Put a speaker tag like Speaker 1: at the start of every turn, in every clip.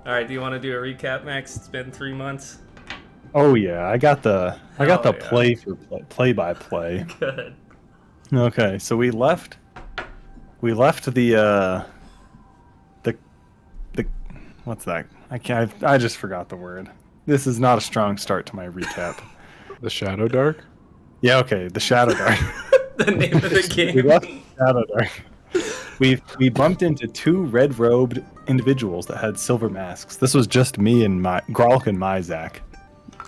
Speaker 1: All right, do you want to do a recap, Max? It's been 3 months.
Speaker 2: Oh yeah, I got the
Speaker 1: Yeah.
Speaker 2: play by play.
Speaker 1: Good.
Speaker 2: Okay, so we left the the what's that? I just forgot the word. This is not a strong start to my recap.
Speaker 3: The Shadowdark?
Speaker 2: Yeah, okay, the Shadowdark.
Speaker 1: The name of the
Speaker 2: We
Speaker 1: game.
Speaker 2: left Shadowdark. We bumped into two red-robed individuals that had silver masks. This was just me and my Grolk and Myzak.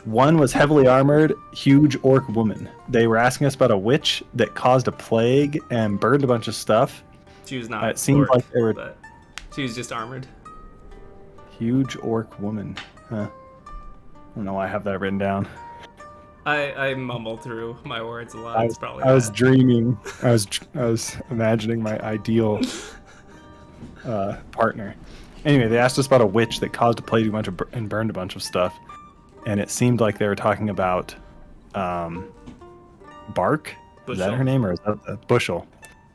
Speaker 2: One was heavily armored, huge orc woman. They were asking us about a witch that caused a plague and burned a bunch of stuff.
Speaker 1: She was not.
Speaker 2: It seemed
Speaker 1: orc,
Speaker 2: like they were
Speaker 1: but she was just armored.
Speaker 2: huge orc woman. Huh. I don't know why I have that written down.
Speaker 1: I mumble through my words a lot. It's probably
Speaker 2: I was
Speaker 1: that.
Speaker 2: dreaming. I was imagining my ideal partner. Anyway, they asked us about a witch that caused a plague and burned a bunch of stuff, and it seemed like they were talking about Bark. Is that
Speaker 1: Bushel.
Speaker 2: her name, or is that Bushel?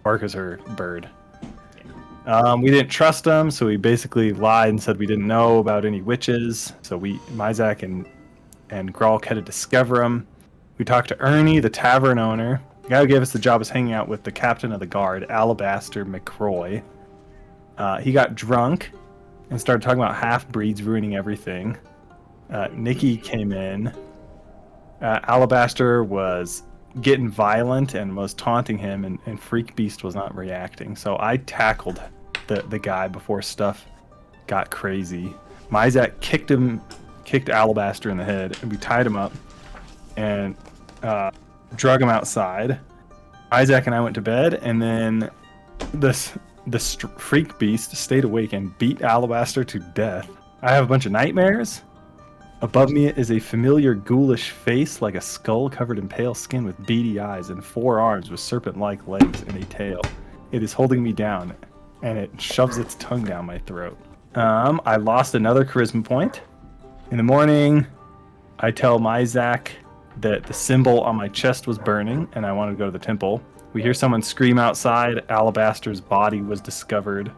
Speaker 2: Bark is her bird. We didn't trust them, so we basically lied and said we didn't know about any witches. So Myzak and Grolk had to discover them. We talked to Ernie, the tavern owner. The guy who gave us the job was hanging out with the captain of the guard, Alabaster McCroy. He got drunk and started talking about half-breeds ruining everything. Nikki came in. Alabaster was getting violent and was taunting him, and Freak Beast was not reacting. So I tackled the guy before stuff got crazy. Myzak kicked Alabaster in the head, and we tied him up and drug him outside. Isaac and I went to bed, and then this Freak Beast stayed awake and beat Alabaster to death. I have a bunch of nightmares. Above me is a familiar ghoulish face like a skull covered in pale skin with beady eyes and 4 arms with serpent-like legs and a tail. It is holding me down, and it shoves its tongue down my throat. I lost another charisma point. In the morning, I tell Myzak that the symbol on my chest was burning, and I wanted to go to the temple. We hear someone scream outside. Alabaster's body was discovered.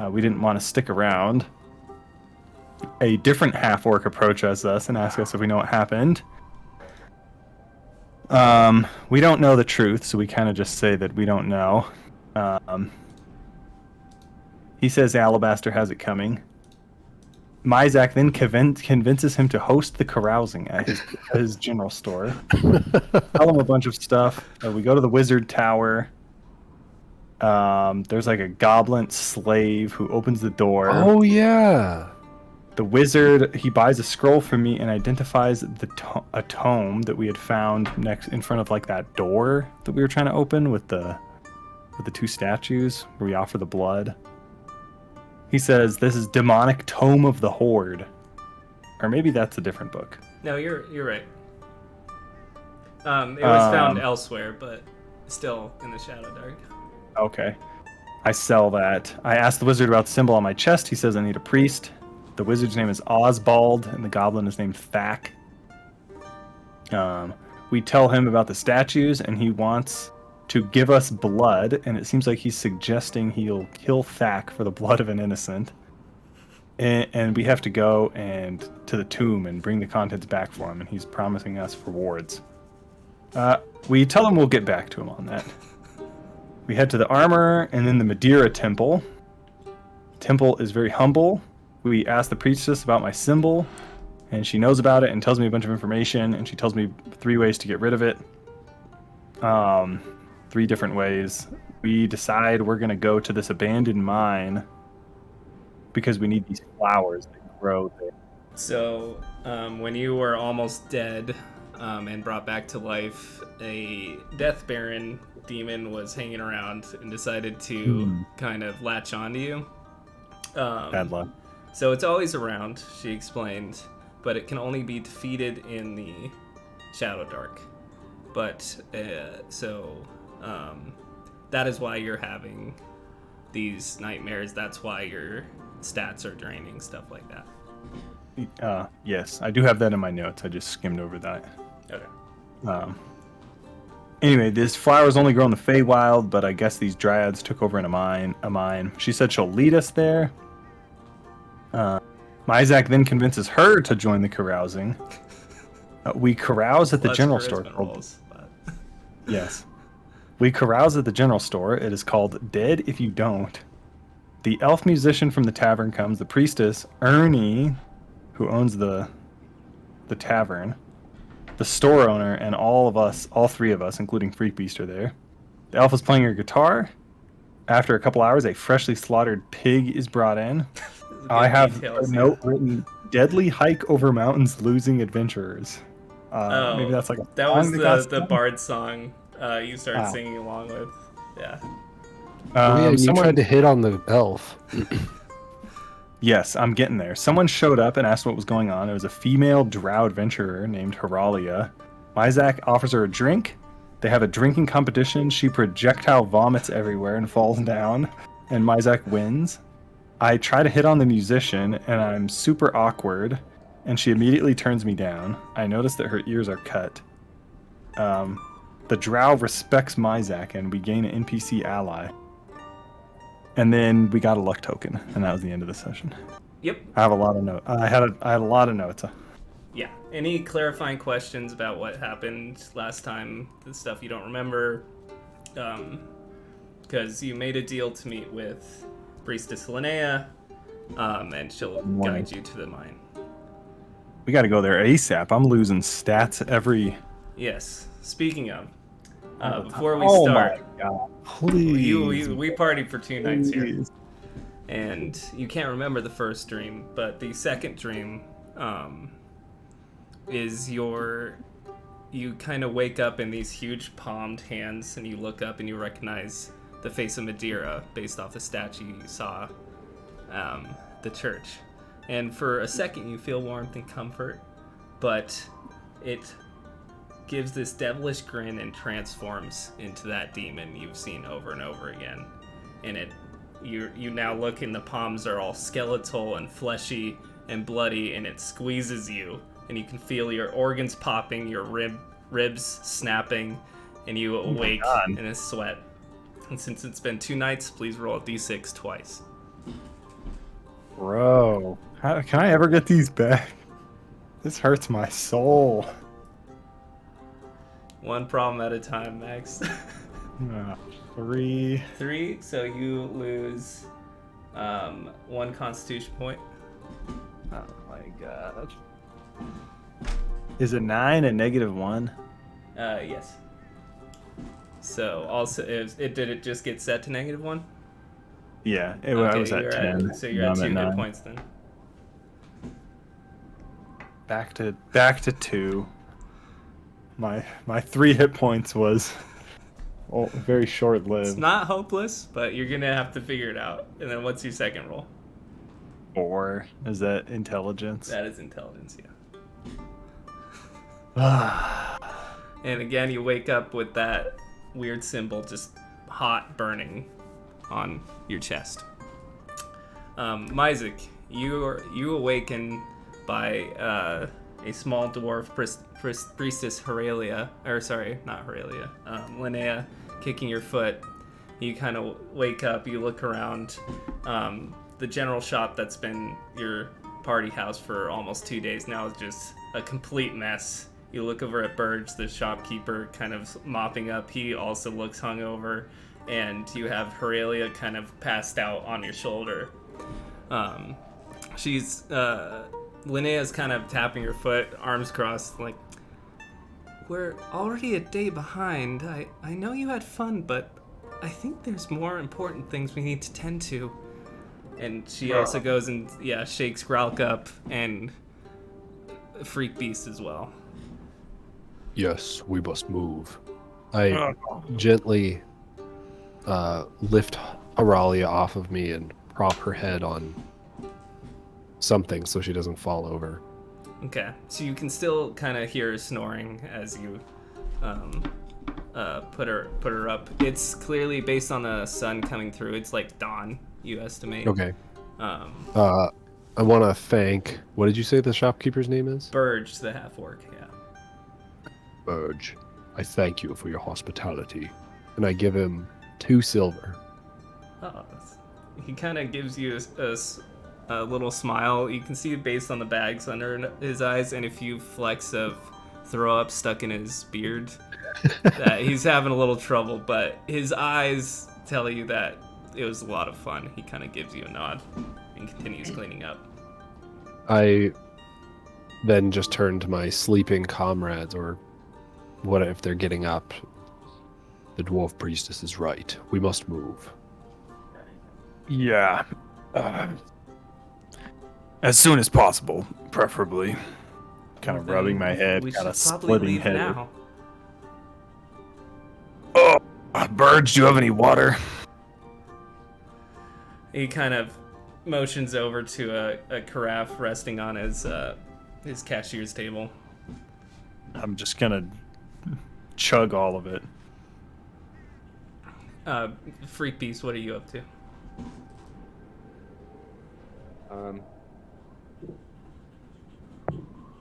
Speaker 2: We didn't want to stick around. A different half-orc approaches us and asks us if we know what happened. We don't know the truth, so we kind of just say that we don't know. He says Alabaster has it coming. Myzak then convinces him to host the carousing at his general store. Tell him a bunch of stuff. We go to the wizard tower. There's like a goblin slave who opens the door.
Speaker 3: Oh, yeah.
Speaker 2: The wizard, he buys a scroll from me and identifies a tome that we had found next in front of like that door that we were trying to open with the 2 statues where we offer the blood. He says this is Demonic Tome of the Horde, or maybe that's a different book.
Speaker 1: No, you're right. It was found elsewhere, but still in the Shadowdark.
Speaker 2: Okay, I sell that. I asked the wizard about the symbol on my chest. He says I need a priest. The wizard's name is Osbald, and the goblin is named Thak. We tell him about the statues, and he wants to give us blood, and it seems like he's suggesting he'll kill Thak for the blood of an innocent. And we have to go to the tomb and bring the contents back for him, and he's promising us rewards. We tell him we'll get back to him on that. We head to the armor, and then the Madeira temple. The temple is very humble. We ask the priestess about my symbol, and she knows about it and tells me a bunch of information, and she tells me 3 ways to get rid of it. 3 different ways. We decide we're going to go to this abandoned mine because we need these flowers that grow there.
Speaker 1: So, when you were almost dead and brought back to life, a Death Baron demon was hanging around and decided to kind of latch onto you.
Speaker 2: Bad luck.
Speaker 1: So it's always around, she explained, but it can only be defeated in the Shadowdark. But, that is why you're having these nightmares. That's why your stats are draining, stuff like that.
Speaker 2: Yes, I do have that in my notes. I just skimmed over that.
Speaker 1: Okay.
Speaker 2: Anyway, this flowers only grow in the Feywild, but I guess these dryads took over in a mine. She said she'll lead us there. Myzak then convinces her to join the carousing. We carouse at the
Speaker 1: Less
Speaker 2: general store.
Speaker 1: charisma rolls, but...
Speaker 2: Yes. We carouse at the general store. It is called Dead If You Don't. The elf musician from the tavern comes. The priestess, Ernie, who owns the tavern, the store owner, and all three of us, including Freakbeast, are there. The elf is playing her guitar. After a couple hours, a freshly slaughtered pig is brought in. I have
Speaker 1: details,
Speaker 2: a note written, Deadly Hike Over Mountains Losing Adventurers. Maybe that's like a
Speaker 1: that
Speaker 2: song
Speaker 1: was the
Speaker 2: sung?
Speaker 1: bard song you started singing along with. Yeah.
Speaker 3: And you
Speaker 2: Someone,
Speaker 3: tried to hit on the elf.
Speaker 2: yes, I'm getting there. Someone showed up and asked what was going on. It was a female drow adventurer named Heralia. Myzak offers her a drink. They have a drinking competition. She projectile vomits everywhere and falls down, and Myzak wins. I try to hit on the musician, and I'm super awkward, and she immediately turns me down. I notice that her ears are cut. The drow respects Myzak, and we gain an NPC ally. And then we got a luck token, and that was the end of the session.
Speaker 1: Yep.
Speaker 2: I have a lot of notes. I had a lot of notes.
Speaker 1: Yeah. Any clarifying questions about what happened last time? The stuff you don't remember? Because you made a deal to meet with Priestess Linnea, and she'll guide you to the mine.
Speaker 2: We got to go there ASAP. I'm losing stats every...
Speaker 1: Yes. Speaking of, before we start,
Speaker 2: my God. Please.
Speaker 1: we partied for 2 nights here, and you can't remember the first dream, but the second dream is you kind of wake up in these huge palmed hands, and you look up and you recognize the face of Madeira based off the statue you saw the church. And for a second you feel warmth and comfort, but it gives this devilish grin and transforms into that demon you've seen over and over again. And you now look, and the palms are all skeletal and fleshy and bloody, and it squeezes you, and you can feel your organs popping, your ribs snapping, and you awake in a sweat. And since it's been 2 nights, please roll a d6 twice.
Speaker 2: Bro, how can I ever get these back? This hurts my soul.
Speaker 1: One problem at a time, Max.
Speaker 2: 3.
Speaker 1: 3, so you lose 1 constitution point.
Speaker 2: Oh my god. Is it 9 and -1?
Speaker 1: Yes. So also, did it just get set to -1?
Speaker 2: Yeah, I
Speaker 1: Okay,
Speaker 2: was at 10.
Speaker 1: So you're at 2 hit
Speaker 2: 9.
Speaker 1: points then.
Speaker 2: Back to 2. My 3 hit points was very short-lived.
Speaker 1: It's not hopeless, but you're gonna have to figure it out. And then what's your second roll?
Speaker 2: 4. Is that intelligence?
Speaker 1: That is intelligence, yeah. And again, you wake up with that weird symbol just hot burning on your chest. Myzak, you awaken by a small dwarf priestess Linnea kicking your foot. You kind of wake up, you look around. The general shop that's been your party house for almost 2 days now is just a complete mess. You look over at Burge, the shopkeeper, kind of mopping up. He also looks hungover, and you have Heralia kind of passed out on your shoulder. Linnea's kind of tapping her foot, arms crossed, like, we're already a day behind. I know you had fun, but I think there's more important things we need to tend to. And she also goes and, shakes Gralk up and Freakbeast as well.
Speaker 3: Yes, we must move. I gently lift Auralia off of me and prop her head on something so she doesn't fall over.
Speaker 1: Okay, so you can still kind of hear her snoring as you put her up. It's clearly based on the sun coming through. It's like dawn, you estimate.
Speaker 3: Okay. I want to thank. What did you say the shopkeeper's name is?
Speaker 1: Burge, the half-orc. Yeah.
Speaker 3: Burge, I thank you for your hospitality, and I give him 2 silver.
Speaker 1: Oh, he kind of gives you a little smile. You can see based on the bags under his eyes and a few flecks of throw up stuck in his beard that he's having a little trouble, but his eyes tell you that it was a lot of fun. He kind of gives you a nod and continues cleaning up.
Speaker 3: I then just turn to my sleeping comrades, or what if they're getting up? The dwarf priestess is right. We must move.
Speaker 2: Yeah. As soon as possible, preferably. Kind of rubbing my head,
Speaker 1: We
Speaker 2: kind of
Speaker 1: should probably
Speaker 2: splitting
Speaker 1: leave
Speaker 2: head.
Speaker 1: now.
Speaker 2: Oh, birds, do you have any water?
Speaker 1: He kind of motions over to a carafe resting on his cashier's table.
Speaker 2: I'm just gonna chug all of it.
Speaker 1: Freak Beast, what are you up to?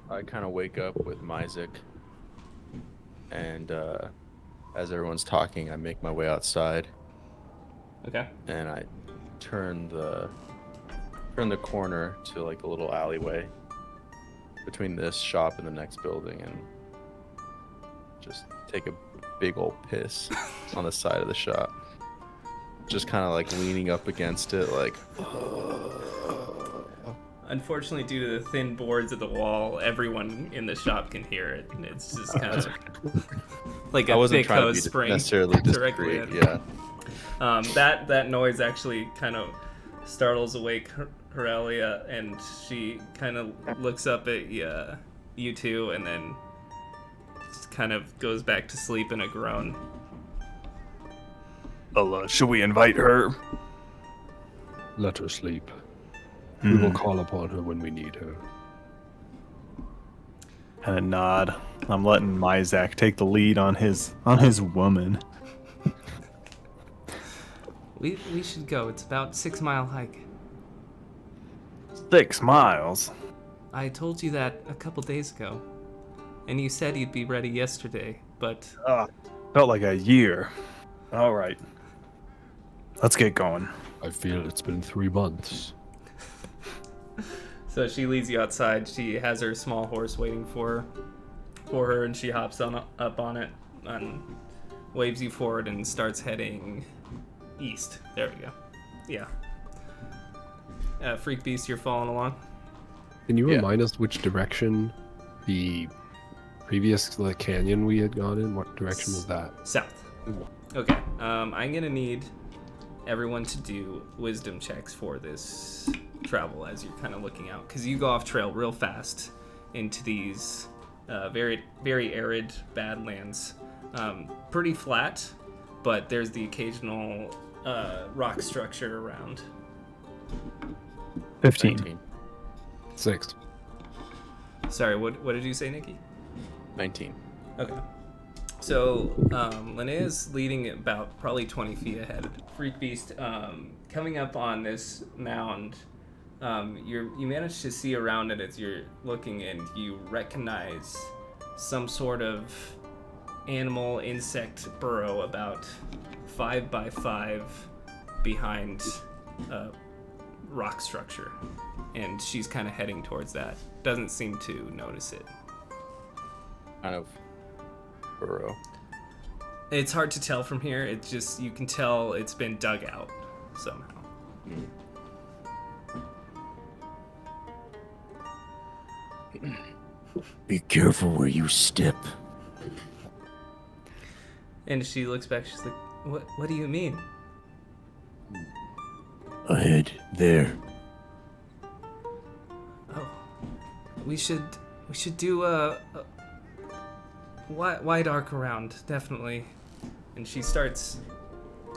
Speaker 4: I kind of wake up with Myzik, and as everyone's talking, I make my way outside,
Speaker 1: Okay.
Speaker 4: and I turn the corner to like a little alleyway between this shop and the next building, and just take a big old piss on the side of the shop. Just kind of like leaning up against it, like.
Speaker 1: Unfortunately, due to the thin boards of the wall, everyone in the shop can hear it, and it's just kind of like
Speaker 4: I
Speaker 1: a
Speaker 4: wasn't
Speaker 1: big
Speaker 4: trying to
Speaker 1: hose
Speaker 4: be
Speaker 1: spring
Speaker 4: necessarily
Speaker 1: directly
Speaker 4: discreet,
Speaker 1: in.
Speaker 4: yeah.
Speaker 1: That noise actually kind of startles awake Aurelia, and she kind of looks up at you two, and then just kind of goes back to sleep in a groan.
Speaker 2: Well, should we invite her?
Speaker 3: Let her sleep. We will call upon her when we need her.
Speaker 2: Kind of nod. I'm letting Myzak take the lead on his woman.
Speaker 1: We should go. It's about 6-mile hike.
Speaker 2: 6 miles.
Speaker 1: I told you that a couple days ago, and you said you'd be ready yesterday, but
Speaker 2: Felt like a year. All right. Let's get going.
Speaker 3: I feel it's been 3 months.
Speaker 1: So she leads you outside. She has her small horse waiting for her, and she hops up on it and waves you forward and starts heading east. There we go. Yeah. Freak Beast, you're following along?
Speaker 3: Can you
Speaker 4: Yeah.
Speaker 3: remind us which direction the previous canyon we had gone in? What direction was that?
Speaker 1: South. Okay. I'm gonna need everyone to do wisdom checks for this travel as you're kind of looking out, because you go off trail real fast into these very, very arid badlands. Pretty flat, but there's the occasional rock structure around.
Speaker 2: 15.
Speaker 4: 19.
Speaker 3: 6.
Speaker 1: Sorry, what did you say, Nikki?
Speaker 4: 19.
Speaker 1: Okay. So, Linnea's leading about probably 20 feet ahead. Freak Beast, coming up on this mound, you manage to see around it as you're looking, and you recognize some sort of animal insect burrow about 5 by 5 behind a rock structure. And she's kind of heading towards that. Doesn't seem to notice it.
Speaker 4: Kind of burrow.
Speaker 1: It's hard to tell from here. It's just, you can tell it's been dug out somehow.
Speaker 5: Be careful where you step.
Speaker 1: And she looks back, she's like, what do you mean?
Speaker 5: Ahead, there.
Speaker 1: Oh, we should do a wide arc around, definitely. And she starts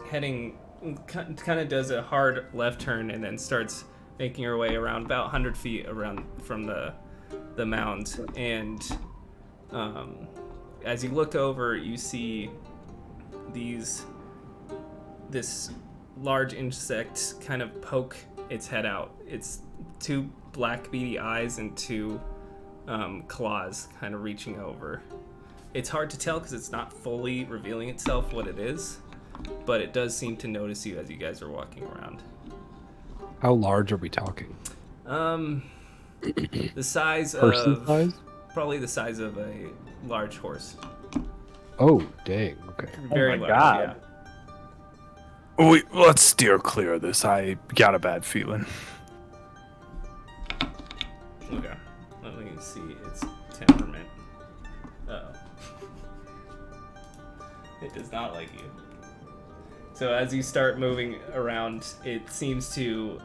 Speaker 1: heading, kind of does a hard left turn, and then starts making her way around about 100 feet around from the mound. And as you look over, you see this large insect kind of poke its head out. It's 2 black beady eyes and 2 claws kind of reaching over. It's hard to tell because it's not fully revealing itself what it is, but it does seem to notice you as you guys are walking around.
Speaker 3: How large are we talking?
Speaker 1: The size
Speaker 3: Person
Speaker 1: of
Speaker 3: size?
Speaker 1: probably the size of a large horse.
Speaker 3: Oh, dang. Okay.
Speaker 1: Very
Speaker 2: my
Speaker 1: large.
Speaker 2: God. Let's steer clear of this. I got a bad feeling.
Speaker 1: Yeah. Okay. Let me see its temperament. Uh-oh. It does not like you. So as you start moving around, it seems to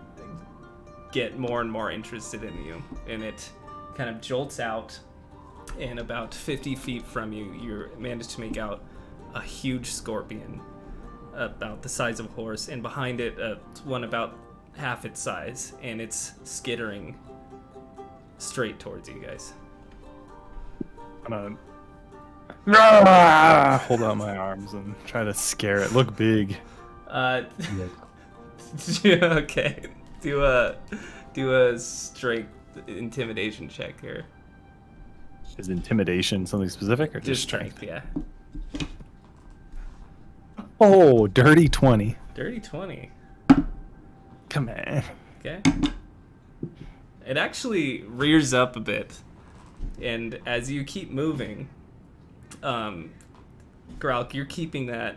Speaker 1: get more and more interested in you, and it kind of jolts out, and about 50 feet from you, you manage to make out a huge scorpion about the size of a horse, and behind it, one about half its size, and it's skittering straight towards you guys.
Speaker 2: I'm gonna hold out my arms and try to scare it. Look big.
Speaker 1: Okay. Do a straight intimidation check here.
Speaker 2: Is intimidation something specific or just strength?
Speaker 1: Yeah.
Speaker 2: Oh, dirty 20.
Speaker 1: Dirty 20.
Speaker 2: Come on.
Speaker 1: Okay. It actually rears up a bit, and as you keep moving, Gralk, you're keeping that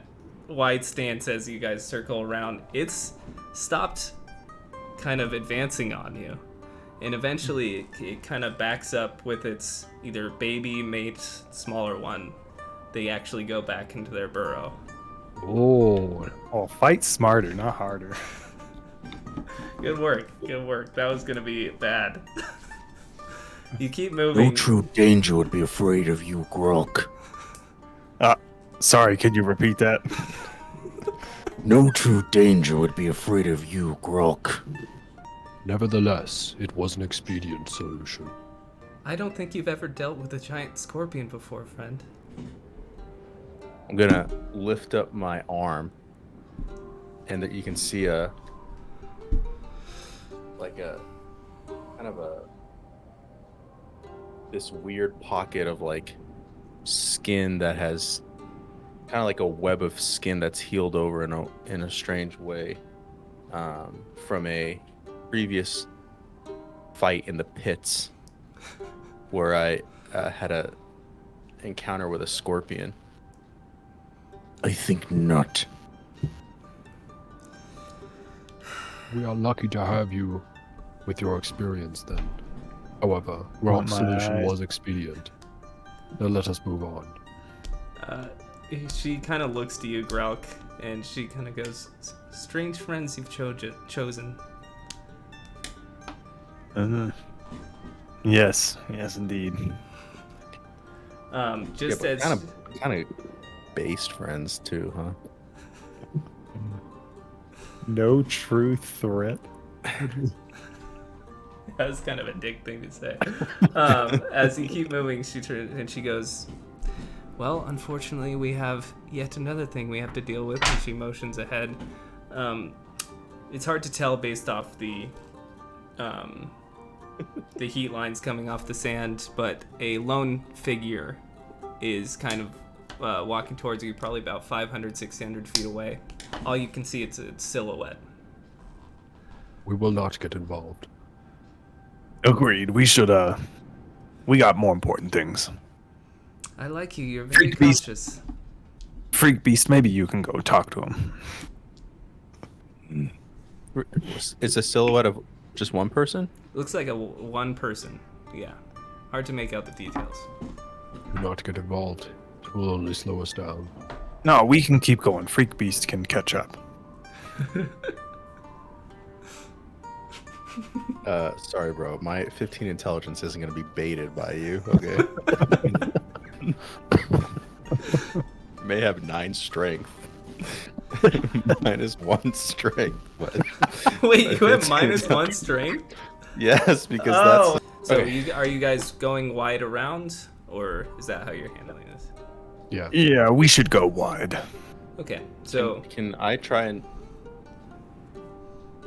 Speaker 1: wide stance as you guys circle around. It's stopped kind of advancing on you, and eventually it kind of backs up with its either baby, mate, smaller one. They actually go back into their burrow.
Speaker 2: Oh, fight smarter, not harder.
Speaker 1: Good work. Good work. That was gonna be bad. You keep moving.
Speaker 5: No true danger would be afraid of you, Grok.
Speaker 2: Sorry, could you repeat that?
Speaker 5: No true danger would be afraid of you, Grok.
Speaker 3: Nevertheless, it was an expedient solution.
Speaker 1: I don't think you've ever dealt with a giant scorpion before, friend.
Speaker 4: I'm gonna lift up my arm, and that you can see a this weird pocket of like skin that has kind of like a web of skin that's healed over in a strange way from a previous fight in the pits where I had a encounter with a scorpion.
Speaker 5: I think not.
Speaker 3: We are lucky to have you with your experience then. However, Grok's solution was expedient. Now let us move on.
Speaker 1: She kind of looks to you, Grauk, and she kind of goes, "Strange friends you've chosen."
Speaker 2: Yes, indeed.
Speaker 1: Just
Speaker 4: yeah,
Speaker 1: as
Speaker 4: kind of based friends too, huh?
Speaker 2: No true threat.
Speaker 1: that was kind of a dick thing to say. As you keep moving, she turns and she goes, "Well, unfortunately, we have yet another thing we have to deal with." And she motions ahead. It's hard to tell based off the heat lines coming off the sand, but a lone figure is kind of walking towards you, probably about 500, 600 feet away. All you can see is a silhouette.
Speaker 3: We will not get involved.
Speaker 2: Agreed. We should, we got more important things.
Speaker 1: I like you. You're very
Speaker 2: Freak beast.
Speaker 1: cautious.
Speaker 2: Freak Beast, maybe you can go talk to him.
Speaker 4: It's a silhouette of just one person?
Speaker 1: Looks like one person. Yeah. Hard to make out the details.
Speaker 3: Do not get involved. It will only slow us down.
Speaker 2: No, we can keep going. Freak Beast can catch up.
Speaker 4: Sorry, bro. My 15 intelligence isn't going to be baited by you, okay? May have 9 strength. -1 strength. But
Speaker 1: Wait, you have -1 strength?
Speaker 4: Yes, because that's...
Speaker 1: So
Speaker 4: Okay.
Speaker 1: are you guys going wide around, or is that how you're handling this?
Speaker 3: Yeah.
Speaker 2: Yeah, we should go wide.
Speaker 1: Okay, so
Speaker 4: Can I try and...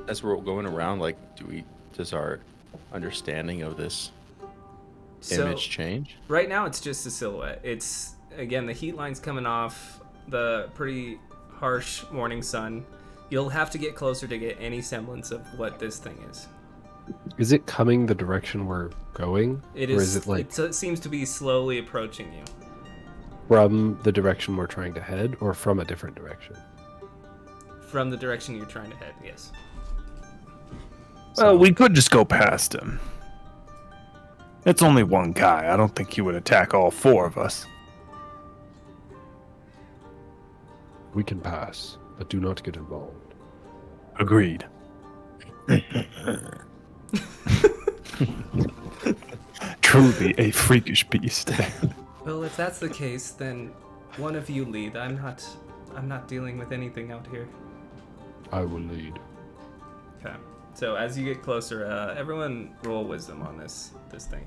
Speaker 4: As we're going around, like, does our understanding of this image change?
Speaker 1: Right now it's just a silhouette. It's, again, the heat line's coming off, the pretty harsh morning sun. You'll have to get closer to get any semblance of what this thing is.
Speaker 3: Is it coming the direction we're going?
Speaker 1: It
Speaker 3: Or
Speaker 1: is.
Speaker 3: is it like
Speaker 1: it seems to be slowly approaching you.
Speaker 3: from the direction we're trying to head, or from a different direction?
Speaker 1: From the direction you're trying to head, yes.
Speaker 2: Well, we could just go past him. It's only one guy. I don't think he would attack all four of us.
Speaker 3: We can pass, but do not get involved.
Speaker 2: Agreed. Truly a freakish beast.
Speaker 1: Well, if that's the case, then one of you lead. I'm not dealing with anything out here.
Speaker 3: I will lead.
Speaker 1: Okay. So as you get closer, everyone roll wisdom on this thing.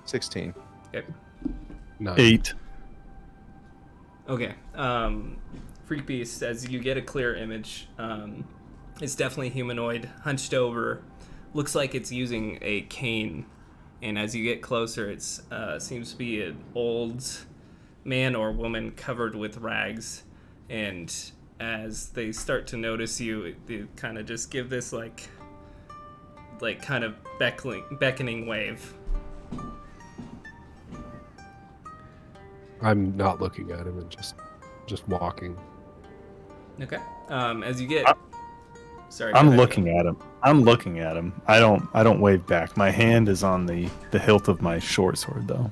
Speaker 4: 16.
Speaker 1: Okay.
Speaker 3: 9.
Speaker 2: 8.
Speaker 1: Okay. Freak Beast, as you get a clear image, it's definitely humanoid, hunched over. Looks like it's using a cane. And as you get closer, it seems to be an old man or woman covered with rags. And as they start to notice you, they kind of just give this like kind of beckoning wave.
Speaker 3: I'm not looking at him and just walking.
Speaker 1: Okay. As you get, sorry. go
Speaker 2: I'm
Speaker 1: ahead.
Speaker 2: looking at him. I don't wave back. My hand is on the hilt of my short sword, though.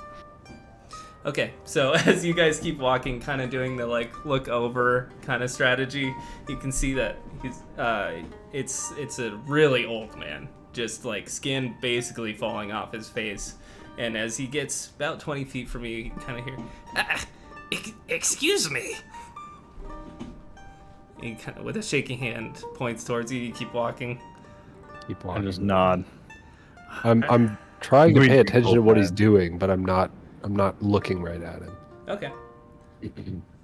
Speaker 1: Okay, so as you guys keep walking, kind of doing the like look over kind of strategy, you can see that he's it's a really old man, just like skin basically falling off his face. And as he gets about 20 feet from you, you can kind of hear, "Excuse me." He kind of, with a shaking hand, points towards you. You keep walking.
Speaker 3: Keep
Speaker 2: I
Speaker 3: walking.
Speaker 2: just nod.
Speaker 3: I'm trying to pay
Speaker 2: Greetings,
Speaker 3: attention to
Speaker 2: old
Speaker 3: what
Speaker 2: man.
Speaker 3: he's doing, but I'm not looking right at him.
Speaker 1: Okay.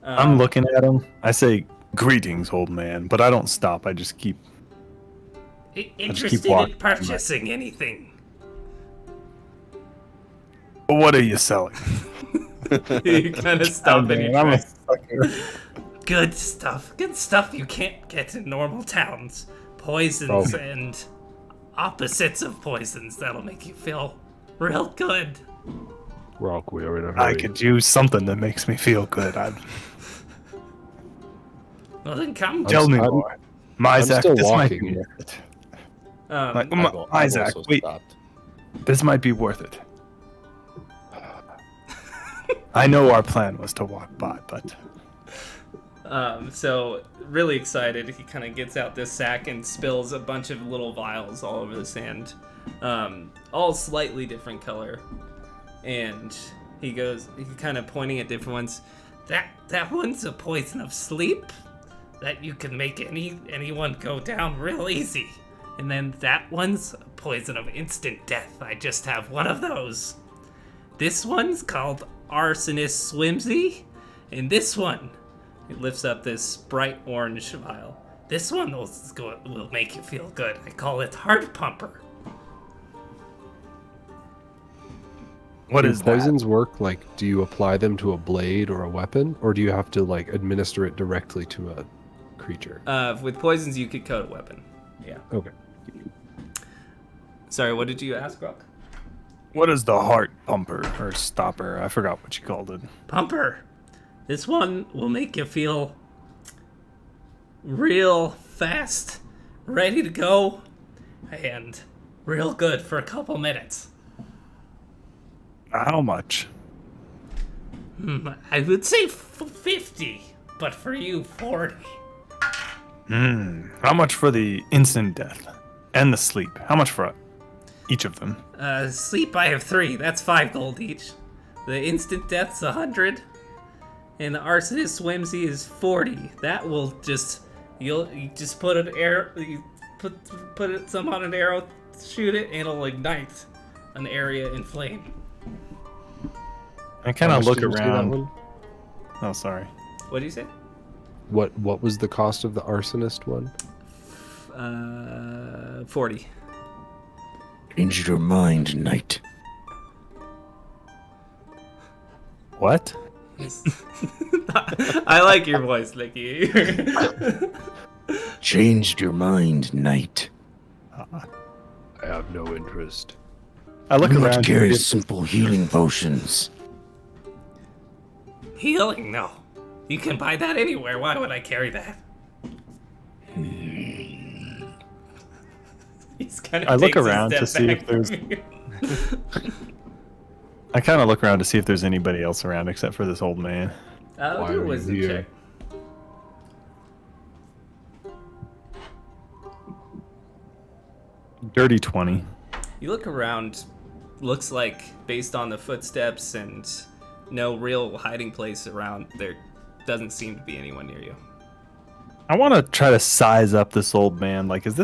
Speaker 2: I'm looking at him. I say, "Greetings, old man," but I don't stop. I just keep.
Speaker 1: Interested in
Speaker 2: walking.
Speaker 1: purchasing anything?
Speaker 2: What are you selling?
Speaker 1: You kind of stop in your
Speaker 2: I'm a
Speaker 1: tracks.
Speaker 2: sucker.
Speaker 1: Good stuff you can't get in normal towns. Poisons
Speaker 3: Oh.
Speaker 1: and opposites of poisons that'll make you feel real good.
Speaker 3: Rock, we are in a
Speaker 2: I
Speaker 3: hurry.
Speaker 2: could use something that makes me feel good.
Speaker 1: Well then come.
Speaker 2: Tell me
Speaker 3: I'm-
Speaker 2: more. Myzak,
Speaker 3: still
Speaker 2: this might be
Speaker 3: walking.
Speaker 2: worth it.
Speaker 1: Um,
Speaker 2: Myzak,
Speaker 4: also
Speaker 2: wait.
Speaker 4: stopped.
Speaker 2: This might be worth it. I know our plan was to walk by, but
Speaker 1: so really excited, he kind of gets out this sack and spills a bunch of little vials all over the sand, all slightly different color. And he kind of pointing at different ones. That one's a poison of sleep that you can make anyone go down real easy. And then that one's a poison of instant death. I just have one of those. This one's called Arsonist Swimsy, and this one, it lifts up this bright orange vial. This one will make you feel good. I call it Heart Pumper.
Speaker 2: what
Speaker 3: Do
Speaker 2: is
Speaker 3: poisons work? Like, do you apply them to a blade or a weapon, or do you have to like administer it directly to a creature?
Speaker 1: With poisons, you could coat a weapon. Yeah.
Speaker 3: Okay.
Speaker 1: Sorry, what did you ask, Rock?
Speaker 2: What is the heart pumper or stopper? I forgot what you called it.
Speaker 1: Pumper. This one will make you feel real fast, ready to go, and real good for a couple minutes.
Speaker 2: How much?
Speaker 1: I would say 50, but for you, 40.
Speaker 2: How much for the instant death and the sleep? How much for each of them?
Speaker 1: Sleep, I have 3. That's 5 gold each. The instant death's 100, and the arsonist swimsy is 40. That will just you just put an arrow, you put some on an arrow, shoot it, and it'll ignite an area in flame.
Speaker 2: I kind
Speaker 3: How
Speaker 2: of
Speaker 3: much
Speaker 2: look
Speaker 3: did you say that
Speaker 2: around.
Speaker 3: one?
Speaker 2: Oh, sorry.
Speaker 1: What do you say?
Speaker 3: What was the cost of the arsonist one?
Speaker 1: 40.
Speaker 5: Change your mind, knight.
Speaker 2: What?
Speaker 1: I like your voice, Nicky.
Speaker 5: Changed your mind, knight.
Speaker 3: have no interest.
Speaker 2: I look
Speaker 5: Do
Speaker 2: around.
Speaker 5: not
Speaker 2: to
Speaker 5: carry
Speaker 2: see if-
Speaker 5: simple healing potions.
Speaker 1: Healing? No. You can buy that anywhere. Why would I carry that? He's kind of
Speaker 2: I look around to see if there's. I kind of look around to see if there's anybody else around except for this old man.
Speaker 3: Why
Speaker 1: Do
Speaker 3: are
Speaker 1: a
Speaker 3: you
Speaker 1: wisdom
Speaker 3: here?
Speaker 1: check.
Speaker 2: Dirty 20.
Speaker 1: You look around, looks like based on the footsteps and no real hiding place around, there doesn't seem to be anyone near you.
Speaker 2: I want to try to size up this old man. Like, is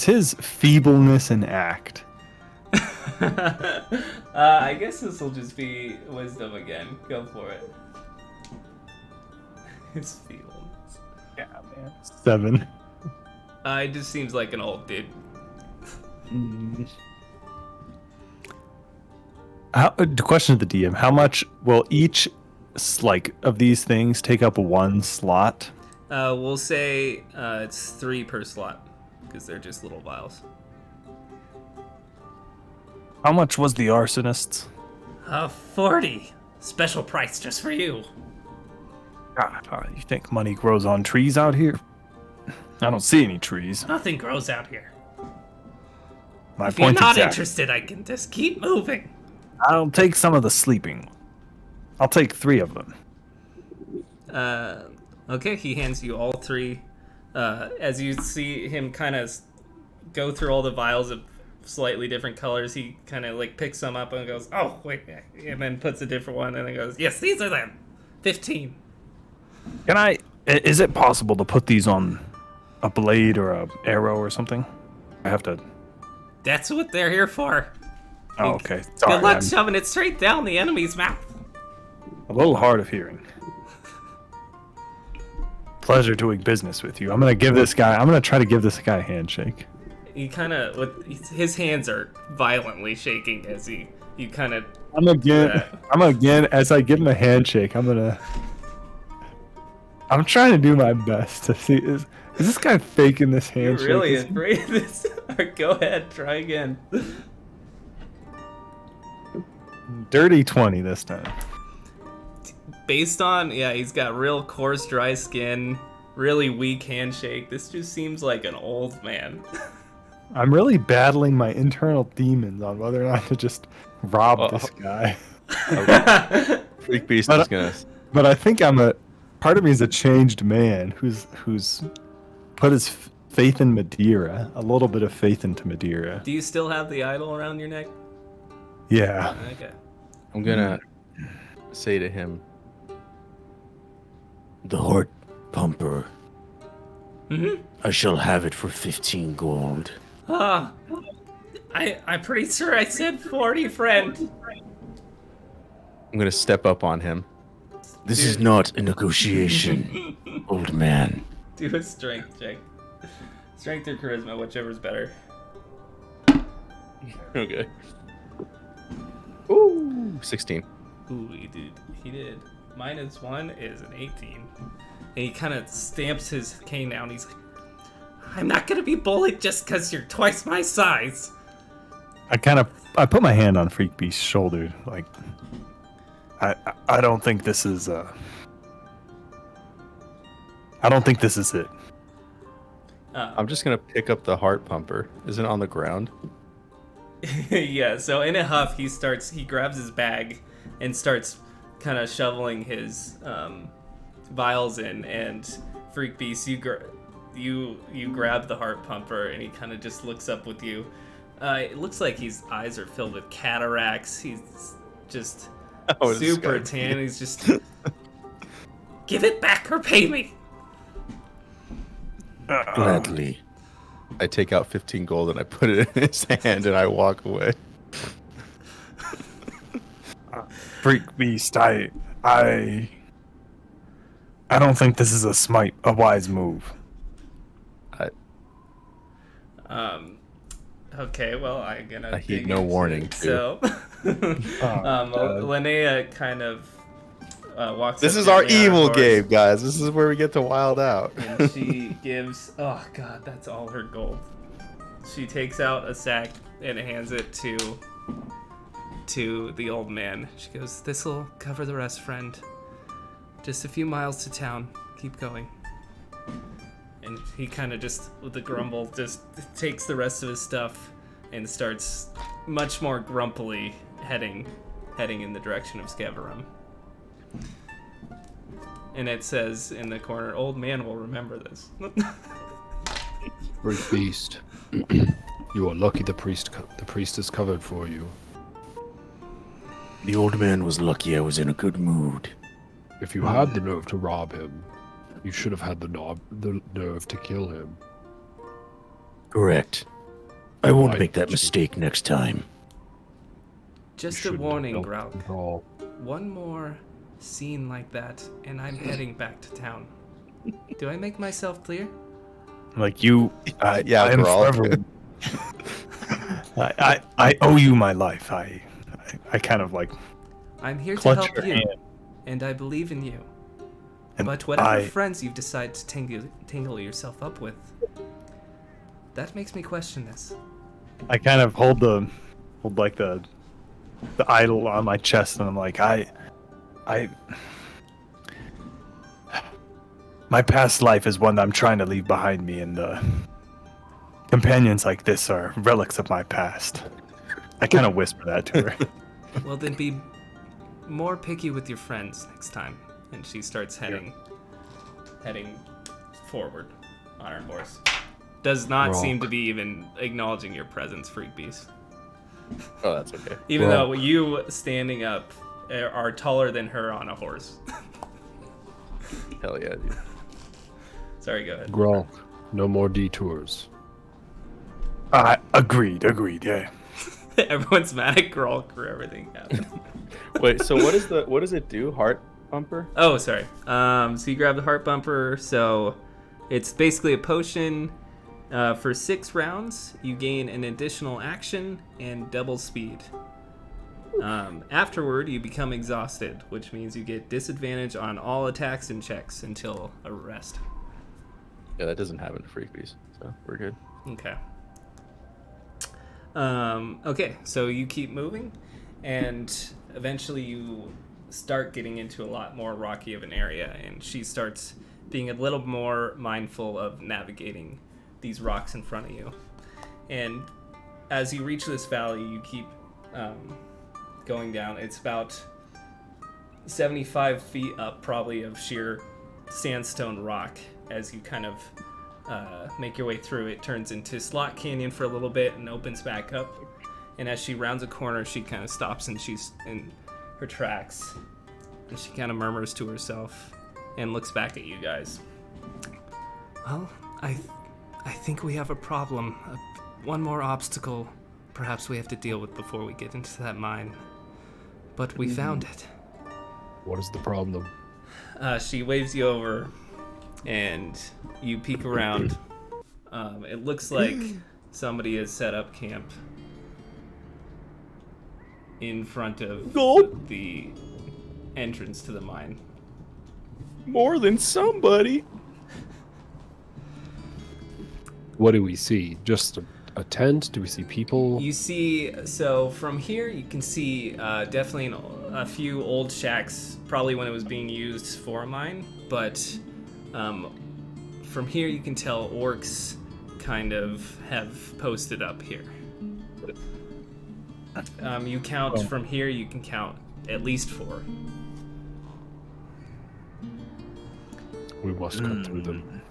Speaker 2: his feebleness an act?
Speaker 1: I guess this will just be wisdom again. Go for it. His feebleness.
Speaker 2: Yeah, man. 7.
Speaker 1: It just seems like an old dude.
Speaker 2: The question to the DM: how much will each of these things take up one slot?
Speaker 1: We'll say it's 3 per slot because they're just little vials.
Speaker 2: How much was the arsonist's?
Speaker 1: 40. Special price just for you.
Speaker 2: God, you think money grows on trees out here? I don't see any trees.
Speaker 1: Nothing grows out here.
Speaker 2: My
Speaker 1: If you're
Speaker 2: point
Speaker 1: not
Speaker 2: exact.
Speaker 1: interested, I can just keep moving.
Speaker 2: I'll take some of the sleeping. I'll take 3 of them.
Speaker 1: Okay, he hands you all 3. As you see him kind of go through all the vials of slightly different colors, he kind of like picks some up and goes, "Oh, wait," and then puts a different one and then goes, "Yes, these are them. 15."
Speaker 2: Is it possible to put these on a blade or a arrow or something? I have to.
Speaker 1: That's what they're here for.
Speaker 2: Oh, okay.
Speaker 1: Good
Speaker 2: Sorry,
Speaker 1: luck
Speaker 2: I'm
Speaker 1: shoving it straight down the enemy's mouth.
Speaker 2: a little hard of hearing. Pleasure doing business with you. I'm gonna try to give this guy a handshake.
Speaker 1: He kind of, with his hands are violently shaking as you kind of.
Speaker 2: I'm again, as I give him a handshake, I'm trying to do my best to see, is this guy faking this
Speaker 1: You're
Speaker 2: handshake?
Speaker 1: really afraid of this. Go ahead, try again.
Speaker 2: Dirty 20 this time.
Speaker 1: Based on, he's got real coarse, dry skin, really weak handshake. This just seems like an old man.
Speaker 2: I'm really battling my internal demons on whether or not to just rob this guy.
Speaker 4: Freak Beast is gonna.
Speaker 2: But I think part of me is a changed man who's put his faith in Madeira, a little bit of faith into Madeira.
Speaker 1: Do you still have the idol around your neck?
Speaker 2: Yeah.
Speaker 1: Okay.
Speaker 4: I'm gonna say to him,
Speaker 5: The heart pumper.
Speaker 1: Mm-hmm.
Speaker 5: I shall have it for 15 gold.
Speaker 1: I'm pretty sure I said 40, friend.
Speaker 4: I'm gonna step up on him.
Speaker 5: This is not a negotiation, old man.
Speaker 1: Do a strength check. Strength or charisma, whichever's better.
Speaker 4: Okay. Ooh, 16.
Speaker 1: Ooh, he did. -1 is an 18. And he kind of stamps his cane down. He's like, I'm not gonna be bullied just because you're twice my size.
Speaker 2: I put my hand on Freak Beast's shoulder, like, I don't think this is I don't think this is it.
Speaker 4: I'm just gonna pick up the heart pumper. Is it on the ground?
Speaker 1: Yeah, so in a huff, he grabs his bag and starts kind of shoveling his vials in, and Freak Beast, you grab the heart pumper, and he kind of just looks up with you. It looks like his eyes are filled with cataracts. He's just super tan. He's just, give it back or pay me.
Speaker 5: Gladly.
Speaker 4: I take out 15 gold and I put it in his hand and I walk away.
Speaker 2: Freak Beast, I don't think this is a wise move.
Speaker 1: Okay, well, I'm gonna.
Speaker 4: I heed
Speaker 1: dig
Speaker 4: no
Speaker 1: into
Speaker 4: warning,
Speaker 1: it.
Speaker 4: too.
Speaker 1: So,
Speaker 2: God.
Speaker 1: Linnea kind of walks.
Speaker 4: This
Speaker 1: up
Speaker 4: is
Speaker 1: to
Speaker 4: our
Speaker 1: the
Speaker 4: evil
Speaker 1: horse,
Speaker 4: game, guys. This is where we get to wild out.
Speaker 1: and she gives. Oh God, that's all her gold. She takes out a sack and hands it to the old man. She goes, "This'll cover the rest, friend. Just a few miles to town. Keep going." And he kind of just, with a grumble, just takes the rest of his stuff and starts much more grumpily heading in the direction of Scaverum. And it says in the corner, "Old man will remember this."
Speaker 3: Great beast. You are lucky the priest is covered for you.
Speaker 5: The old man was lucky I was in a good mood.
Speaker 3: If you had the nerve to rob him, you should have had the nerve to kill him.
Speaker 5: Correct. I won't
Speaker 3: I-
Speaker 5: make that mistake next time.
Speaker 1: Just a
Speaker 3: Shouldn't have
Speaker 1: warning,
Speaker 3: dealt
Speaker 1: Grout.
Speaker 3: with it all.
Speaker 1: One more scene like that, and I'm heading back to town. Do I make myself clear?
Speaker 2: Like you,
Speaker 6: Yeah,
Speaker 2: I am
Speaker 6: Grawl.
Speaker 2: forever. I owe you my life. I kind of like
Speaker 1: I'm here to
Speaker 2: clutch
Speaker 1: help
Speaker 2: your
Speaker 1: you,
Speaker 2: hand.
Speaker 1: and I believe in you.
Speaker 2: And
Speaker 1: But whatever
Speaker 2: I,
Speaker 1: friends you've decided to tangle yourself up with, that makes me question this.
Speaker 2: I kind of hold like the idol on my chest, and I'm like, my past life is one that I'm trying to leave behind me, and companions like this are relics of my past. I kind of whisper that to her.
Speaker 1: Well, then be more picky with your friends next time. And she starts heading forward on her horse. Does not
Speaker 3: Grawl.
Speaker 1: seem to be even acknowledging your presence, Freak Beast.
Speaker 4: Oh, that's okay.
Speaker 1: Even
Speaker 3: Grawl.
Speaker 1: though you standing up are taller than her on a horse.
Speaker 4: Hell yeah, dude.
Speaker 1: Sorry, go ahead.
Speaker 3: Grawl, no more detours.
Speaker 2: Agreed, yeah.
Speaker 1: Everyone's mad at Grawl for everything happened.
Speaker 4: Wait, so what does it do? Heart bumper?
Speaker 1: Oh, sorry. So you grab the heart bumper. So it's basically a potion. For 6 rounds, you gain an additional action and double speed. Afterward, you become exhausted, which means you get disadvantage on all attacks and checks until a rest.
Speaker 4: Yeah, that doesn't happen to Freak Beast, so we're good.
Speaker 1: Okay. Okay, so you keep moving, and eventually you start getting into a lot more rocky of an area, and she starts being a little more mindful of navigating these rocks in front of you. And as you reach this valley, you keep going down. It's about 75 feet up, probably, of sheer sandstone rock. As you kind of make your way through, it turns into Slot Canyon for a little bit and opens back up. And as she rounds a corner, she kind of stops and she's in her tracks. And she kind of murmurs to herself and looks back at you guys. Well, I think we have a problem. One more obstacle perhaps we have to deal with before we get into that mine. But we found it.
Speaker 3: What is the problem?
Speaker 1: She waves you over, and you peek around. It looks like somebody has set up camp in front of the entrance to the mine.
Speaker 4: More than somebody.
Speaker 3: What do we see? Just a tent? Do we see people?
Speaker 1: You see, so from here you can see definitely a few old shacks, probably when it was being used for a mine, but from here you can tell orcs kind of have posted up here. You count from here, you can count at least 4.
Speaker 3: We must cut through them.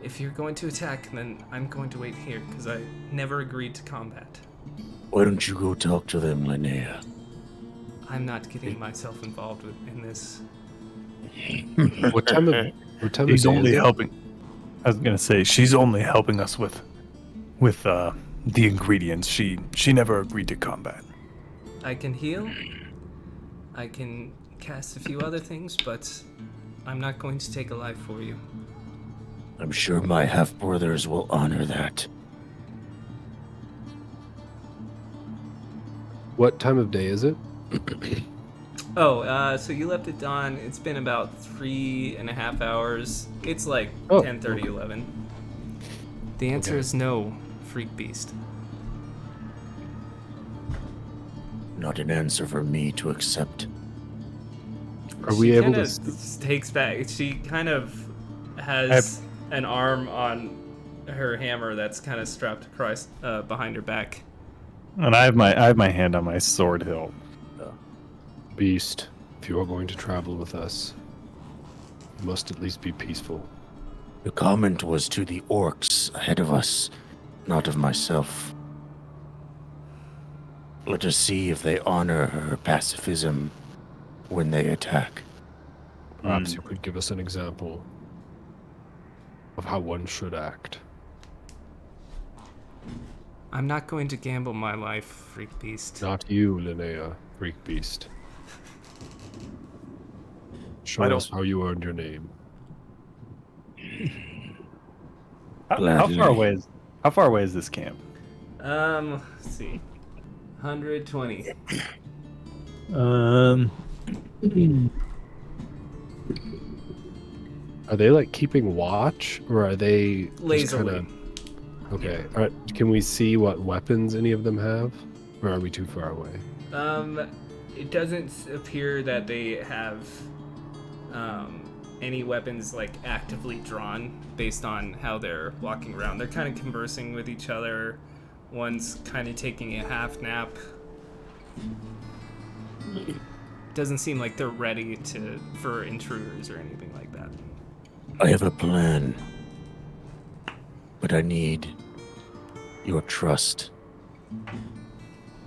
Speaker 1: If you're going to attack, then I'm going to wait here, because I never agreed to combat.
Speaker 5: Why don't you go talk to them, Linnea?
Speaker 1: I'm not getting myself involved in this.
Speaker 3: What time of
Speaker 2: She's
Speaker 3: day
Speaker 2: only
Speaker 3: is it?
Speaker 2: helping. I was gonna say she's only helping us with the ingredients. She never agreed to combat.
Speaker 1: I can heal. I can cast a few other things, but I'm not going to take a life for you.
Speaker 5: I'm sure my half-brothers will honor that.
Speaker 3: What time of day is it?
Speaker 1: So you left at dawn. It's been about 3.5 hours. It's like
Speaker 3: Oh,
Speaker 1: 10:30, 11. The answer
Speaker 3: Okay.
Speaker 1: is no, Freak Beast.
Speaker 5: Not an answer for me to accept.
Speaker 3: Are we able to?
Speaker 1: Takes back. She kind of has an arm on her hammer that's kind of strapped across behind her back.
Speaker 2: And I have my hand on my sword hilt.
Speaker 3: Beast, if you are going to travel with us, you must at least be peaceful.
Speaker 5: The comment was to the orcs ahead of us, not of myself. Let us see if they honor her pacifism when they attack.
Speaker 3: Perhaps you could give us an example of how one should act.
Speaker 1: I'm not going to gamble my life, Freak Beast.
Speaker 3: Not you, Linnea, Freak Beast. Show us how you earned your name.
Speaker 2: How
Speaker 5: Gladly.
Speaker 2: how far away is this camp?
Speaker 1: Let's see. 120.
Speaker 3: Are they like keeping watch, or are they just
Speaker 1: Lazily.
Speaker 3: kinda... Okay. All right. Can we see what weapons any of them have, or are we too far away?
Speaker 1: It doesn't appear that they have any weapons like actively drawn based on how they're walking around. They're kind of conversing with each other. One's kind of taking a half nap. Doesn't seem like they're ready for intruders or anything like that.
Speaker 5: I have a plan, but I need your trust.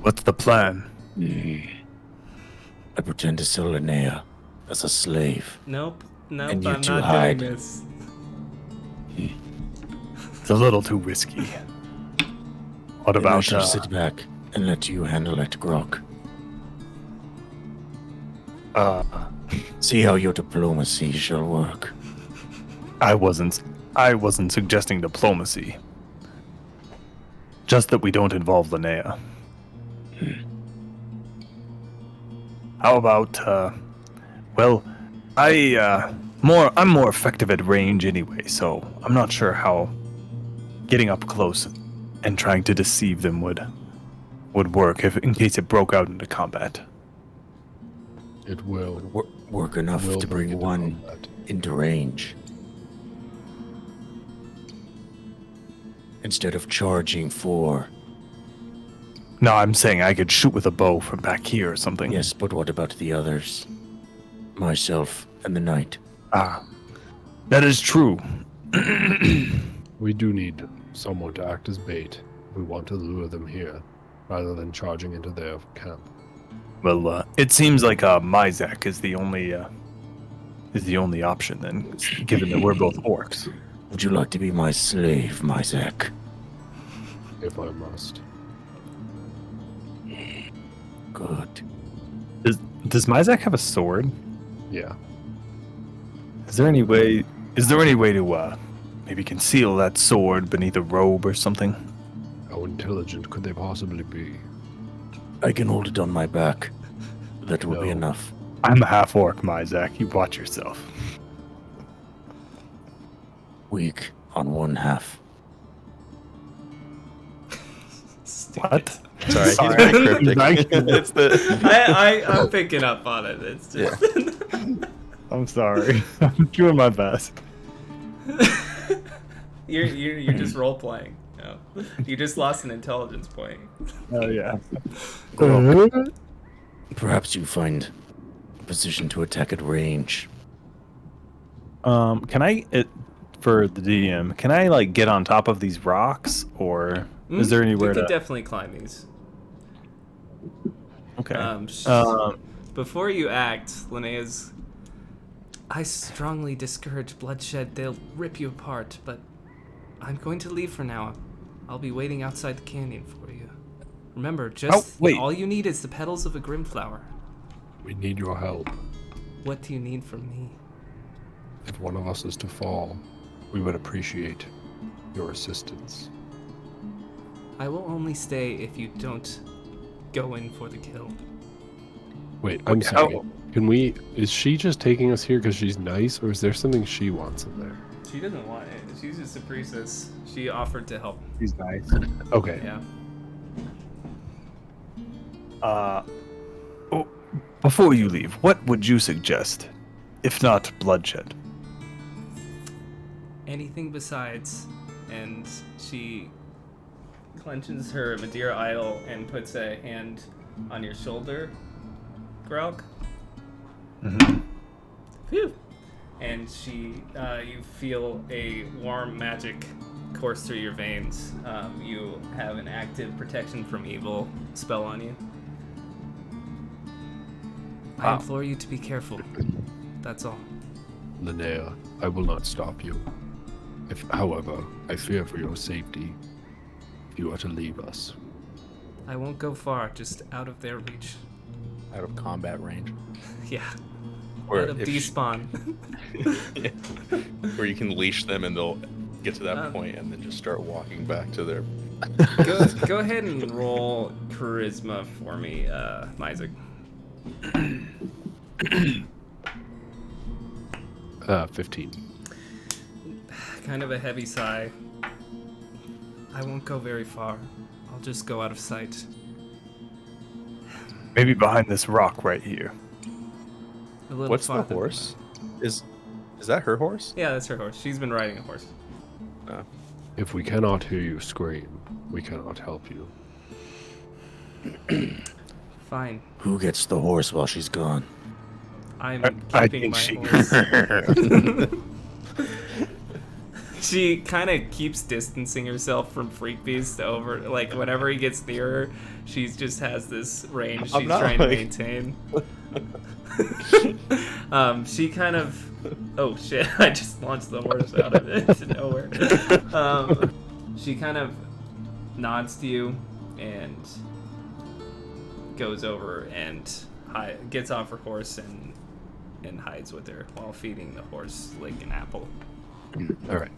Speaker 2: What's the plan?
Speaker 5: I pretend to sell Linnea as a slave.
Speaker 1: Nope,
Speaker 5: And you
Speaker 1: I'm
Speaker 5: two
Speaker 1: not
Speaker 5: hide.
Speaker 1: doing this.
Speaker 2: It's a little too risky. What
Speaker 5: Then I
Speaker 2: about
Speaker 5: shall sit back and let you handle it, Grok. See how your diplomacy shall work.
Speaker 2: I wasn't suggesting diplomacy. Just that we don't involve Linnea. How about well, I'm more effective at range anyway, so I'm not sure how getting up close and trying to deceive them would work in case it broke out into combat.
Speaker 3: It will.
Speaker 5: Work enough
Speaker 3: will
Speaker 5: to
Speaker 3: bring
Speaker 5: bring
Speaker 3: it to
Speaker 5: one
Speaker 3: combat.
Speaker 5: into range. Instead of charging 4.
Speaker 2: No, I'm saying I could shoot with a bow from back here or something.
Speaker 5: Yes, but what about the others? Myself and the knight.
Speaker 2: Ah, that is true.
Speaker 3: We do need someone to act as bait. We want to lure them here, rather than charging into their camp.
Speaker 2: Well, it seems like Myzak is the only option then, given that we're both orcs.
Speaker 5: Would you like to be my slave, Myzak?
Speaker 3: If I must.
Speaker 5: Good.
Speaker 2: Does Myzak have a sword?
Speaker 3: Yeah.
Speaker 2: Is there any way to maybe conceal that sword beneath a robe or something?
Speaker 3: How intelligent could they possibly be?
Speaker 5: I can hold it on my back. That will be
Speaker 3: No.
Speaker 5: enough.
Speaker 2: I'm a half orc, Myzak. You watch yourself.
Speaker 5: Weak on one half.
Speaker 2: What?
Speaker 4: Sorry, he's
Speaker 2: Sorry.
Speaker 4: very cryptic. It's the
Speaker 1: I'm picking up on it. It's just
Speaker 2: I'm sorry. I'm doing my best.
Speaker 1: you're just role playing. No. You just lost an intelligence point.
Speaker 2: Oh yeah.
Speaker 5: Perhaps you find a position to attack at range.
Speaker 2: Can I, for the DM, can I like get on top of these rocks, or is there anywhere
Speaker 1: You could
Speaker 2: to?
Speaker 1: definitely climb these.
Speaker 2: Okay.
Speaker 1: Before you act, Linnea's... I strongly discourage bloodshed. They'll rip you apart, but I'm going to leave for now. I'll be waiting outside the canyon for you. Remember,
Speaker 2: wait.
Speaker 1: all you need is the petals of a Grimflower.
Speaker 3: We need your help.
Speaker 1: What do you need from me?
Speaker 3: If one of us is to fall, we would appreciate your assistance.
Speaker 1: I will only stay if you don't go in for the kill.
Speaker 3: Wait, I'm
Speaker 2: Wait,
Speaker 3: sorry.
Speaker 2: how-
Speaker 3: Can we... Is she just taking us here because she's nice, or is there something she wants in there?
Speaker 1: She doesn't want it. She's just a priestess. She offered to help.
Speaker 2: He's nice.
Speaker 3: Okay.
Speaker 1: Yeah.
Speaker 2: Before you leave, what would you suggest, if not bloodshed?
Speaker 1: Anything besides. And she clenches her Madeira idol and puts a hand on your shoulder, Grog.
Speaker 2: Mm-hmm.
Speaker 1: Phew. And you feel a warm magic course through your veins. You have an active protection from evil spell on you. I
Speaker 2: Wow.
Speaker 1: implore you to be careful. That's all.
Speaker 3: Linnea, I will not stop you. However, I fear for your safety if you are to leave us.
Speaker 1: I won't go far, just out of their reach.
Speaker 4: Out of combat range.
Speaker 1: Yeah.
Speaker 4: Or
Speaker 1: Out of
Speaker 4: if
Speaker 1: despawn.
Speaker 4: Where you can leash them and they'll get to that point and then just start walking back to their.
Speaker 1: Go ahead and roll charisma for me, Isaac.
Speaker 3: 15.
Speaker 1: Kind of a heavy sigh. I won't go very far. I'll just go out of sight.
Speaker 2: Maybe behind this rock right here.
Speaker 1: A little
Speaker 4: What's the
Speaker 1: farther than
Speaker 4: horse? Is that her horse?
Speaker 1: that. Yeah, that's her horse. She's been riding a horse.
Speaker 3: If we cannot hear you scream, we cannot help you.
Speaker 1: Fine.
Speaker 5: Who gets the horse while she's gone?
Speaker 1: I'm
Speaker 2: I
Speaker 1: keeping
Speaker 2: think
Speaker 1: my
Speaker 2: she-
Speaker 1: horse. She kind of keeps distancing herself from Freak Beast over, like, whenever he gets near her, she just has this range
Speaker 4: I'm
Speaker 1: she's
Speaker 4: not
Speaker 1: trying to
Speaker 4: like-
Speaker 1: maintain. She kind of... Oh, shit. I just launched the horse out of it to nowhere. She kind of nods to you and goes over and gets off her horse and hides with her while feeding the horse like an apple.
Speaker 3: All right.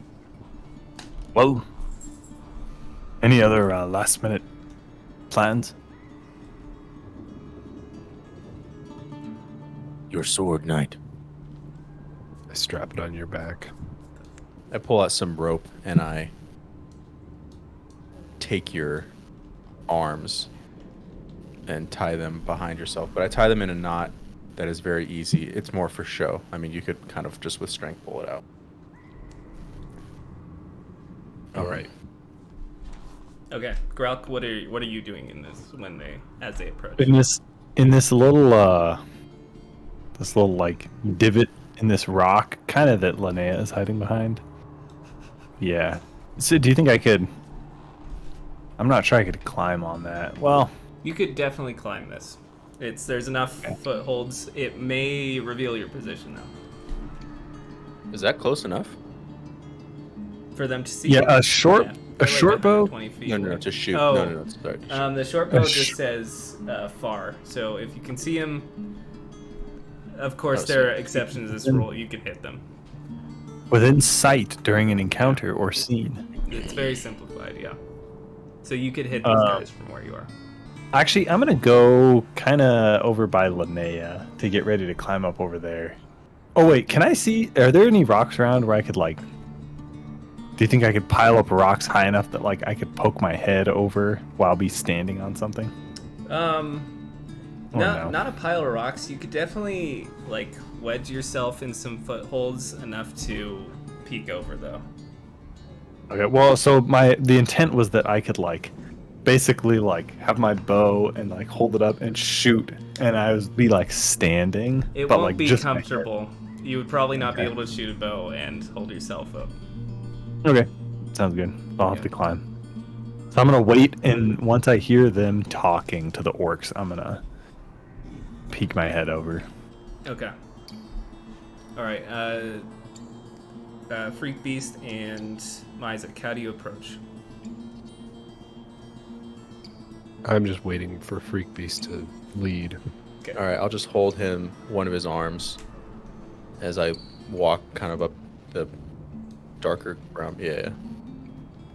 Speaker 2: Well, any other last minute plans?
Speaker 5: Your sword, knight.
Speaker 3: I strap it on your back.
Speaker 4: I pull out some rope and I take your arms and tie them behind yourself, but I tie them in a knot that is very easy. It's more for show. I mean, you could kind of just with strength pull it out.
Speaker 3: All right.
Speaker 1: Okay, Gralk, what are you doing in this as they approach?
Speaker 2: In this little like divot in this rock, kind of that Linnea is hiding behind. Yeah. So do you think I could? I'm not sure I could climb on that. Well,
Speaker 1: You could definitely climb this. There's enough footholds. It may reveal your position though,
Speaker 4: Is that close enough?
Speaker 1: for them to see.
Speaker 2: yeah,
Speaker 1: you.
Speaker 2: a short
Speaker 1: Yeah,
Speaker 2: a
Speaker 1: they're
Speaker 2: short
Speaker 1: like
Speaker 2: bow.
Speaker 1: 120 feet.
Speaker 4: No, to shoot.
Speaker 1: Oh.
Speaker 4: No, sorry. To shoot.
Speaker 1: The short bow
Speaker 2: A
Speaker 1: just
Speaker 2: sh-
Speaker 1: says far. So if you can see him, of course
Speaker 4: Oh,
Speaker 1: there are
Speaker 4: so-
Speaker 1: exceptions to this rule. You can hit them.
Speaker 2: Within sight during an encounter or scene.
Speaker 1: It's very simplified, yeah. So you could hit these guys from where you are.
Speaker 2: Actually, I'm gonna go kind of over by Linnea to get ready to climb up over there. Oh wait, can I see? Are there any rocks around where I could like? Do you think I could pile up rocks high enough that like I could poke my head over while be standing on something? Or no?
Speaker 1: Not a pile of rocks. You could definitely like wedge yourself in some footholds enough to peek over, though.
Speaker 2: Okay, well, so the intent was that I could like basically like have my bow and like hold it up and shoot, and I would be like standing.
Speaker 1: It
Speaker 2: but,
Speaker 1: won't
Speaker 2: like,
Speaker 1: be
Speaker 2: just my head.
Speaker 1: comfortable. You would probably not be
Speaker 2: Okay.
Speaker 1: able to shoot a bow and hold yourself up.
Speaker 2: Okay, sounds good. I'll have
Speaker 1: Yeah.
Speaker 2: to climb. So I'm gonna wait, and once I hear them talking to the orcs, I'm gonna peek my head over.
Speaker 1: Okay. All right. Freak Beast and Isaac, how do you approach?
Speaker 3: I'm just waiting for Freak Beast to lead.
Speaker 4: All right, I'll just hold one of his arms as I walk kind of up the darker ground. Yeah.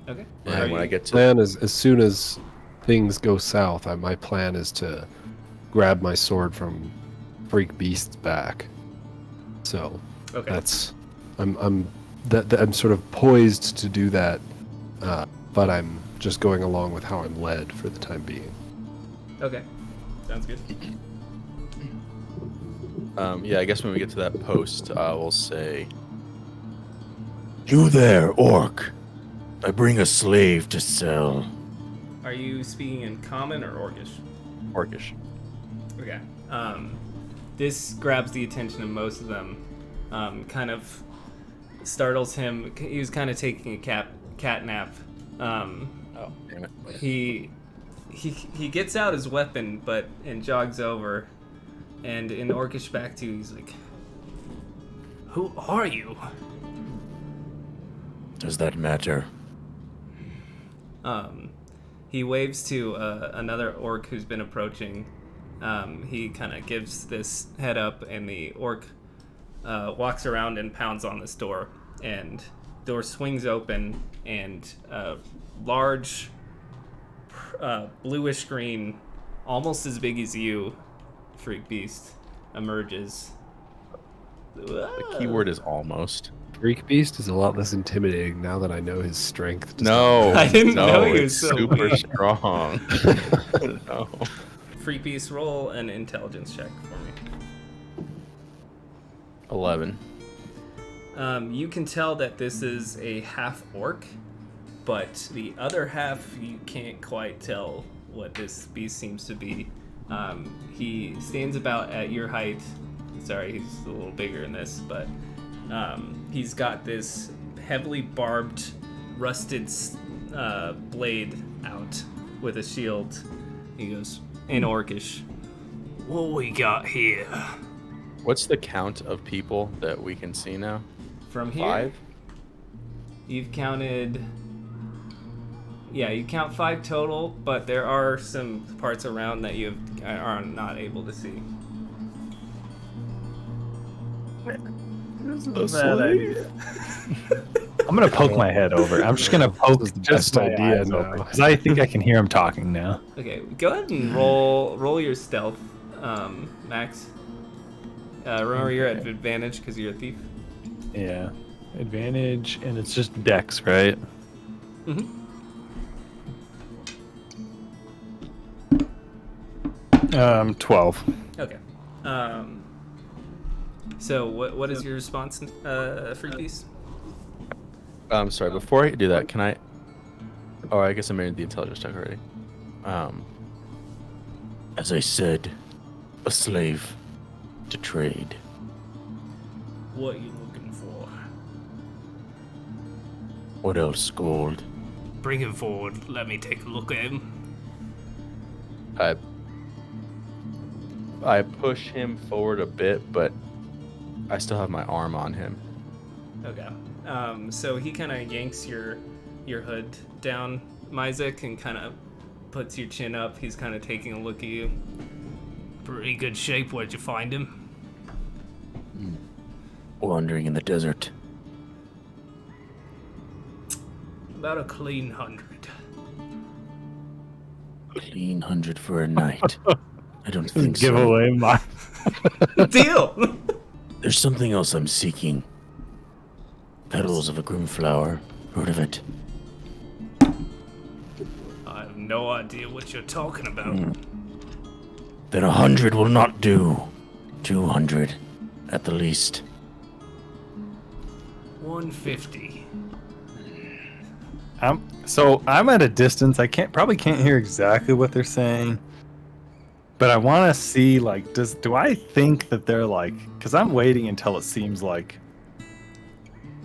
Speaker 1: Okay.
Speaker 4: And when I get to
Speaker 3: Plan is as soon as things go south, my plan is to grab my sword from Freak Beast's back. So
Speaker 1: Okay.
Speaker 3: I'm that I'm sort of poised to do that, but I'm just going along with how I'm led for the time being.
Speaker 1: Okay, sounds good.
Speaker 4: Yeah, I guess when we get to that post, we'll say,
Speaker 5: You there, orc. I bring a slave to sell.
Speaker 1: Are you speaking in common or Orcish?
Speaker 4: Orcish.
Speaker 1: Okay. This grabs the attention of most of them. Kind of startles him. He was kind of taking a cat nap.
Speaker 4: Oh, damn it.
Speaker 1: He gets out his weapon, and jogs over, and in Orcish back to you, he's like, "Who are you?"
Speaker 5: Does that matter?
Speaker 1: He waves to another orc who's been approaching. He kind of gives this head up, and the orc walks around and pounds on this door, and door swings open, and a large bluish green, almost as big as you, freak beast, emerges.
Speaker 4: The keyword is almost.
Speaker 3: Freak Beast is a lot less intimidating now that I know his strength.
Speaker 4: No,
Speaker 1: I didn't
Speaker 4: no,
Speaker 1: know he
Speaker 4: it's
Speaker 1: was so
Speaker 4: super
Speaker 1: weak.
Speaker 4: strong. No.
Speaker 1: Freak beast, roll an intelligence check for me.
Speaker 4: 11.
Speaker 1: You can tell that this is a half orc, but the other half you can't quite tell what this beast seems to be. He stands about at your height. Sorry, he's a little bigger in this, but he's got this heavily barbed, rusted blade out with a shield. He goes, in Orcish, "What we got here?"
Speaker 4: What's the count of people that we can see now?
Speaker 1: From here,
Speaker 4: 5?
Speaker 1: you've counted... Yeah, you count 5 total, but there are some parts around that you are not able to see.
Speaker 2: I'm gonna poke my head over. I'm just gonna poke
Speaker 3: This is the
Speaker 2: just
Speaker 3: best
Speaker 2: my
Speaker 3: idea
Speaker 2: eyes
Speaker 3: now.
Speaker 2: over because I think I can hear him talking now.
Speaker 1: Okay, go ahead and roll your stealth, Max. Remember you're at advantage because you're a thief.
Speaker 2: Yeah, advantage, and it's just dex, right?
Speaker 1: Mm-hmm.
Speaker 2: 12.
Speaker 1: Okay. So what is your response, Freak Beast?
Speaker 4: Sorry, before I do that, can I... Oh, I guess I made the intelligence check already.
Speaker 5: As I said, a slave to trade.
Speaker 1: What are you looking for?
Speaker 5: What else, Gold?
Speaker 1: Bring him forward. Let me take a look at him.
Speaker 4: I push him forward a bit, but I still have my arm on him.
Speaker 1: Okay. So he kind of yanks your hood down, Myzik, and kind of puts your chin up. He's kind of taking a look at you. Pretty good shape. Where'd you find him?
Speaker 5: Wandering in the desert.
Speaker 1: About a clean 100.
Speaker 5: Clean 100 for a night. I don't think
Speaker 2: Give
Speaker 5: so.
Speaker 2: away my.
Speaker 1: Deal!
Speaker 5: There's something else I'm seeking. Petals of a Grimflower. Heard of it?
Speaker 1: I have no idea what you're talking about.
Speaker 5: Then 100 will not do. 200, at the least.
Speaker 1: 150.
Speaker 2: I'm at a distance. I probably can't hear exactly what they're saying, but I want to see, like, do I think that they're like, because I'm waiting until it seems like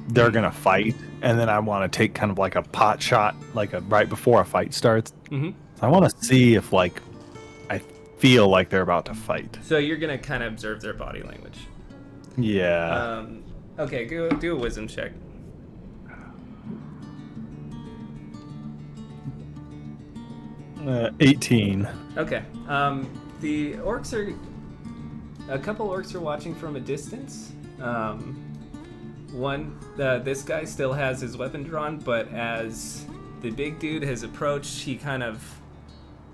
Speaker 2: they're gonna fight, and then I want to take kind of like a pot shot, like right before a fight starts.
Speaker 1: Mm-hmm.
Speaker 2: So I want to see if like I feel like they're about to fight.
Speaker 1: So you're gonna kind of observe their body language.
Speaker 2: Yeah.
Speaker 1: Okay, go do a wisdom check.
Speaker 2: 18.
Speaker 1: Okay. The orcs are... A couple orcs are watching from a distance. This guy still has his weapon drawn, but as the big dude has approached, he kind of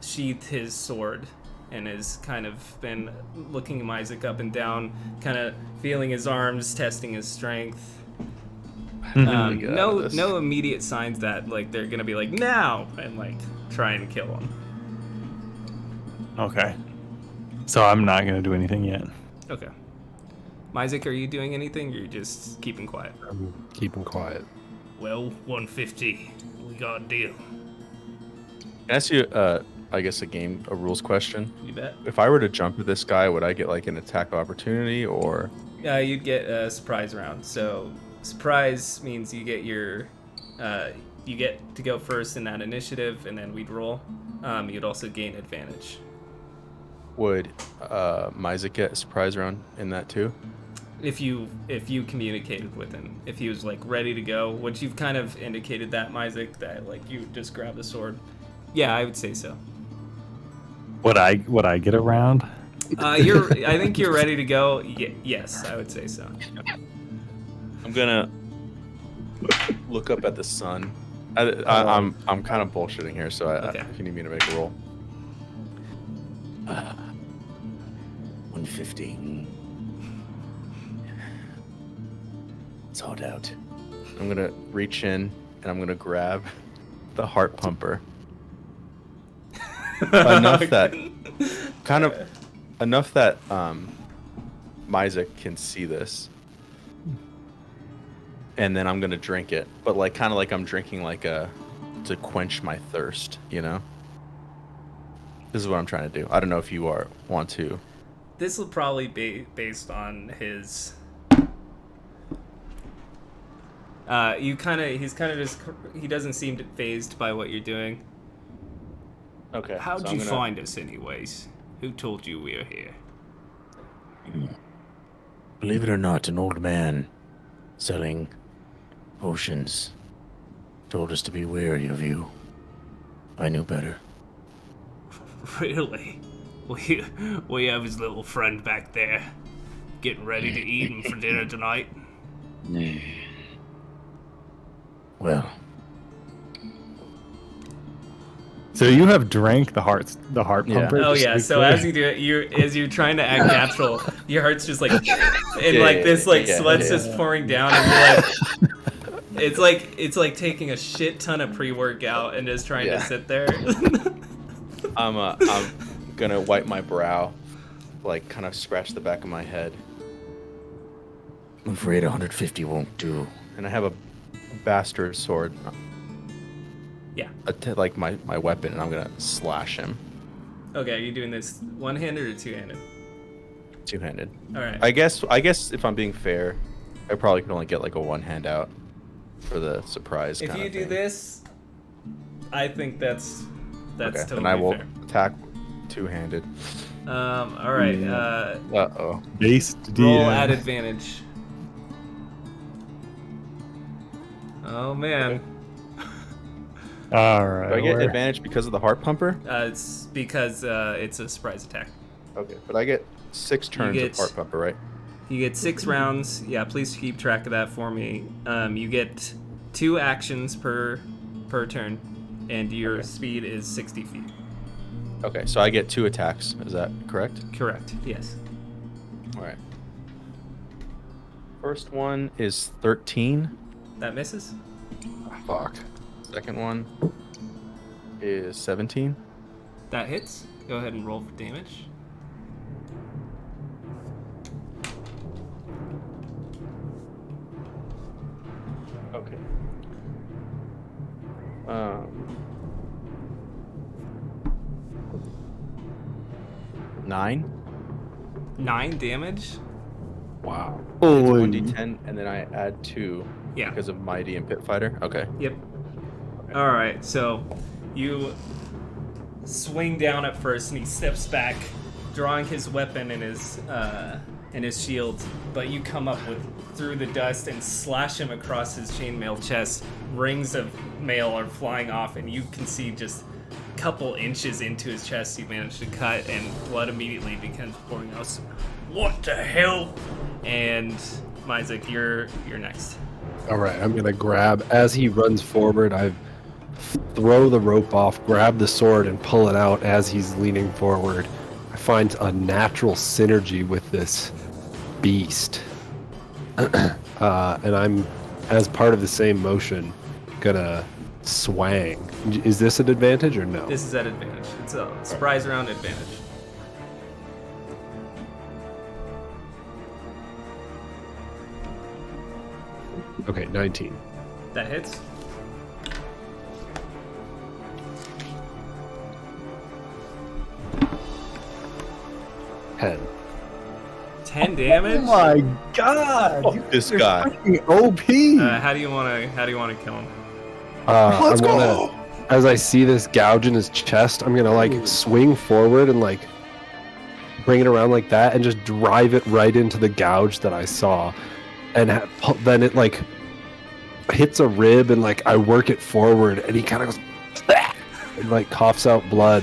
Speaker 1: sheathed his sword and has kind of been looking Myzik up and down, kind of feeling his arms, testing his strength.
Speaker 4: Get out of
Speaker 1: No,
Speaker 4: this.
Speaker 1: no immediate signs that like they're gonna be like now and like try and kill him.
Speaker 2: Okay. So I'm not gonna do anything yet.
Speaker 1: Okay. Isaac, are you doing anything or are you just keeping quiet?
Speaker 3: I'm keeping quiet.
Speaker 1: Well, 150. We got a deal.
Speaker 4: Can I ask you, I guess a rules question?
Speaker 1: You bet.
Speaker 4: If I were to jump at this guy, would I get like an attack opportunity or?
Speaker 1: You'd get a surprise round. So surprise means you get your, you get to go first in that initiative, and then we'd roll. You'd also gain advantage.
Speaker 4: Would Isaac get a surprise round in that too?
Speaker 1: If you communicated with him, if he was like ready to go, which you've kind of indicated that, Isaac, that like you just grab the sword. Yeah, I would say so.
Speaker 2: Would I get around?
Speaker 1: I think you're ready to go. Yes, I would say so.
Speaker 4: I'm gonna look up at the sun. I'm kind of bullshitting here, so
Speaker 1: Okay.
Speaker 4: if you need me to make a roll.
Speaker 5: 150. It's hard out.
Speaker 4: I'm gonna reach in and I'm gonna grab the heart pumper. enough that Isaac can see this, and then I'm gonna drink it, but like kind of like I'm drinking like to quench my thirst, you know. This is what I'm trying to do. I don't know if you want to.
Speaker 1: This will probably be based on his. He doesn't seem fazed by what you're doing.
Speaker 4: Okay.
Speaker 1: How'd you find us, anyways? Who told you we were here?
Speaker 5: Believe it or not, an old man selling potions told us to be wary of you. I knew better.
Speaker 1: Really? We have his little friend back there, getting ready to eat him for dinner tonight.
Speaker 5: Well,
Speaker 2: So you have drank the heart pumper?
Speaker 1: Oh
Speaker 2: just
Speaker 1: yeah.
Speaker 2: to be
Speaker 1: So
Speaker 2: clear?
Speaker 1: as you do it, as you're trying to act natural, your heart's just like, and sweat's just pouring down, and you're like, it's like taking a shit ton of pre-workout and just trying to sit there.
Speaker 4: I'm gonna wipe my brow, like kind of scratch the back of my head,
Speaker 5: I'm afraid 150 won't do.
Speaker 4: and I have a bastard sword.
Speaker 1: Yeah.
Speaker 4: Like my weapon, and I'm gonna slash him.
Speaker 1: Okay, are you doing this one-handed or two-handed?
Speaker 4: Two-handed.
Speaker 1: All right.
Speaker 4: I guess if I'm being fair, I probably could only get like a one hand out for the surprise.
Speaker 1: If you do
Speaker 4: thing.
Speaker 1: this, I think that's
Speaker 4: Okay,
Speaker 1: totally
Speaker 4: then I will
Speaker 1: fair.
Speaker 4: attack two-handed.
Speaker 1: All right.
Speaker 4: Uh-oh.
Speaker 2: Based
Speaker 1: Roll
Speaker 2: DM.
Speaker 1: at advantage. Oh man.
Speaker 2: All right.
Speaker 4: Do I get
Speaker 2: where-
Speaker 4: advantage because of the heart pumper?
Speaker 1: It's because it's a surprise attack.
Speaker 4: Okay, but I get 6 turns
Speaker 1: get-
Speaker 4: of heart pumper, right?
Speaker 1: You get 6 rounds. Yeah, please keep track of that for me. You get 2 actions per turn, and your speed is 60 feet.
Speaker 4: Okay, so I get 2 attacks. Is that correct?
Speaker 1: Correct. Yes.
Speaker 4: All right. First one is 13.
Speaker 1: That misses.
Speaker 3: Fuck.
Speaker 4: Second one is 17.
Speaker 1: That hits. Go ahead and roll for damage.
Speaker 4: Okay. 9.
Speaker 1: 9 damage.
Speaker 3: Wow.
Speaker 4: It's 1d10, and then I add 2
Speaker 1: Yeah.
Speaker 4: because of Mighty and Pit Fighter. Okay.
Speaker 1: Yep. All right. So you swing down at first, and he steps back, drawing his weapon and his shield. But you come up through the dust and slash him across his chainmail chest. Rings of mail are flying off, and you can see just a couple inches into his chest you managed to cut, and blood immediately begins pouring out. What the hell? And Isaac, you're next.
Speaker 3: All right, I'm gonna grab as he runs forward. I throw the rope off, grab the sword, and pull it out as he's leaning forward. I find a natural synergy with this beast, and I'm as part of the same motion, gonna swang. Is this an advantage or no?
Speaker 1: This is at advantage. It's a surprise round advantage.
Speaker 3: Okay, 19.
Speaker 1: That hits.
Speaker 3: Ten.
Speaker 1: 10 damage.
Speaker 2: Oh my god!
Speaker 4: This guy.
Speaker 2: OP.
Speaker 1: How do you want to kill him?
Speaker 3: I'm gonna, as I see this gouge in his chest, I'm gonna like swing forward and like bring it around like that and just drive it right into the gouge that I saw, and then it like hits a rib and like I work it forward and he kind of goes and like coughs out blood,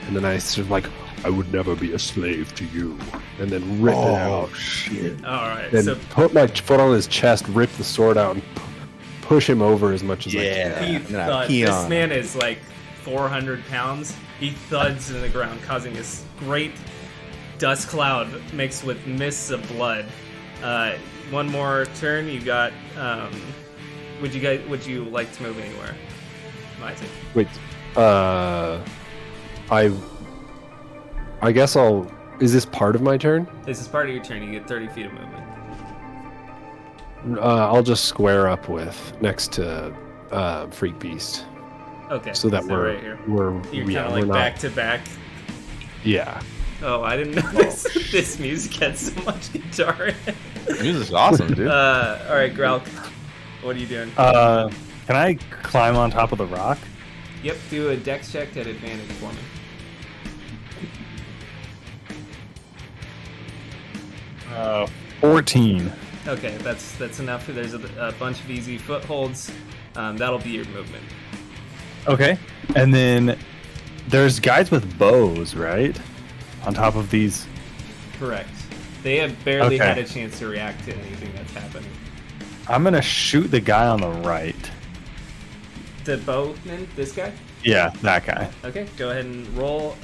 Speaker 3: and then I sort of like, I would never be a slave to you, and then rip it out.
Speaker 2: Shit!
Speaker 1: All right.
Speaker 3: Then
Speaker 1: So
Speaker 3: put my foot on his chest, rip the sword out, and push him over as much as I can.
Speaker 1: this man is like 400 pounds. He thuds in the ground, causing this great dust cloud mixed with mists of blood. One more turn. You got. Would you like to move anywhere? Isaac?
Speaker 3: Wait, I guess I'll. Is this part of my turn?
Speaker 1: This is part of your turn. You get 30 feet of movement.
Speaker 3: I'll just square up next to Freak Beast.
Speaker 1: Okay.
Speaker 3: So that we're
Speaker 1: right here.
Speaker 3: we're
Speaker 1: You're kind
Speaker 3: yeah,
Speaker 1: of
Speaker 3: we're
Speaker 1: like
Speaker 3: not,
Speaker 1: back to back.
Speaker 3: Yeah.
Speaker 1: Oh, I didn't know this music had so much guitar in it.
Speaker 4: Music's awesome, dude.
Speaker 1: All right, Gralk. What are you doing?
Speaker 2: Can I climb on top of the rock?
Speaker 1: Yep, do a dex check at advantage for me.
Speaker 2: 14.
Speaker 1: Okay, that's enough. There's a bunch of easy footholds. That'll be your movement.
Speaker 2: Okay. And then there's guys with bows, right? On top of these.
Speaker 1: Correct. They have barely
Speaker 2: Okay.
Speaker 1: had a chance to react to anything that's happening.
Speaker 2: I'm gonna shoot the guy on the right.
Speaker 1: The bowman, this guy?
Speaker 2: Yeah, that guy.
Speaker 1: Okay, go ahead and roll.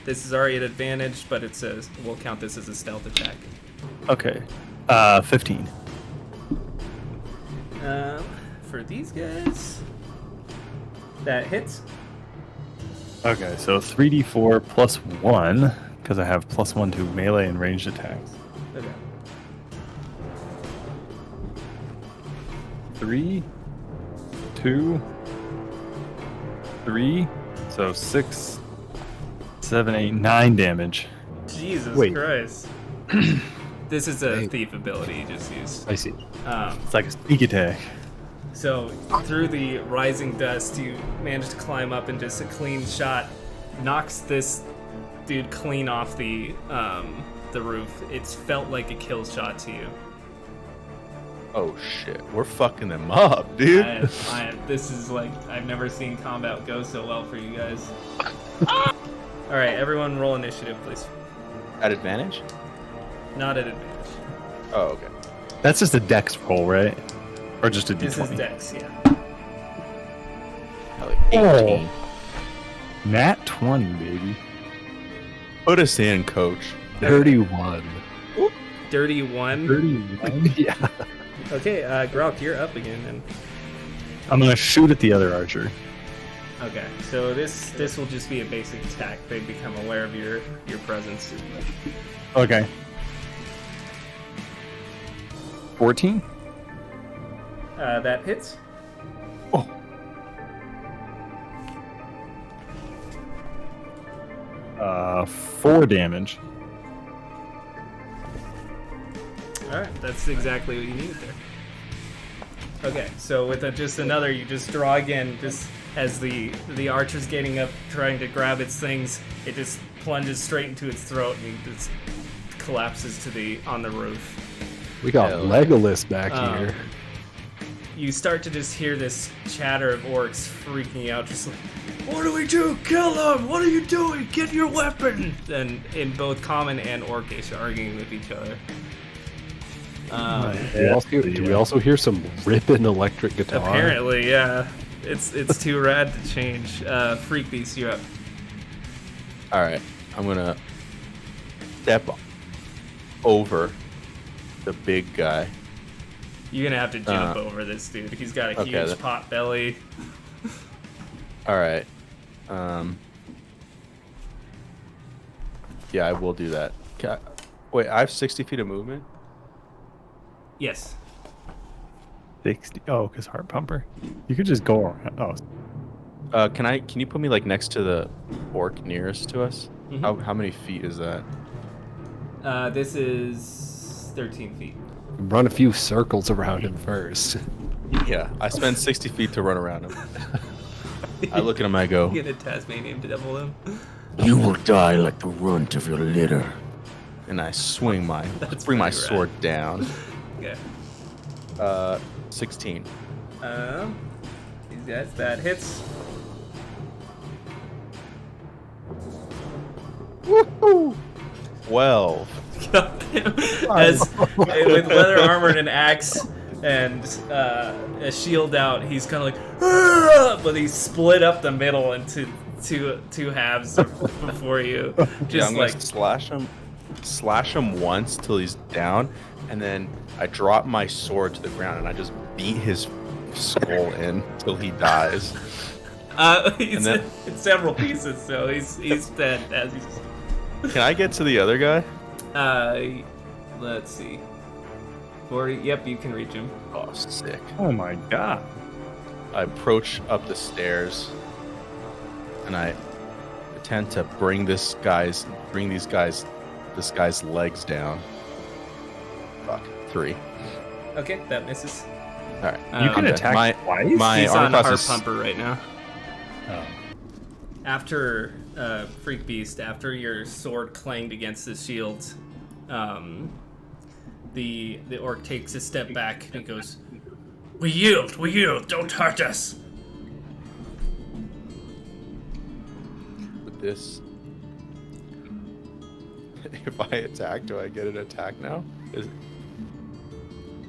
Speaker 1: This is already at advantage, but we'll count this as a stealth attack.
Speaker 2: Okay. 15.
Speaker 1: For these guys, that hits.
Speaker 2: Okay, so 3d4 plus 1, because I have plus 1 to melee and ranged attacks.
Speaker 1: Okay.
Speaker 2: 3, 2, 3, so 6, 7, 8, 9 damage.
Speaker 1: Jesus
Speaker 3: Wait.
Speaker 1: Christ. This is a thief ability you just used.
Speaker 3: I see.
Speaker 2: It's like a sneak attack.
Speaker 1: So through the rising dust, you manage to climb up, and just a clean shot knocks this dude clean off the roof. It's felt like a kill shot to you.
Speaker 4: Oh shit, we're fucking them up, dude.
Speaker 1: This is like, I've never seen combat go so well for you guys. All right, everyone, roll initiative, please.
Speaker 4: At advantage?
Speaker 1: Not at advantage.
Speaker 4: Oh, okay.
Speaker 2: That's just a dex roll, right? Or just a d20?
Speaker 1: This is Dex, yeah.
Speaker 4: Hell, 18.
Speaker 2: Nat 20, baby.
Speaker 4: Put us in, coach.
Speaker 3: 31.
Speaker 1: Dirty one.
Speaker 2: 31?
Speaker 3: Yeah.
Speaker 1: Okay, Grok, you're up again, and
Speaker 2: I'm gonna shoot at the other archer.
Speaker 1: okay, so this will just be a basic attack. They become aware of your presence.
Speaker 2: Okay. 14?
Speaker 1: That hits.
Speaker 2: Oh. 4 damage.
Speaker 1: All right, that's exactly what you needed there. Okay, so with just another, you just draw again. Just as the archer's getting up, trying to grab its things, it just plunges straight into its throat and just collapses on the roof.
Speaker 3: We got Legolas back
Speaker 1: Um,
Speaker 3: here.
Speaker 1: You start to just hear this chatter of orcs freaking out, just like, "What do we do? Kill them! What are you doing? Get your weapon!" And in both common and orcish, arguing with each other.
Speaker 3: Do we also hear some ripping electric guitar?
Speaker 1: Apparently, yeah. It's too rad to change. Freak Beast, you're up.
Speaker 4: Alright, I'm gonna step over the big guy.
Speaker 1: You're gonna have to jump over this dude. He's got a
Speaker 4: okay,
Speaker 1: huge pot belly.
Speaker 4: All right. Yeah, I will do that. Wait, I have 60 feet of movement?
Speaker 1: Yes.
Speaker 2: 60. Oh, because heart pumper. You could just go around. Oh,
Speaker 4: Can you put me like next to the orc nearest to us?
Speaker 1: Mhm.
Speaker 4: How many feet is that?
Speaker 1: This is 13 feet.
Speaker 3: Run a few circles around him first.
Speaker 4: Yeah, I spend 60 feet to run around him. I look at him, I go,
Speaker 1: Get a Tasmanian devil him.
Speaker 5: You will die like the runt of your litter.
Speaker 4: and I swing my
Speaker 1: That's
Speaker 4: bring my
Speaker 1: pretty rad.
Speaker 4: sword down.
Speaker 1: Okay.
Speaker 4: 16.
Speaker 1: These guys, that hits.
Speaker 4: Woohoo! 12.
Speaker 1: As with leather armor and an axe and a shield out, he's kind of like, "Argh!" But he's split up the middle into two halves before you.
Speaker 4: Yeah,
Speaker 1: Just
Speaker 4: I'm
Speaker 1: like
Speaker 4: gonna slash him once till he's down, and then I drop my sword to the ground and I just beat his skull in till he dies.
Speaker 1: he's
Speaker 4: then-
Speaker 1: in several pieces, so he's dead as he's.
Speaker 4: Can I get to the other guy?
Speaker 1: Let's see. 40. Yep, you can reach him.
Speaker 4: Oh, sick.
Speaker 2: oh my god.
Speaker 4: I approach up the stairs, and I attempt to bring this guy's legs down. Fuck, 3.
Speaker 1: Okay, that misses.
Speaker 4: All right.
Speaker 2: You can
Speaker 4: okay.
Speaker 2: attack twice?
Speaker 4: My
Speaker 1: He's
Speaker 4: armor
Speaker 1: on
Speaker 4: class
Speaker 1: Heart
Speaker 4: is
Speaker 1: Pumper right now.
Speaker 2: Oh.
Speaker 1: After Freak Beast, after your sword clanged against the shield, the orc takes a step back and he goes, we yield, don't hurt us."
Speaker 4: with this. If I attack, do I get an attack now?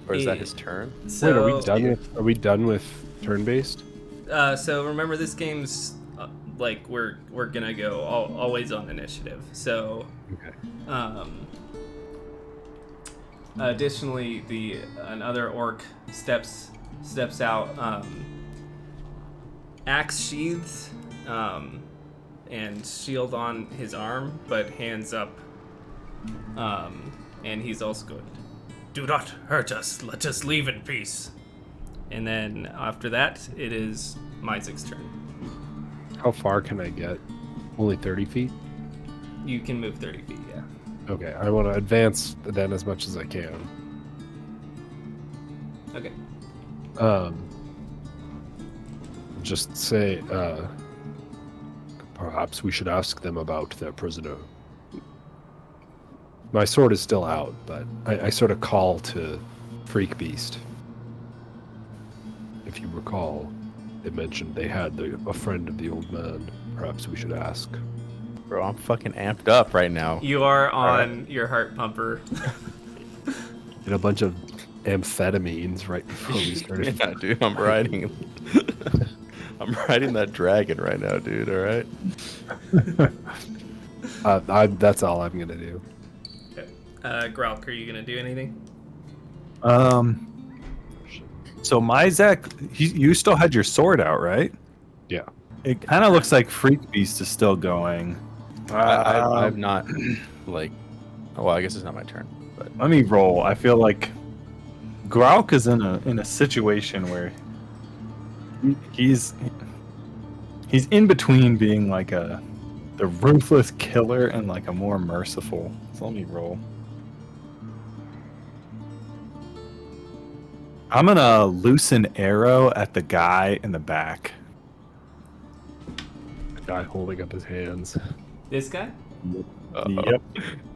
Speaker 4: Or is that his turn?
Speaker 1: So,
Speaker 3: Wait, are we done with turn-based?
Speaker 1: So remember, this game's like we're gonna go always on initiative. So
Speaker 3: Okay.
Speaker 1: additionally, another orc steps out, axe sheathed, and shield on his arm, but hands up, and he's also going, "Do not hurt us. Let us leave in peace." And then after that, it is Isaac's turn.
Speaker 3: How far can I get? Only 30 feet?
Speaker 1: You can move 30 feet, yeah.
Speaker 3: Okay, I want to advance then as much as I can.
Speaker 1: Okay.
Speaker 3: Just say, perhaps we should ask them about their prisoner. My sword is still out, but I sort of call to Freak Beast. If you recall, it mentioned they had a friend of the old man. Perhaps we should ask.
Speaker 4: Bro, I'm fucking amped up right now.
Speaker 1: You are on your heart pumper.
Speaker 3: And a bunch of amphetamines right before we started.
Speaker 4: Yeah, dude, I'm riding that dragon right now, dude, alright?
Speaker 3: That's all I'm gonna do.
Speaker 1: Okay. Gralk, are you gonna do anything?
Speaker 2: So Myzak, you still had your sword out, right?
Speaker 3: Yeah.
Speaker 2: It kind of looks like Freak Beast is still going.
Speaker 4: I've not, like... Oh, well, I guess it's not my turn, but...
Speaker 2: Let me roll. I feel like Grauk is in a situation where he's in between being like the ruthless killer and like a more merciful. So let me roll. I'm gonna loose an arrow at the guy in the back.
Speaker 3: The guy holding up his hands
Speaker 1: This guy?
Speaker 4: Uh-oh.
Speaker 2: Yep.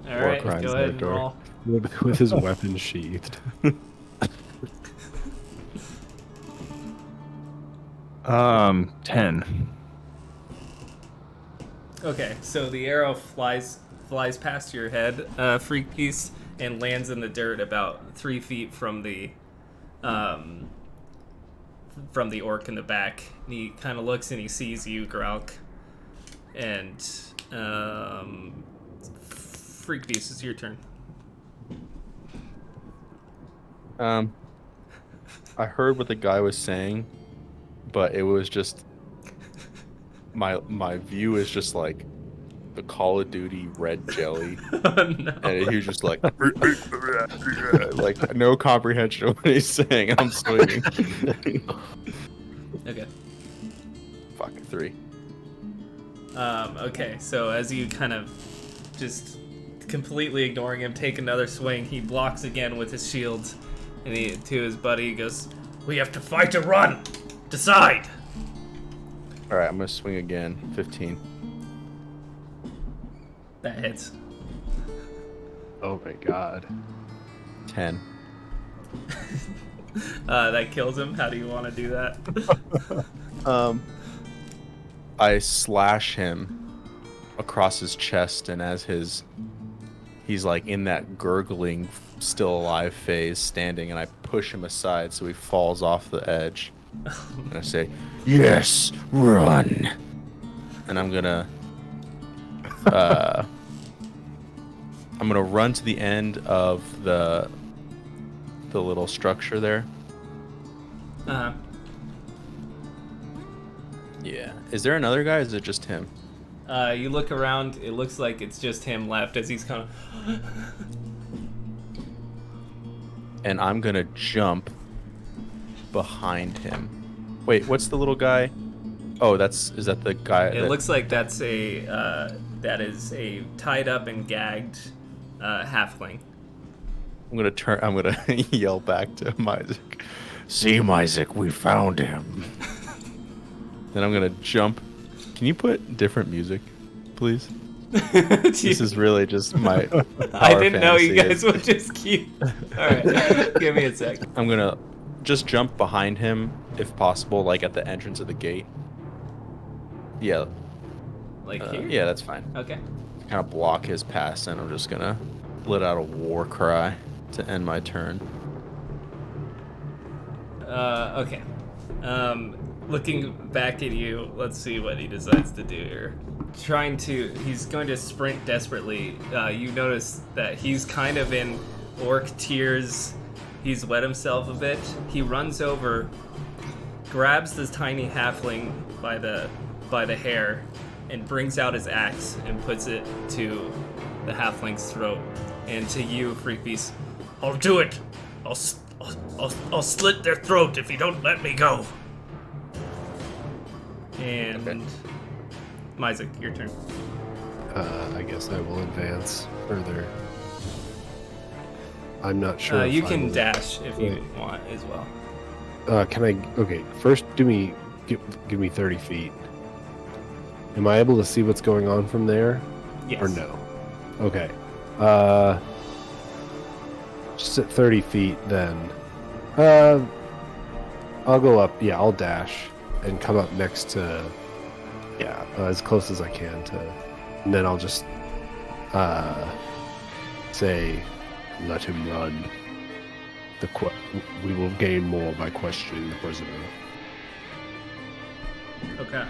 Speaker 1: All right,
Speaker 3: crimes
Speaker 1: go
Speaker 3: that
Speaker 1: ahead and
Speaker 3: door.
Speaker 1: roll.
Speaker 3: with his weapon sheathed.
Speaker 2: 10.
Speaker 1: Okay, so the arrow flies past your head, Freak Beast, and lands in the dirt about 3 feet from the orc in the back. And he kind of looks and he sees you, Grauk. And Freak Beast, it's your turn.
Speaker 4: I heard what the guy was saying, but it was just my view is just like the Call of Duty red jelly,
Speaker 1: Oh, no.
Speaker 4: and he was just like like no comprehension of what he's saying. I'm swinging.
Speaker 1: Okay.
Speaker 4: Fuck 3.
Speaker 1: Okay, so as you kind of just completely ignoring him, take another swing, he blocks again with his shield, and he to his buddy goes, "We have to fight or run. Decide."
Speaker 4: All right, I'm gonna swing again. 15.
Speaker 1: That hits.
Speaker 3: Oh my god.
Speaker 4: 10.
Speaker 1: That kills him. How do you want to do that?
Speaker 4: I slash him across his chest, and as he's like in that gurgling, still alive phase, standing, and I push him aside so he falls off the edge. And I say, "Yes, run." And I'm gonna run to the end of the little structure there.
Speaker 1: Uh-huh.
Speaker 4: Yeah. Is there another guy, or is it just him?
Speaker 1: You look around, it looks like it's just him left as he's kind of...
Speaker 4: And I'm gonna jump behind him. Wait, what's the little guy? Oh, is that the guy?
Speaker 1: It looks like that is a tied up and gagged halfling.
Speaker 4: I'm gonna yell back to Isaac.
Speaker 5: See, Isaac, we found him.
Speaker 4: Then I'm gonna jump. Can you put different music, please? This is really just my.
Speaker 1: I didn't know you guys
Speaker 4: fantasy.
Speaker 1: would just keep... Alright, give me a sec.
Speaker 4: I'm gonna just jump behind him if possible, like at the entrance of the gate. Yeah.
Speaker 1: Like here?
Speaker 4: Yeah, that's fine.
Speaker 1: Okay.
Speaker 4: Kind of block his pass, and I'm just gonna let out a war cry to end my turn.
Speaker 1: Okay. Looking back at you, let's see what he decides to do here. He's going to sprint desperately. You notice that he's kind of in orc tears. He's wet himself a bit. He runs over, grabs this tiny halfling by the hair, and brings out his axe and puts it to the halfling's throat. And to you, Freakbeast, "I'll do it. I'll slit their throat if you don't let me go." And
Speaker 4: Okay.
Speaker 1: Isaac, your turn.
Speaker 3: I guess I will advance further. I'm not sure.
Speaker 1: You
Speaker 3: if
Speaker 1: can
Speaker 3: I will-
Speaker 1: dash if you
Speaker 3: Wait.
Speaker 1: want as well.
Speaker 3: Can I? Okay, first, give me 30 feet. Am I able to see what's going on from there,
Speaker 1: Yes.
Speaker 3: or no? Okay. Just at 30 feet, then. I'll go up. Yeah, I'll dash and come up next to. Yeah, as close as I can to, and then I'll just say, "Let him run. We will gain more by questioning the prisoner."
Speaker 1: Okay.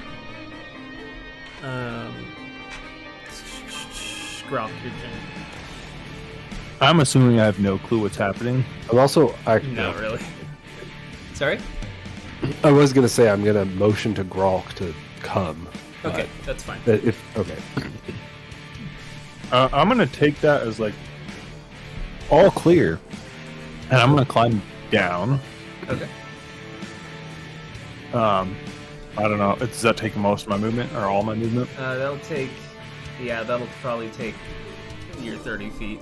Speaker 1: Grok, your turn.
Speaker 2: I'm assuming I have no clue what's happening.
Speaker 3: I'm also.
Speaker 1: Not really. Sorry?
Speaker 3: I was gonna say I'm gonna motion to Grok to come.
Speaker 1: Okay, that's fine.
Speaker 3: but okay.
Speaker 2: I'm gonna take that as like all clear, and I'm gonna climb down.
Speaker 1: Okay.
Speaker 2: I don't know. Does that take most of my movement or all my movement?
Speaker 1: That'll probably take your 30 feet.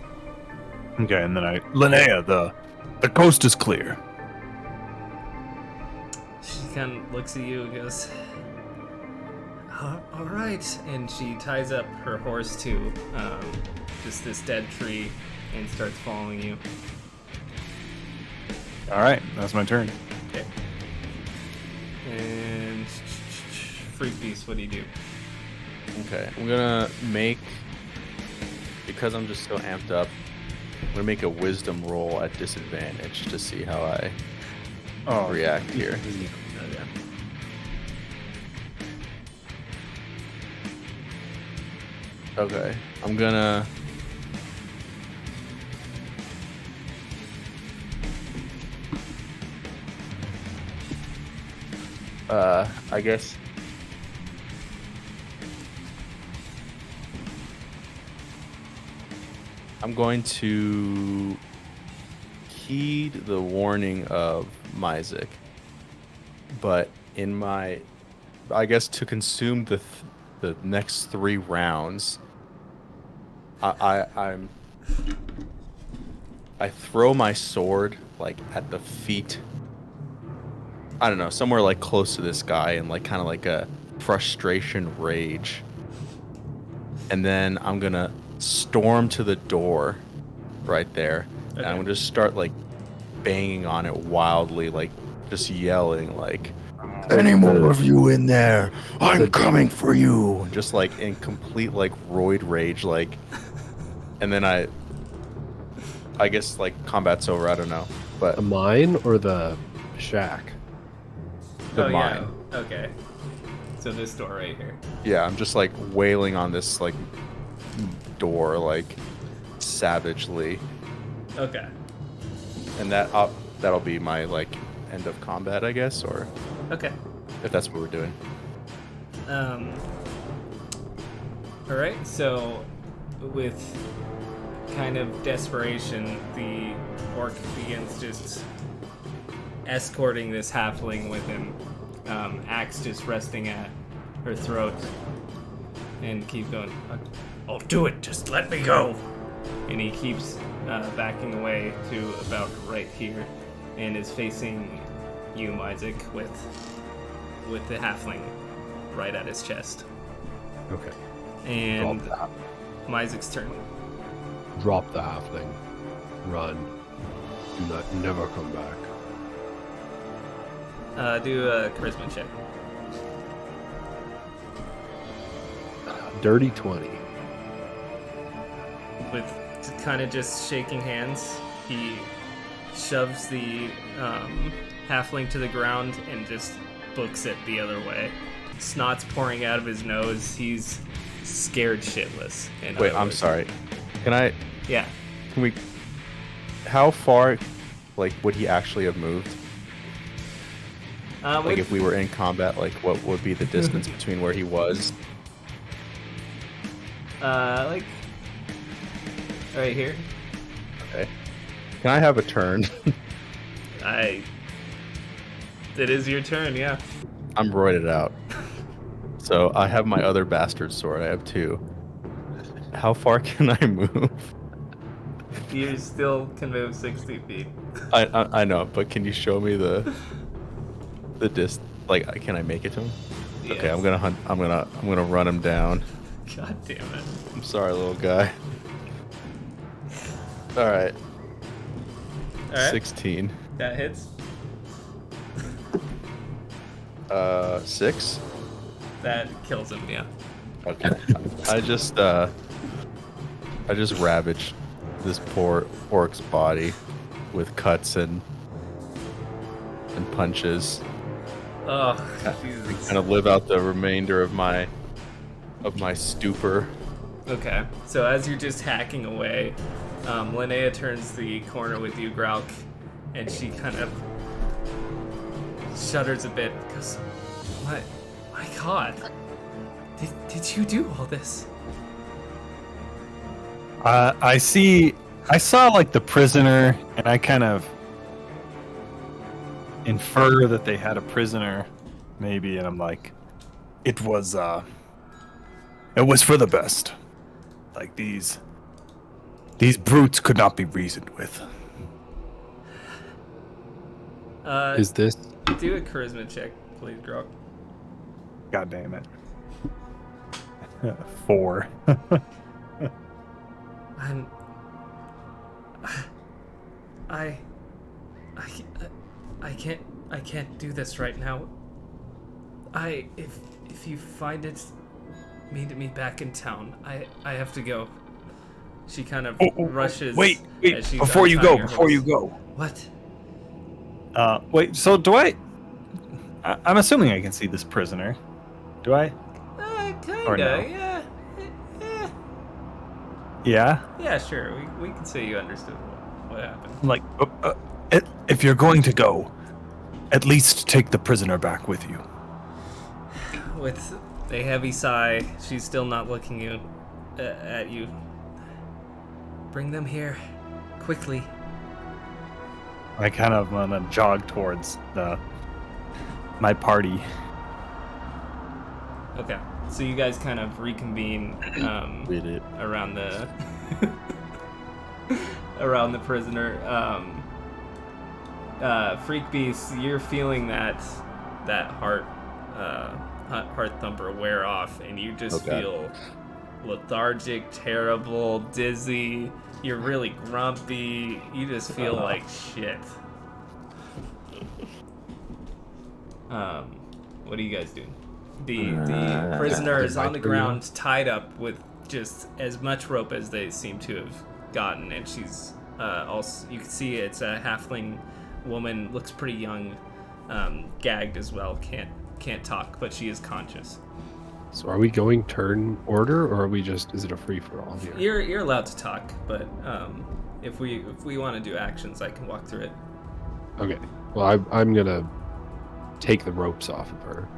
Speaker 2: Okay, and then Linnea, the coast is clear.
Speaker 1: She kind of looks at you and goes, all right. And she ties up her horse to just this dead tree and starts following you.
Speaker 2: All right, that's my turn.
Speaker 1: Okay. And Freak Beast, what do you do?
Speaker 4: Okay, I'm gonna make, because I'm just so amped up, I'm gonna make a wisdom roll at disadvantage to see how I react here. Okay, I'm gonna. I guess. I'm going to heed the warning of Myzik, but in my, I guess to consume the next 3 rounds, I throw my sword like at the feet. I don't know, somewhere like close to this guy, and like kind of like a frustration rage. And then I'm gonna storm to the door right there.
Speaker 1: Okay.
Speaker 4: And I'm gonna just start like banging on it wildly, like just yelling like, any more of you in there, I'm coming for you. Just like in complete like roid rage, like. And then I guess like combat's over, I don't know. But
Speaker 3: The mine or the shack?
Speaker 4: the mine.
Speaker 1: Yeah. Okay. So this door right here.
Speaker 4: Yeah, I'm just like wailing on this like door like savagely.
Speaker 1: Okay.
Speaker 4: And that'll be my like end of combat, I guess, or
Speaker 1: Okay.
Speaker 4: if that's what we're doing.
Speaker 1: All right. So, with kind of desperation, the orc begins just escorting this halfling with him. Axe just resting at her throat, and keep going. I'll do it. Just let me go. And he keeps backing away to about right here, and is facing you, Myzik, with the halfling right at his chest.
Speaker 3: Okay.
Speaker 1: And
Speaker 3: Drop
Speaker 1: Myzik's turn.
Speaker 3: Drop the halfling. Run. Do not never come back.
Speaker 1: Do a charisma check.
Speaker 3: Dirty 20.
Speaker 1: With kind of just shaking hands, he shoves the halfling to the ground and just books it the other way. Snot's pouring out of his nose. He's scared shitless.
Speaker 4: Wait, I'm sorry. Can I?
Speaker 1: Yeah.
Speaker 4: Can we? How far, like, would he actually have moved? Like, if we were in combat, like, what would be the distance between where he was?
Speaker 1: Like right here.
Speaker 4: Okay. Can I have a turn?
Speaker 1: It is your turn, yeah.
Speaker 4: I'm roided out. So I have my other bastard sword. I have 2. How far can I move?
Speaker 1: You still can move 60 feet.
Speaker 4: I know, but can you show me the like, can I make it to him?
Speaker 1: Yes.
Speaker 4: Okay, I'm gonna run him down.
Speaker 1: God damn it.
Speaker 4: I'm sorry, little guy. All right. 16.
Speaker 1: That hits.
Speaker 4: 6.
Speaker 1: That kills him, yeah.
Speaker 4: Okay. I just ravaged this poor orc's body with cuts and punches.
Speaker 1: Oh, Jesus.
Speaker 4: Kind of live out the remainder of my stupor.
Speaker 1: Okay, so as you're just hacking away, Linnea turns the corner with you, Grauk, and she kind of shudders a bit because, what? My God, did you do all this?
Speaker 2: I saw like the prisoner, and I kind of infer that they had a prisoner, maybe, and I'm like, it was for the best. Like these brutes could not be reasoned with.
Speaker 3: Is this?
Speaker 1: Do a charisma check, please, Grauk.
Speaker 2: God damn it. 4.
Speaker 1: I can't do this right now. If you find it, meet me back in town. I have to go. She kind of rushes.
Speaker 2: Wait!
Speaker 1: as she's
Speaker 2: Before you
Speaker 1: untying
Speaker 2: go!
Speaker 1: her horse. What?
Speaker 2: Wait. So do I'm assuming I can see this prisoner. Do I?
Speaker 1: Kinda.
Speaker 2: Or no?
Speaker 1: Yeah.
Speaker 2: Yeah.
Speaker 1: Yeah, sure. We can say you understood what happened.
Speaker 2: Like, if you're going to go, at least take the prisoner back with you.
Speaker 1: with a heavy sigh. She's still not looking at you. Bring them here, quickly.
Speaker 2: I kind of want to jog towards my party.
Speaker 1: Okay, so you guys kind of reconvene
Speaker 4: Read it.
Speaker 1: around the around the prisoner. Freak Beast, you're feeling that heart thumper wear off, and you just feel lethargic, terrible, dizzy. You're really grumpy. You just feel like shit. What are you guys doing? The prisoner is on the ground, tied up with just as much rope as they seem to have gotten, and she's also, you can see it's a halfling woman, looks pretty young, gagged as well, can't talk, but she is conscious.
Speaker 3: So are we going turn order, or are we just, is it a free for all here?
Speaker 1: You're allowed to talk, but if we want to do actions, I can walk through it.
Speaker 3: Okay. Well, I'm gonna take the ropes off of her.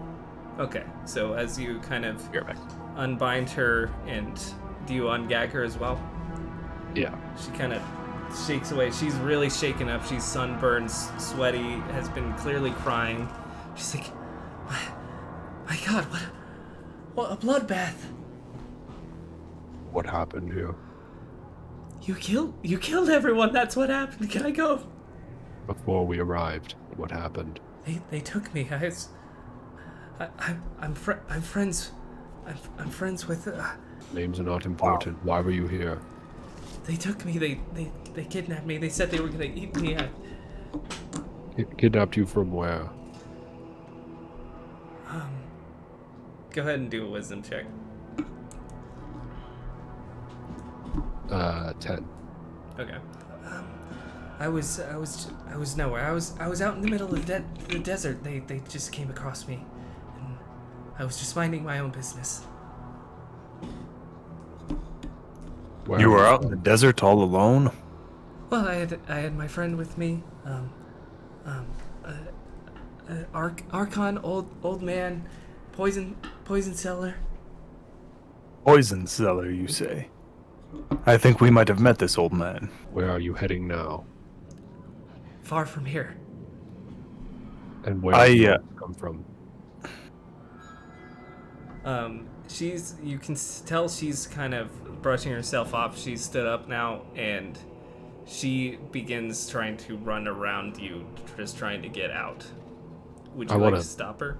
Speaker 1: Okay, so as you kind of unbind her, and do you ungag her as well?
Speaker 3: Yeah.
Speaker 1: She kind of shakes away. She's really shaken up. She's sunburned, sweaty, has been clearly crying. She's like, my God, what a bloodbath!
Speaker 3: What happened here?
Speaker 1: You killed everyone. That's what happened. Can I go?
Speaker 3: Before we arrived, what happened?
Speaker 1: They took me. I'm friends. I'm friends with.
Speaker 3: Names are not important. Wow. Why were you here?
Speaker 1: They took me. They kidnapped me. They said they were gonna eat me.
Speaker 3: Kidnapped you from where?
Speaker 1: Go ahead and do a wisdom check.
Speaker 3: 10.
Speaker 1: Okay. I was nowhere. I was out in the middle of the desert. They just came across me, and I was just minding my own business.
Speaker 2: You were out in the desert all alone?
Speaker 1: Well, I had my friend with me. Archon, old man, poison seller.
Speaker 2: Poison seller, you say? I think we might have met this old man.
Speaker 3: Where are you heading now?
Speaker 1: Far from here.
Speaker 3: And where do you come from?
Speaker 1: You can tell she's kind of brushing herself off. She's stood up now, and she begins trying to run around you, just trying to get out. Would you like to stop her?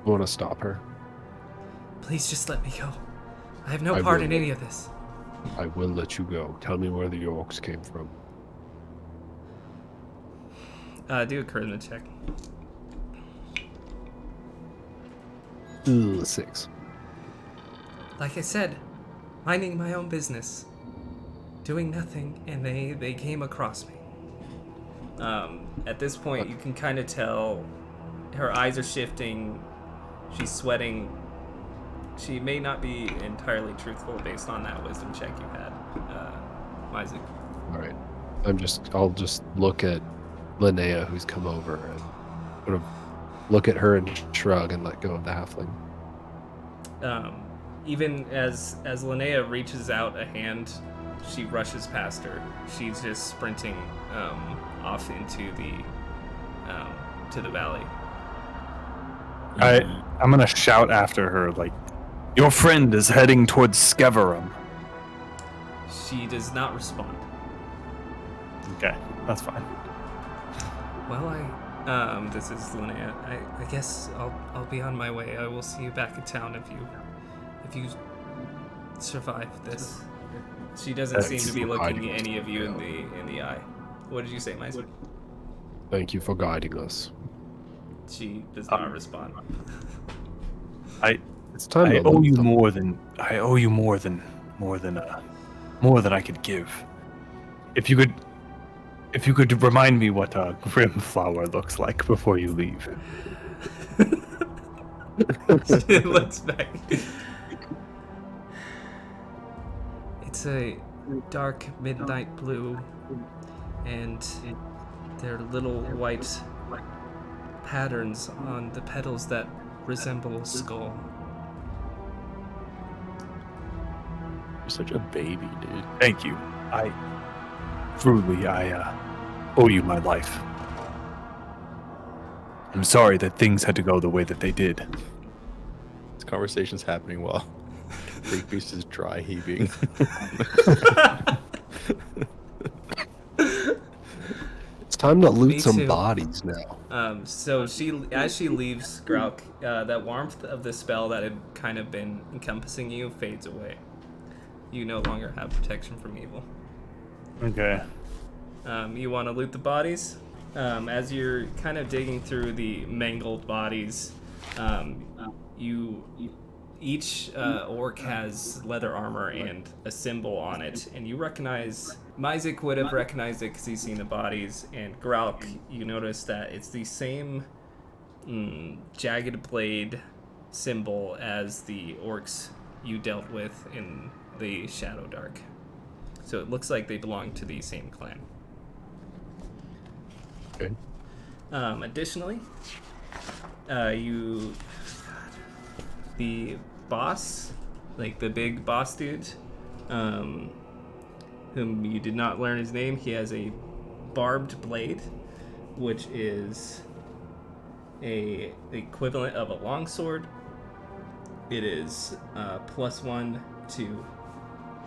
Speaker 3: I want to stop her.
Speaker 1: Please just let me go. I have no part in any of this.
Speaker 3: I will let you go. Tell me where the orcs came from.
Speaker 1: Do a charisma check.
Speaker 3: 6.
Speaker 1: Like I said, minding my own business, doing nothing, and they came across me. At this point, you can kind of tell her eyes are shifting. She's sweating. She may not be entirely truthful based on that wisdom check you had, Isaac.
Speaker 3: All right. I'll just look at Linnea, who's come over, and sort of look at her and shrug and let go of the halfling.
Speaker 1: Even as Linnea reaches out a hand, she rushes past her. She's just sprinting off into the valley.
Speaker 2: I'm gonna shout after her, like, your friend is heading towards Skeverum.
Speaker 1: She does not respond.
Speaker 2: Okay, that's fine.
Speaker 1: Well, this is Linnea. I guess I'll be on my way. I will see you back in town if you survive this. She doesn't seem to be looking any of you in the eye. What did you say, Meiser?
Speaker 3: Thank you for guiding us.
Speaker 1: She does not respond.
Speaker 3: It's time
Speaker 2: I owe you more than I could give. If you could remind me what a Grimflower looks like before you leave.
Speaker 1: She looks back. It's a dark midnight blue, and there are little white patterns on the petals that resemble a skull.
Speaker 4: such a baby, dude.
Speaker 2: Thank you. I owe you my life. I'm sorry that things had to go the way that they did.
Speaker 4: This conversation's happening while Freak Beast is dry heaving.
Speaker 3: It's time to
Speaker 1: Me
Speaker 3: loot some
Speaker 1: too.
Speaker 3: bodies now.
Speaker 1: So as she leaves, Grauk, that warmth of the spell that had kind of been encompassing you fades away. You no longer have protection from evil.
Speaker 2: Okay.
Speaker 1: You want to loot the bodies? As you're kind of digging through the mangled bodies, each orc has leather armor and a symbol on it, and you recognize. Myzik would have recognized it because he's seen the bodies, and Grauk, you notice that it's the same jagged blade symbol as the orcs you dealt with in the Shadowdark. So it looks like they belong to the same clan.
Speaker 3: Okay.
Speaker 1: Additionally, the boss, like the big boss dude, whom you did not learn his name, he has a barbed blade, which is the equivalent of a longsword. It is +1 to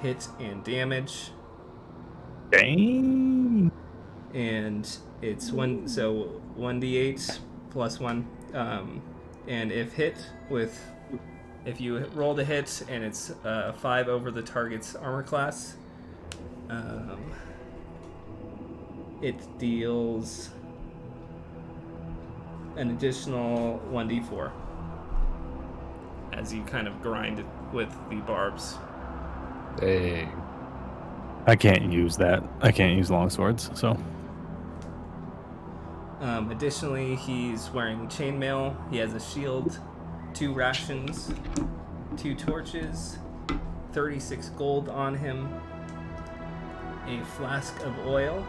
Speaker 1: hit and damage.
Speaker 2: Dang.
Speaker 1: And it's 1d8 +1, and if you roll the hit and it's 5 over the target's armor class, it deals an additional 1d4 as you kind of grind it with the barbs.
Speaker 3: Dang.
Speaker 2: I can't use that. I can't use longswords, so.
Speaker 1: Additionally, he's wearing chainmail. He has a shield, 2 rations, 2 torches, 36 gold on him, a flask of oil,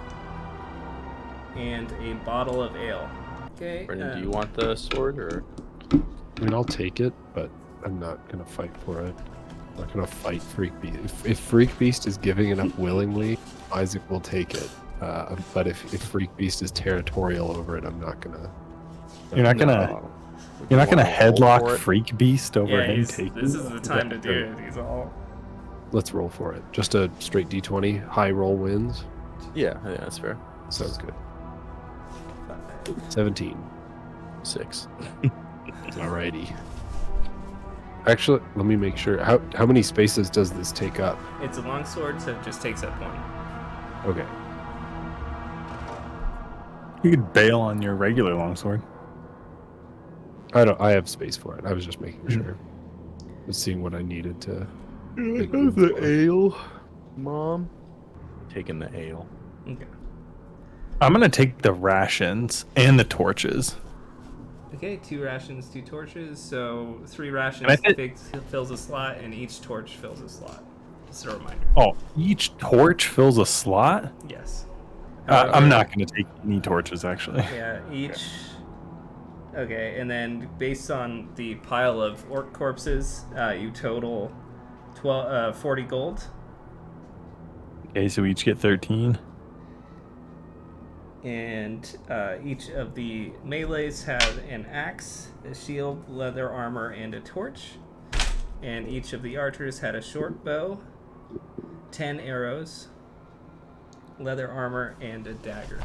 Speaker 1: and a bottle of ale. Okay.
Speaker 4: Brendan, do you want the sword or?
Speaker 3: I mean, I'll take it, but I'm not gonna fight for it. I'm not gonna fight Freak Beast. If Freak Beast is giving it up willingly, Isaac will take it. But if Freak Beast is territorial over it, I'm not gonna.
Speaker 2: You're not gonna headlock Freak Beast over him taking.
Speaker 1: This is the time to do it. He's all.
Speaker 3: Let's roll for it. Just a straight D20. High roll wins.
Speaker 4: Yeah, that's fair.
Speaker 3: Sounds good. 17.
Speaker 4: 6.
Speaker 3: Alrighty. Actually, let me make sure. How many spaces does this take up?
Speaker 1: It's a longsword, so it just takes up 1.
Speaker 3: Okay.
Speaker 2: You could bail on your regular longsword.
Speaker 3: I have space for it. I was just making sure. Just seeing what I needed to.
Speaker 4: The ale, Mom. Taking the ale.
Speaker 1: Okay.
Speaker 2: I'm gonna take the rations and the torches.
Speaker 1: Okay, 2 rations, 2 torches. So 3 rations fills a slot, and each torch fills a slot. Just a reminder.
Speaker 2: Oh, each torch fills a slot?
Speaker 1: Yes.
Speaker 2: I'm not going to take any torches, actually.
Speaker 1: Yeah, each. Okay, and then based on the pile of orc corpses, you total 40 gold.
Speaker 2: Okay, so we each get 13.
Speaker 1: And each of the melees have an axe, a shield, leather armor, and a torch. And each of the archers had a short bow, 10 arrows, leather armor, and a dagger.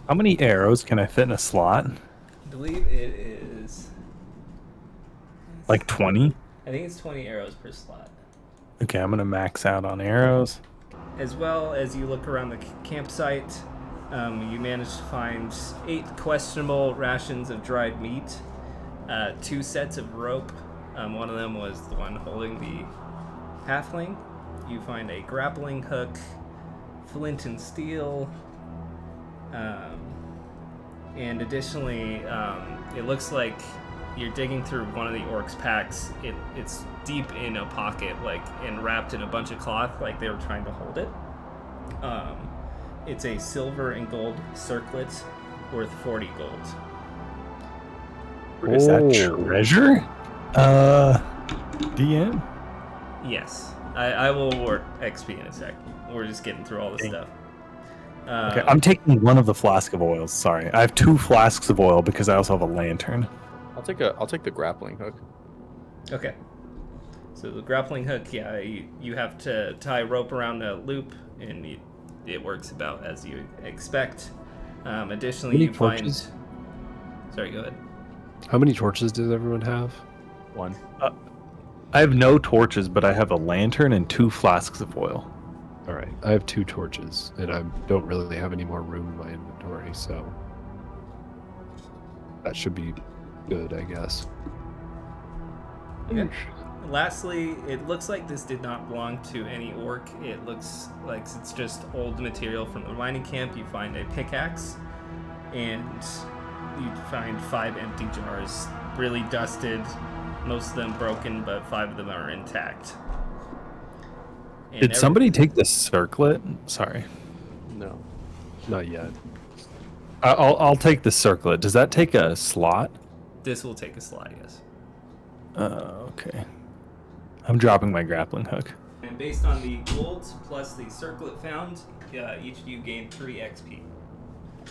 Speaker 2: How many arrows can I fit in a slot?
Speaker 1: I believe it is...
Speaker 2: Like 20?
Speaker 1: I think it's 20 arrows per slot.
Speaker 2: Okay, I'm going to max out on arrows.
Speaker 1: As well as you look around the campsite, you manage to find 8 questionable rations of dried meat, 2 sets of rope. One of them was the one holding the halfling. You find a grappling hook, flint and steel, and additionally, it looks like you're digging through one of the orcs' packs. It's deep in a pocket, and wrapped in a bunch of cloth, like they were trying to hold it. It's a silver and gold circlet worth 40 gold.
Speaker 2: Is that treasure? DM?
Speaker 1: Yes. I will award XP in a sec. We're just getting through all this stuff.
Speaker 2: Okay, I'm taking one of the flask of oils. Sorry, I have 2 flasks of oil because I also have a lantern.
Speaker 4: I'll take the grappling hook.
Speaker 1: Okay. So the grappling hook, yeah, you have to tie a rope around a loop, and it works about as you expect. Additionally, you
Speaker 3: torches?
Speaker 1: find. Sorry, go ahead.
Speaker 3: How many torches does everyone have?
Speaker 4: 1.
Speaker 2: I have no torches, but I have a lantern and 2 flasks of oil.
Speaker 3: All right, I have 2 torches, and I don't really have any more room in my inventory, so that should be good, I guess.
Speaker 1: Okay. Lastly, it looks like this did not belong to any orc. It looks like it's just old material from the mining camp. You find a pickaxe, and you find 5 empty jars, really dusted, most of them broken, but 5 of them are intact. And
Speaker 2: Did somebody take the circlet? Sorry.
Speaker 4: No.
Speaker 3: Not yet.
Speaker 2: I'll take the circlet. Does that take a slot?
Speaker 1: This will take a slot, yes.
Speaker 2: Okay. I'm dropping my grappling hook.
Speaker 1: And based on the gold plus the circlet found, each of you gain 3 XP.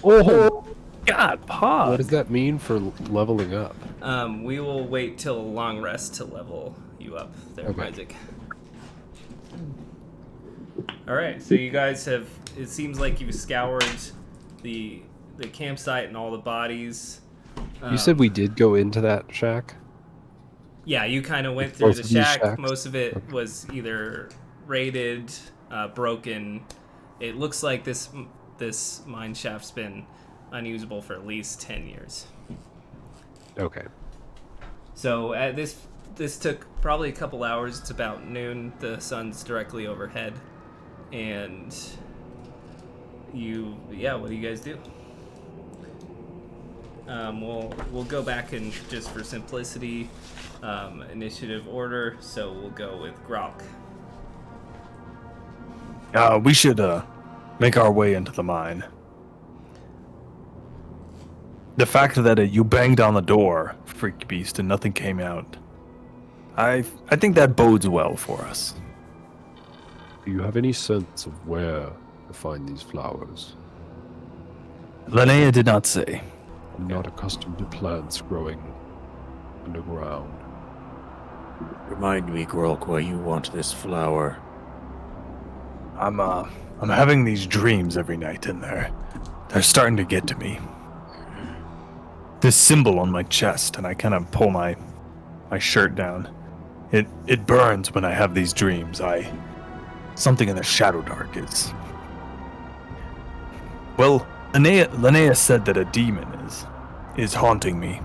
Speaker 2: Oh, God, pause.
Speaker 3: What does that mean for leveling up?
Speaker 1: We will wait till a long rest to level you up there,
Speaker 3: Okay.
Speaker 1: Isaac. Alright, so you guys have, it seems like you've scoured the campsite and all the bodies.
Speaker 3: You said we did go into that shack?
Speaker 1: Yeah, you kind of went through
Speaker 3: Both
Speaker 1: the
Speaker 3: of these
Speaker 1: shack.
Speaker 3: shacks?
Speaker 1: Most of it was either raided, broken. It looks like this mine shaft's been unusable for at least 10 years.
Speaker 3: Okay.
Speaker 1: So this took probably a couple hours. It's about noon. The sun's directly overhead, and what do you guys do? We'll go back and just for simplicity, initiative order. So we'll go with Grok.
Speaker 2: We should make our way into the mine. The fact that you banged on the door, freak beast, and nothing came out, I think that bodes well for us.
Speaker 3: Do you have any sense of where to find these flowers?
Speaker 2: Linnea did not say.
Speaker 3: I'm not accustomed to plants growing underground.
Speaker 5: Remind me, Grok, why you want this flower.
Speaker 2: I'm having these dreams every night in there. They're starting to get to me. This symbol on my chest, and I kind of pull my shirt down. It burns when I have these dreams. Something in the Shadowdark is. Well, Linnea said that a demon is haunting me.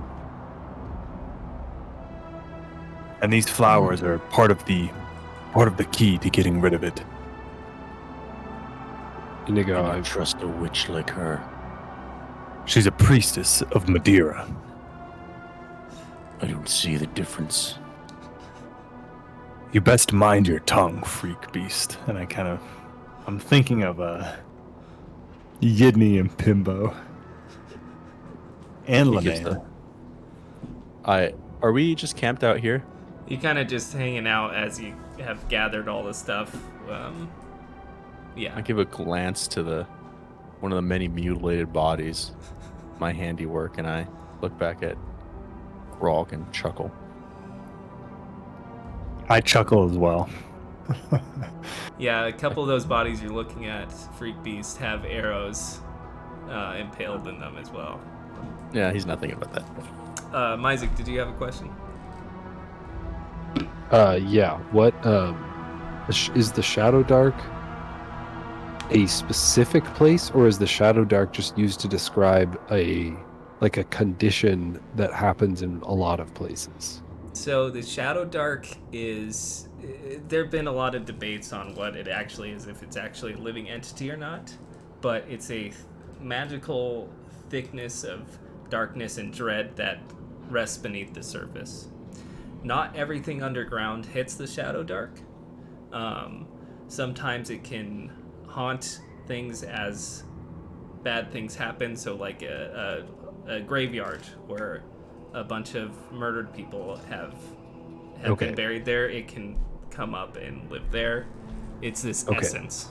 Speaker 2: And these flowers are part of the key to getting rid of it.
Speaker 3: Inigo,
Speaker 5: I
Speaker 3: I
Speaker 5: trust a witch like her.
Speaker 2: She's a priestess of Madeira.
Speaker 5: I don't see the difference.
Speaker 2: You best mind your tongue, freak beast. And I'm thinking of Yidney and Pimbo. And
Speaker 4: He gives
Speaker 2: Linnea.
Speaker 4: Are we just camped out here?
Speaker 1: You kind of just hanging out as you have gathered all this stuff. Yeah.
Speaker 4: I give a glance to one of the many mutilated bodies, my handiwork, and I look back at Grog and chuckle.
Speaker 2: I chuckle as well.
Speaker 1: Yeah, a couple of those bodies you're looking at, Freak Beast, have arrows impaled in them as well.
Speaker 4: Yeah, he's not thinking about that.
Speaker 1: Myzik, did you have a question?
Speaker 3: yeah. What is the Shadowdark a specific place, or is the Shadowdark just used to describe a condition that happens in a lot of places?
Speaker 1: So the Shadowdark is... There have been a lot of debates on what it actually is, if it's actually a living entity or not, but it's a magical thickness of darkness and dread that rests beneath the surface. Not everything underground hits the Shadowdark. Sometimes it can haunt things as bad things happen, so like a graveyard where a bunch of murdered people have
Speaker 3: Okay.
Speaker 1: been buried there. It can come up and live there. It's this
Speaker 3: Okay.
Speaker 1: essence.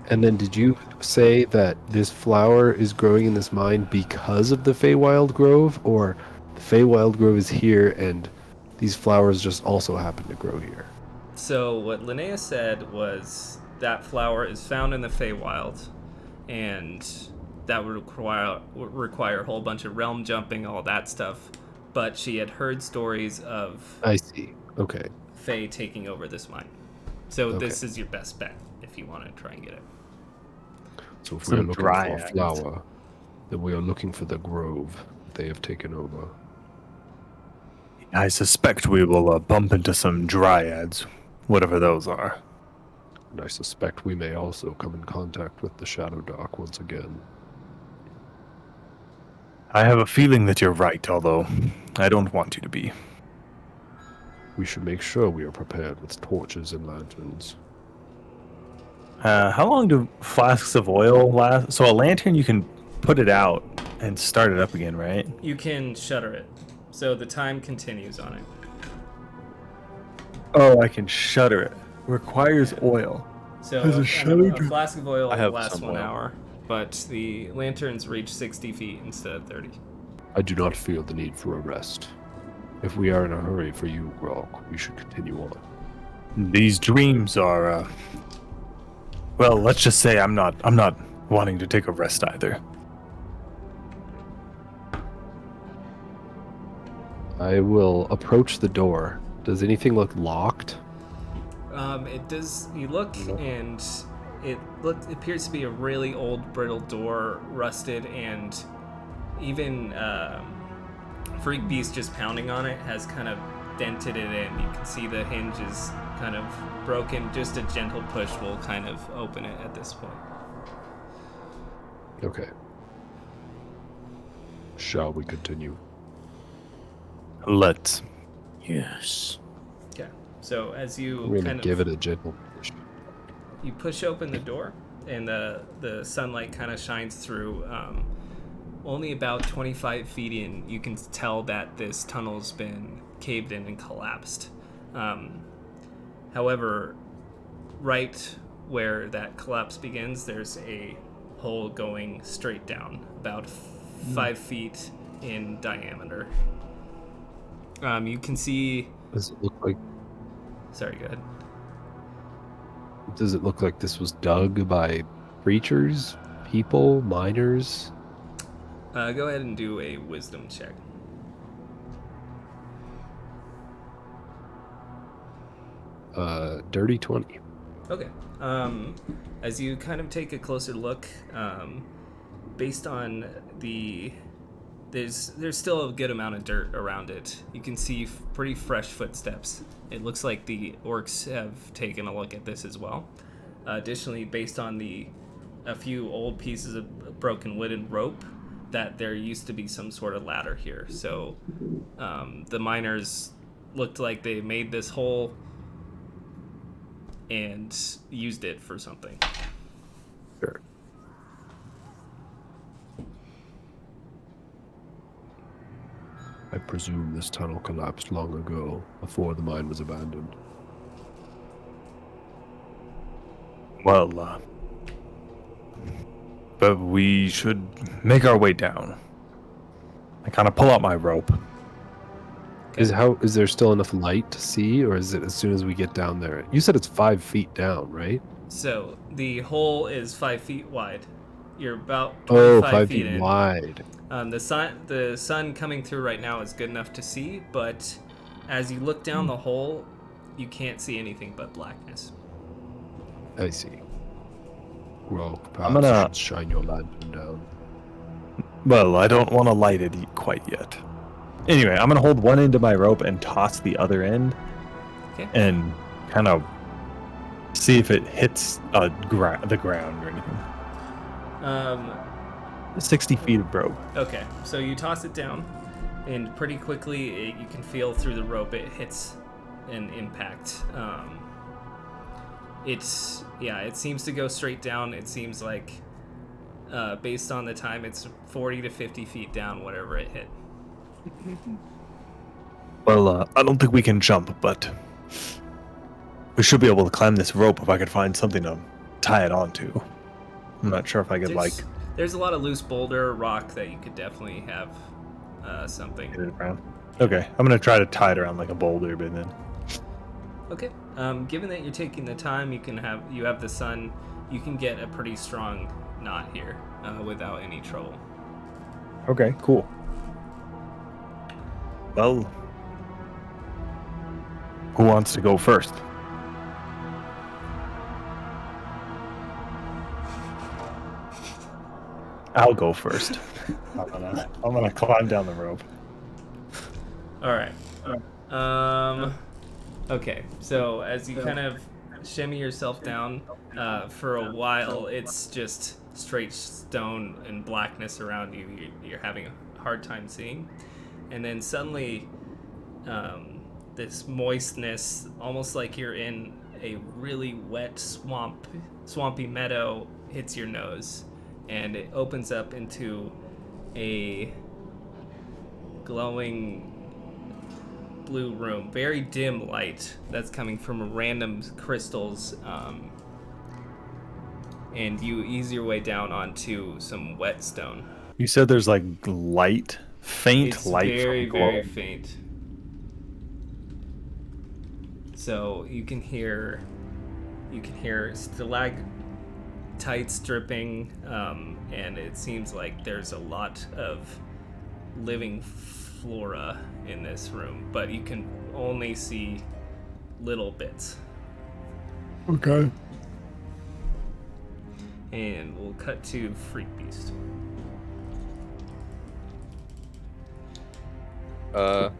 Speaker 3: And then did you say that this flower is growing in this mine because of the Feywild Grove, or the Feywild Grove is here and these flowers just also happen to grow here?
Speaker 1: So what Linnea said was that flower is found in the Feywild, and that would require a whole bunch of realm jumping, all that stuff. But she had heard stories of
Speaker 3: I see. Okay.
Speaker 1: Fey taking over this mine. So
Speaker 3: Okay.
Speaker 1: this is your best bet if you want to try and get it.
Speaker 3: So if
Speaker 2: Some
Speaker 3: we are looking for a
Speaker 2: dryads.
Speaker 3: flower, then we are looking for the grove they have taken over.
Speaker 2: I suspect we will bump into some dryads, whatever those are.
Speaker 3: And I suspect we may also come in contact with the Shadowdark once again.
Speaker 2: I have a feeling that you're right, although I don't want you to be.
Speaker 3: We should make sure we are prepared with torches and lanterns.
Speaker 2: How long do flasks of oil last? So a lantern, you can put it out and start it up again, right?
Speaker 1: You can shutter it, so the time continues on it.
Speaker 2: Oh, I can shutter it. Requires oil.
Speaker 1: So
Speaker 2: There's a
Speaker 1: a
Speaker 2: shutter.
Speaker 1: flask of oil
Speaker 4: I have
Speaker 1: lasts
Speaker 4: some
Speaker 1: 1
Speaker 4: oil.
Speaker 1: hour, but the lanterns reach 60 feet instead of 30.
Speaker 3: I do not feel the need for a rest. If we are in a hurry for you, Grog, we should continue on.
Speaker 2: These dreams are, well, let's just say I'm not wanting to take a rest either.
Speaker 3: I will approach the door. Does anything look locked?
Speaker 1: It does. You look, and it appears to be a really old, brittle door, rusted, and even Freak Beast just pounding on it has kind of dented it in. You can see the hinge is kind of broken. Just a gentle push will kind of open it at this point.
Speaker 3: Okay. Shall we continue?
Speaker 2: Let's.
Speaker 5: Yes.
Speaker 1: Okay. So as you
Speaker 3: We're gonna
Speaker 1: kind
Speaker 3: give
Speaker 1: of
Speaker 3: it a gentle push.
Speaker 1: you push open the door, and the sunlight kind of shines through. Only about 25 feet in, you can tell that this tunnel's been caved in and collapsed. However, right where that collapse begins, there's a hole going straight down, about 5 feet in diameter. You can see.
Speaker 3: Does it look like
Speaker 1: Sorry, go ahead.
Speaker 3: Does it look like this was dug by creatures, people, miners?
Speaker 1: Go ahead and do a wisdom check.
Speaker 3: Dirty 20.
Speaker 1: Okay. As you kind of take a closer look, based on there's still a good amount of dirt around it. You can see pretty fresh footsteps. It looks like the orcs have taken a look at this as well. Additionally, based on a few old pieces of broken wood and rope, that there used to be some sort of ladder here. So the miners looked like they made this hole and used it for something.
Speaker 3: Sure. I presume this tunnel collapsed long ago, before the mine was abandoned.
Speaker 2: Well, but we should make our way down. I kind of pull out my rope.
Speaker 3: Is there still enough light to see, or is it as soon as we get down there? You said it's 5 feet down, right?
Speaker 1: So the hole is 5 feet wide. You're about
Speaker 3: Oh,
Speaker 1: 25
Speaker 3: 5
Speaker 1: feet
Speaker 3: feet
Speaker 1: in.
Speaker 3: wide.
Speaker 1: The sun coming through right now is good enough to see, but as you look down the hole, you can't see anything but blackness.
Speaker 3: I see. Well,
Speaker 2: I'm
Speaker 3: perhaps
Speaker 2: gonna-
Speaker 3: you should shine your lantern down.
Speaker 2: Well, I don't want to light it quite yet. Anyway, I'm gonna hold one end of my rope and toss the other end,
Speaker 1: Okay.
Speaker 2: and kind of see if it hits the ground or anything. 60 feet of rope.
Speaker 1: Okay, so you toss it down, and pretty quickly you can feel through the rope it hits an impact. It seems to go straight down. It seems like, based on the time, it's 40 to 50 feet down, whatever it hit.
Speaker 2: Well, I don't think we can jump, but We should be able to climb this rope if I could find something to tie it onto. I'm not sure if I could
Speaker 1: There's a lot of loose boulder, rock that you could definitely have something.
Speaker 2: get it around. Okay, I'm gonna try to tie it around like a boulder, but then.
Speaker 1: Okay. Given that you're taking the time, you have the sun, you can get a pretty strong knot here without any trouble.
Speaker 2: Okay, cool. Well, who wants to go first? I'll go first. I'm gonna climb down the rope.
Speaker 1: All right. Okay. So as you kind of shimmy yourself down, for a while, it's just straight stone and blackness around you. You're having a hard time seeing, and then suddenly, this moistness, almost like you're in a really wet swampy meadow, hits your nose, and it opens up into a glowing blue room, very dim light that's coming from random crystals, and you ease your way down onto some wet stone.
Speaker 2: You said there's like light, faint
Speaker 1: It's
Speaker 2: light
Speaker 1: very,
Speaker 2: from glow.
Speaker 1: very faint. So you can hear stalactites dripping, and it seems like there's a lot of living flora in this room, but you can only see little bits.
Speaker 2: Okay.
Speaker 1: And we'll cut to Freak Beast.
Speaker 4: I'm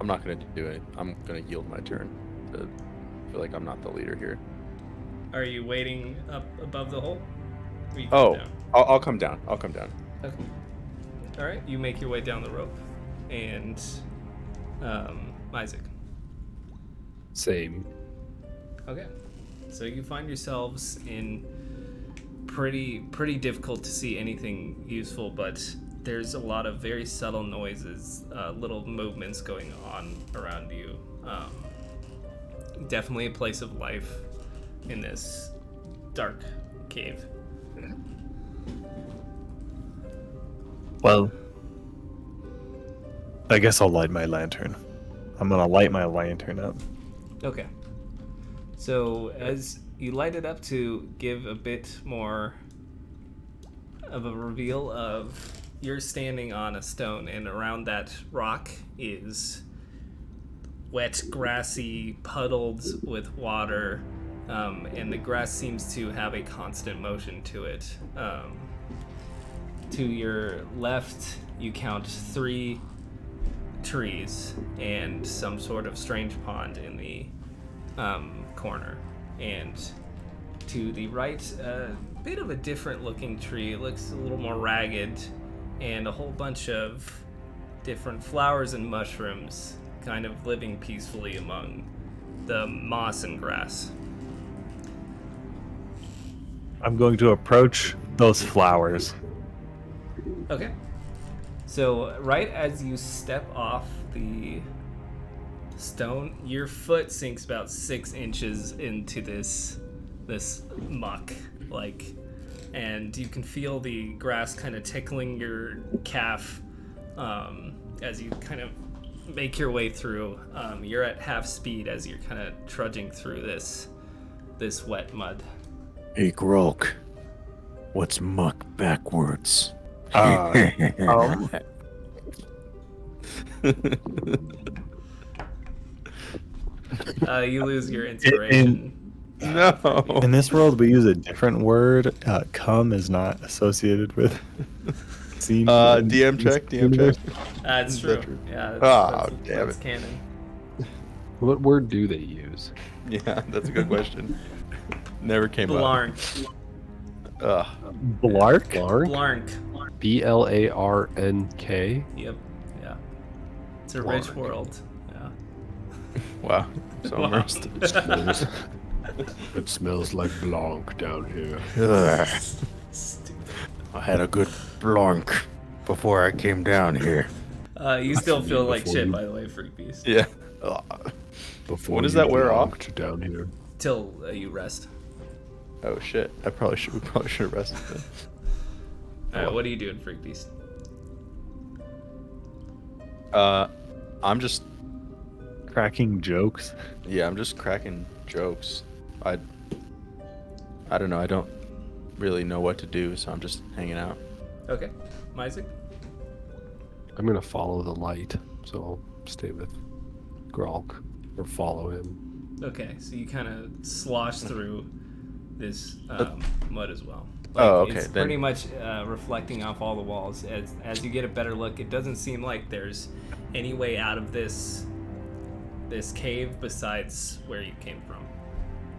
Speaker 4: not gonna do it. I'm gonna yield my turn. I feel like I'm not the leader here.
Speaker 1: Are you waiting up above the hole? Or you
Speaker 4: Oh,
Speaker 1: down?
Speaker 4: I'll come down. I'll come down.
Speaker 1: Okay. All right, you make your way down the rope, and Isaac.
Speaker 3: Same.
Speaker 1: Okay, so you find yourselves in pretty difficult to see anything useful, but there's a lot of very subtle noises, little movements going on around you. Definitely a place of life in this dark cave.
Speaker 2: Well, I guess I'll light my lantern. I'm gonna light my lantern up.
Speaker 1: Okay. So as you light it up to give a bit more of a reveal of you're standing on a stone, and around that rock is wet, grassy puddles with water, and the grass seems to have a constant motion to it. To your left, you count 3 trees and some sort of strange pond in the corner. And to the right, a bit of a different looking tree. It looks a little more ragged, and a whole bunch of different flowers and mushrooms kind of living peacefully among the moss and grass.
Speaker 2: I'm going to approach those flowers.
Speaker 1: Okay. So right as you step off the stone, your foot sinks about 6 inches into this muck, and you can feel the grass kind of tickling your calf as you kind of make your way through. You're at half speed as you're kind of trudging through this wet mud.
Speaker 5: Hey, Grok. What's muck backwards?
Speaker 1: You lose your inspiration.
Speaker 4: No.
Speaker 2: In this world, we use a different word. Cum is not associated with.
Speaker 4: DM check.
Speaker 1: That's
Speaker 4: Is
Speaker 1: true.
Speaker 4: that true?
Speaker 1: Yeah.
Speaker 4: Damn
Speaker 1: that's
Speaker 4: it.
Speaker 1: canon.
Speaker 3: What word do they use?
Speaker 4: Yeah, that's a good question. Never came
Speaker 1: Blarnk.
Speaker 4: up.
Speaker 2: Blark?
Speaker 1: Blarnk.
Speaker 3: Blarnk.
Speaker 1: Yep. Yeah. It's a rich world. Yeah.
Speaker 4: Wow. I'm so immersed.
Speaker 3: It smells like Blanc down here.
Speaker 5: Ugh,
Speaker 1: Stupid.
Speaker 5: I had a good blanc before I came down here.
Speaker 1: You still feel like
Speaker 3: before
Speaker 1: shit,
Speaker 3: you-
Speaker 1: by the way, Freak Beast.
Speaker 4: Yeah. Ugh.
Speaker 3: before
Speaker 4: When does
Speaker 3: you
Speaker 4: that wear off?
Speaker 3: belonged down here.
Speaker 1: Till you rest.
Speaker 4: Oh shit! We probably should have rested. Then.
Speaker 1: All right, what are you doing, Freak Beast?
Speaker 4: I'm just
Speaker 2: Cracking jokes.
Speaker 4: I'm just cracking jokes. I don't know. I don't really know what to do, so I'm just hanging out.
Speaker 1: Okay, Isaac.
Speaker 3: I'm gonna follow the light, so I'll stay with Grolk or follow him.
Speaker 1: Okay, so you kind of slosh through this mud as well.
Speaker 4: Okay.
Speaker 1: It's pretty much reflecting off all the walls. As you get a better look, it doesn't seem like there's any way out of this cave besides where you came from.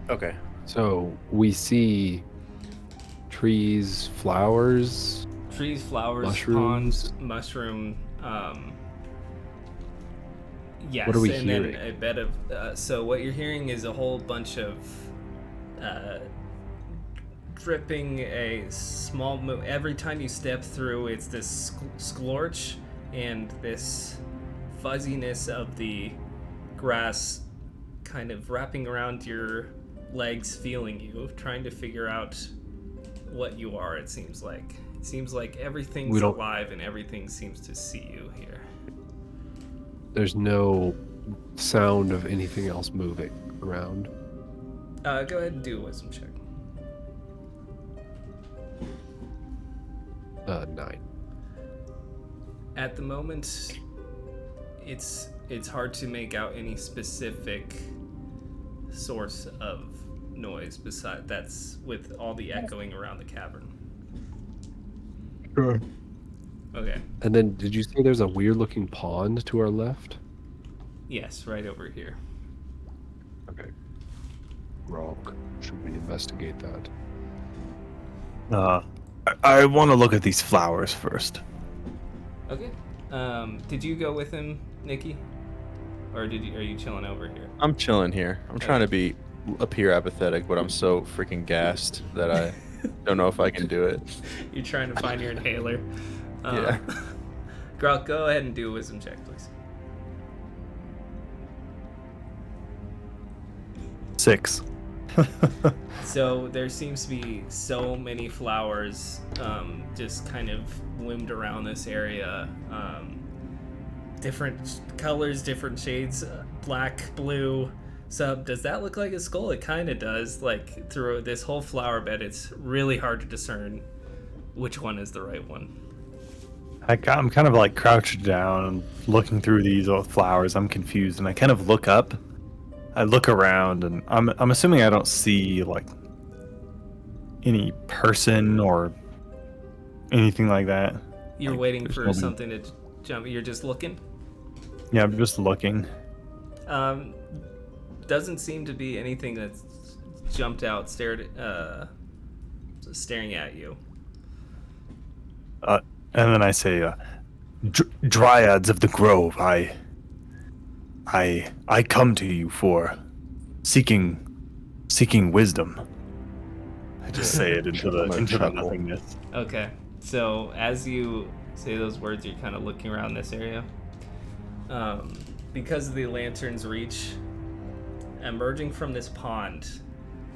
Speaker 4: Okay.
Speaker 3: So we see trees, flowers.
Speaker 1: Trees, flowers,
Speaker 3: Mushrooms.
Speaker 1: ponds, mushroom. Yes,
Speaker 3: What are we
Speaker 1: and
Speaker 3: hearing?
Speaker 1: then a bed of. So what you're hearing is a whole bunch of dripping. A small. Every time you step through, it's this scorch and this fuzziness of the grass, kind of wrapping around your legs, feeling you, trying to figure out what you are. It seems like. It seems like everything's alive and everything seems to see you here.
Speaker 3: There's no sound of anything else moving around.
Speaker 1: Go ahead and do a wisdom check.
Speaker 3: 9.
Speaker 1: At the moment, it's hard to make out any specific source of noise beside that's with all the echoing around the cavern.
Speaker 3: Sure.
Speaker 1: Okay.
Speaker 3: And then, did you say there's a weird-looking pond to our left?
Speaker 1: Yes, right over here.
Speaker 3: Okay. Grolk, should we investigate that?
Speaker 2: I want to look at these flowers first.
Speaker 1: Okay. Did you go with him, Nikki? Or are you chilling over here?
Speaker 4: I'm chilling here. I'm trying to appear apathetic, but I'm so freaking gassed that I don't know if I can do it.
Speaker 1: You're trying to find your inhaler.
Speaker 4: Yeah.
Speaker 1: Grok, go ahead and do a wisdom check, please.
Speaker 2: 6.
Speaker 1: So there seems to be so many flowers just kind of bloomed around this area. Different colors, different shades, black, blue. So does that look like a skull? It kind of does. Like through this whole flower bed, it's really hard to discern which one is the right one.
Speaker 2: I'm kind of like crouched down and looking through these flowers. I'm confused, and I kind of look up. I look around, and I'm assuming I don't see like any person or anything like that.
Speaker 1: You're
Speaker 2: Like,
Speaker 1: waiting
Speaker 2: there's
Speaker 1: for
Speaker 2: nobody.
Speaker 1: something to jump. You're just looking.
Speaker 2: Yeah, I'm just looking.
Speaker 1: Doesn't seem to be anything that's jumped out, staring at you.
Speaker 2: And then I say, Dryads of the Grove, I come to you for seeking wisdom. I just say it into the nothingness.
Speaker 1: Okay, so as you say those words, you're kind of looking around this area. Because of the lantern's reach, emerging from this pond,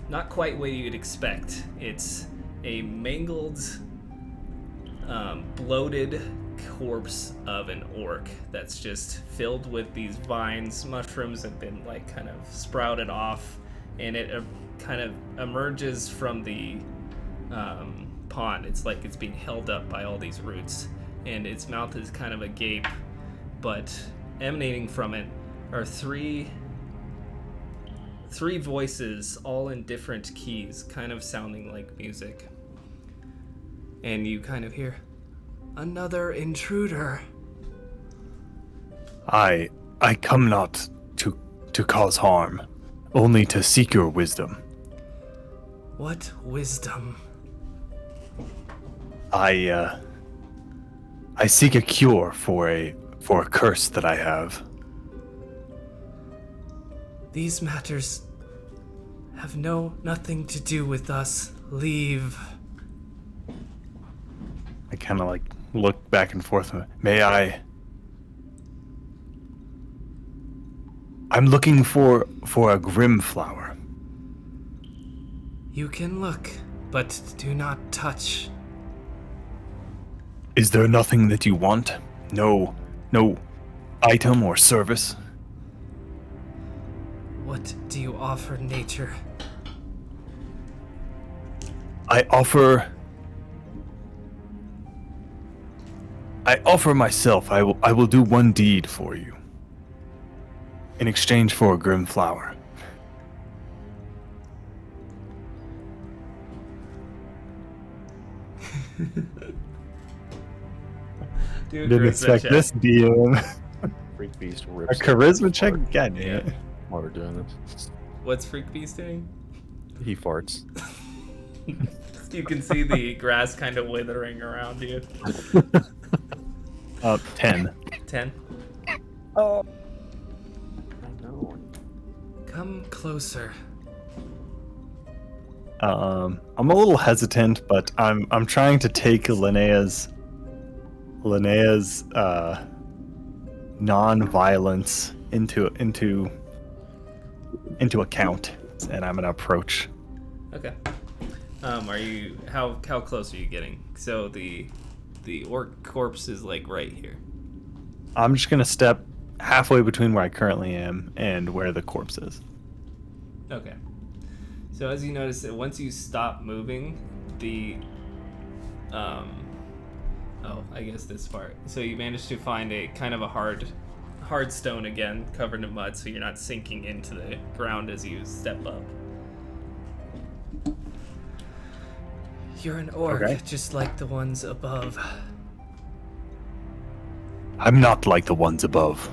Speaker 1: not quite what you'd expect. It's a mangled, bloated corpse of an orc that's just filled with these vines. Mushrooms have been like kind of sprouted off, and it kind of emerges from the pond. It's like it's being held up by all these roots, and its mouth is kind of agape, but emanating from it are three voices, all in different keys, kind of sounding like music. And you kind of hear, "Another intruder."
Speaker 2: I come not to cause harm, only to seek your wisdom.
Speaker 1: What wisdom?
Speaker 2: I seek a cure for a curse that I have.
Speaker 1: These matters have nothing to do with us. Leave.
Speaker 2: I kind of like look back and forth. May I I'm looking for a Grimflower.
Speaker 1: You can look, but do not touch.
Speaker 2: Is there nothing that you want? No item or service?
Speaker 1: What do you offer nature?
Speaker 2: I offer myself. I will do one deed for you. In exchange for a Grimflower. Didn't expect this DM.
Speaker 4: Freak Beast
Speaker 2: A
Speaker 4: rips.
Speaker 2: charisma check? God damn it.
Speaker 4: While we're doing this,
Speaker 1: What's Freak Beast doing?
Speaker 4: he farts.
Speaker 1: You can see the grass kind of withering around you.
Speaker 2: 10.
Speaker 1: 10.
Speaker 4: I know.
Speaker 1: Come closer.
Speaker 2: I'm a little hesitant, but I'm trying to take Linnea's non-violence into account, and I'm gonna approach.
Speaker 1: Okay. Are you how close are you getting? So the orc corpse is like right here.
Speaker 2: I'm just gonna step halfway between where I currently am and where the corpse is.
Speaker 1: Okay. So as you notice that once you stop moving, the I guess this part. So you managed to find a kind of a hard stone again, covered in mud, so you're not sinking into the ground as you step up. You're an orc,
Speaker 2: Okay.
Speaker 1: just like the ones above.
Speaker 2: I'm not like the ones above.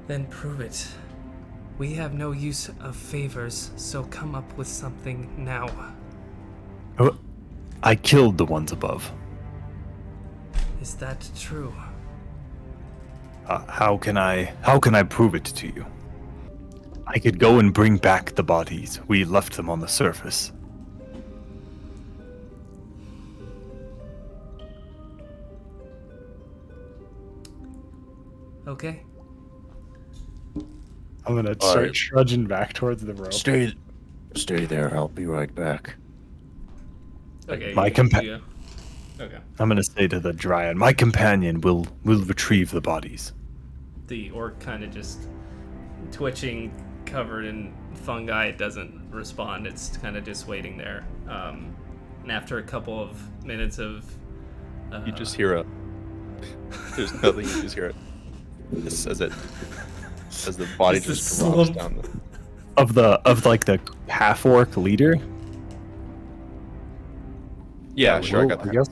Speaker 1: Then prove it. We have no use of favors, so come up with something now.
Speaker 2: I killed the ones above.
Speaker 1: Is that true?
Speaker 2: How can I prove it to you? I could go and bring back the bodies. We left them on the surface.
Speaker 1: Okay.
Speaker 2: I'm gonna
Speaker 5: All
Speaker 2: start
Speaker 5: right.
Speaker 2: trudging back towards the rope.
Speaker 5: Stay there. I'll be right back.
Speaker 1: Okay.
Speaker 2: My
Speaker 1: Okay.
Speaker 2: I'm gonna say to the Dryad, my companion will retrieve the bodies.
Speaker 1: The orc kind of just twitching, covered in fungi. It doesn't respond. It's kind of just waiting there. And after a couple of minutes of,
Speaker 4: You just hear a. There's nothing. You just hear it. As the body
Speaker 1: Just a
Speaker 4: just drops
Speaker 1: slump.
Speaker 4: down.
Speaker 2: Of the half orc leader.
Speaker 4: Yeah, sure. I got
Speaker 3: I
Speaker 4: that.
Speaker 3: guess.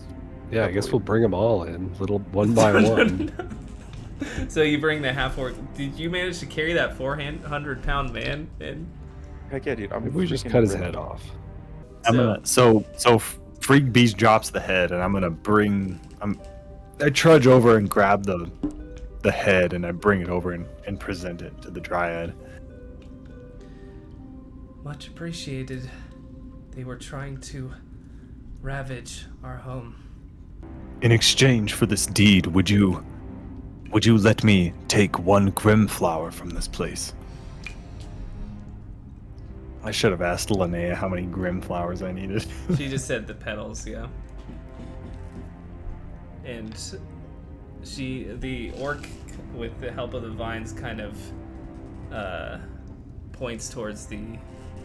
Speaker 3: Yeah, I guess we'll bring them all in, little one by one.
Speaker 1: So you bring the half orc. Did you manage to carry that 400-pound man in?
Speaker 4: Heck yeah, dude. I'm
Speaker 3: Maybe we just
Speaker 4: freaking
Speaker 3: cut his
Speaker 4: ripped.
Speaker 3: head off.
Speaker 2: I'm gonna so Freak Beast drops the head, and I'm gonna I trudge over and grab the head, and I bring it over and present it to the Dryad.
Speaker 1: Much appreciated. They were trying to ravage our home.
Speaker 2: In exchange for this deed, would you let me take one Grimflower from this place? I should have asked Linnea how many Grimflowers I needed.
Speaker 1: She just said the petals, yeah. And the orc, with the help of the vines, kind of points towards the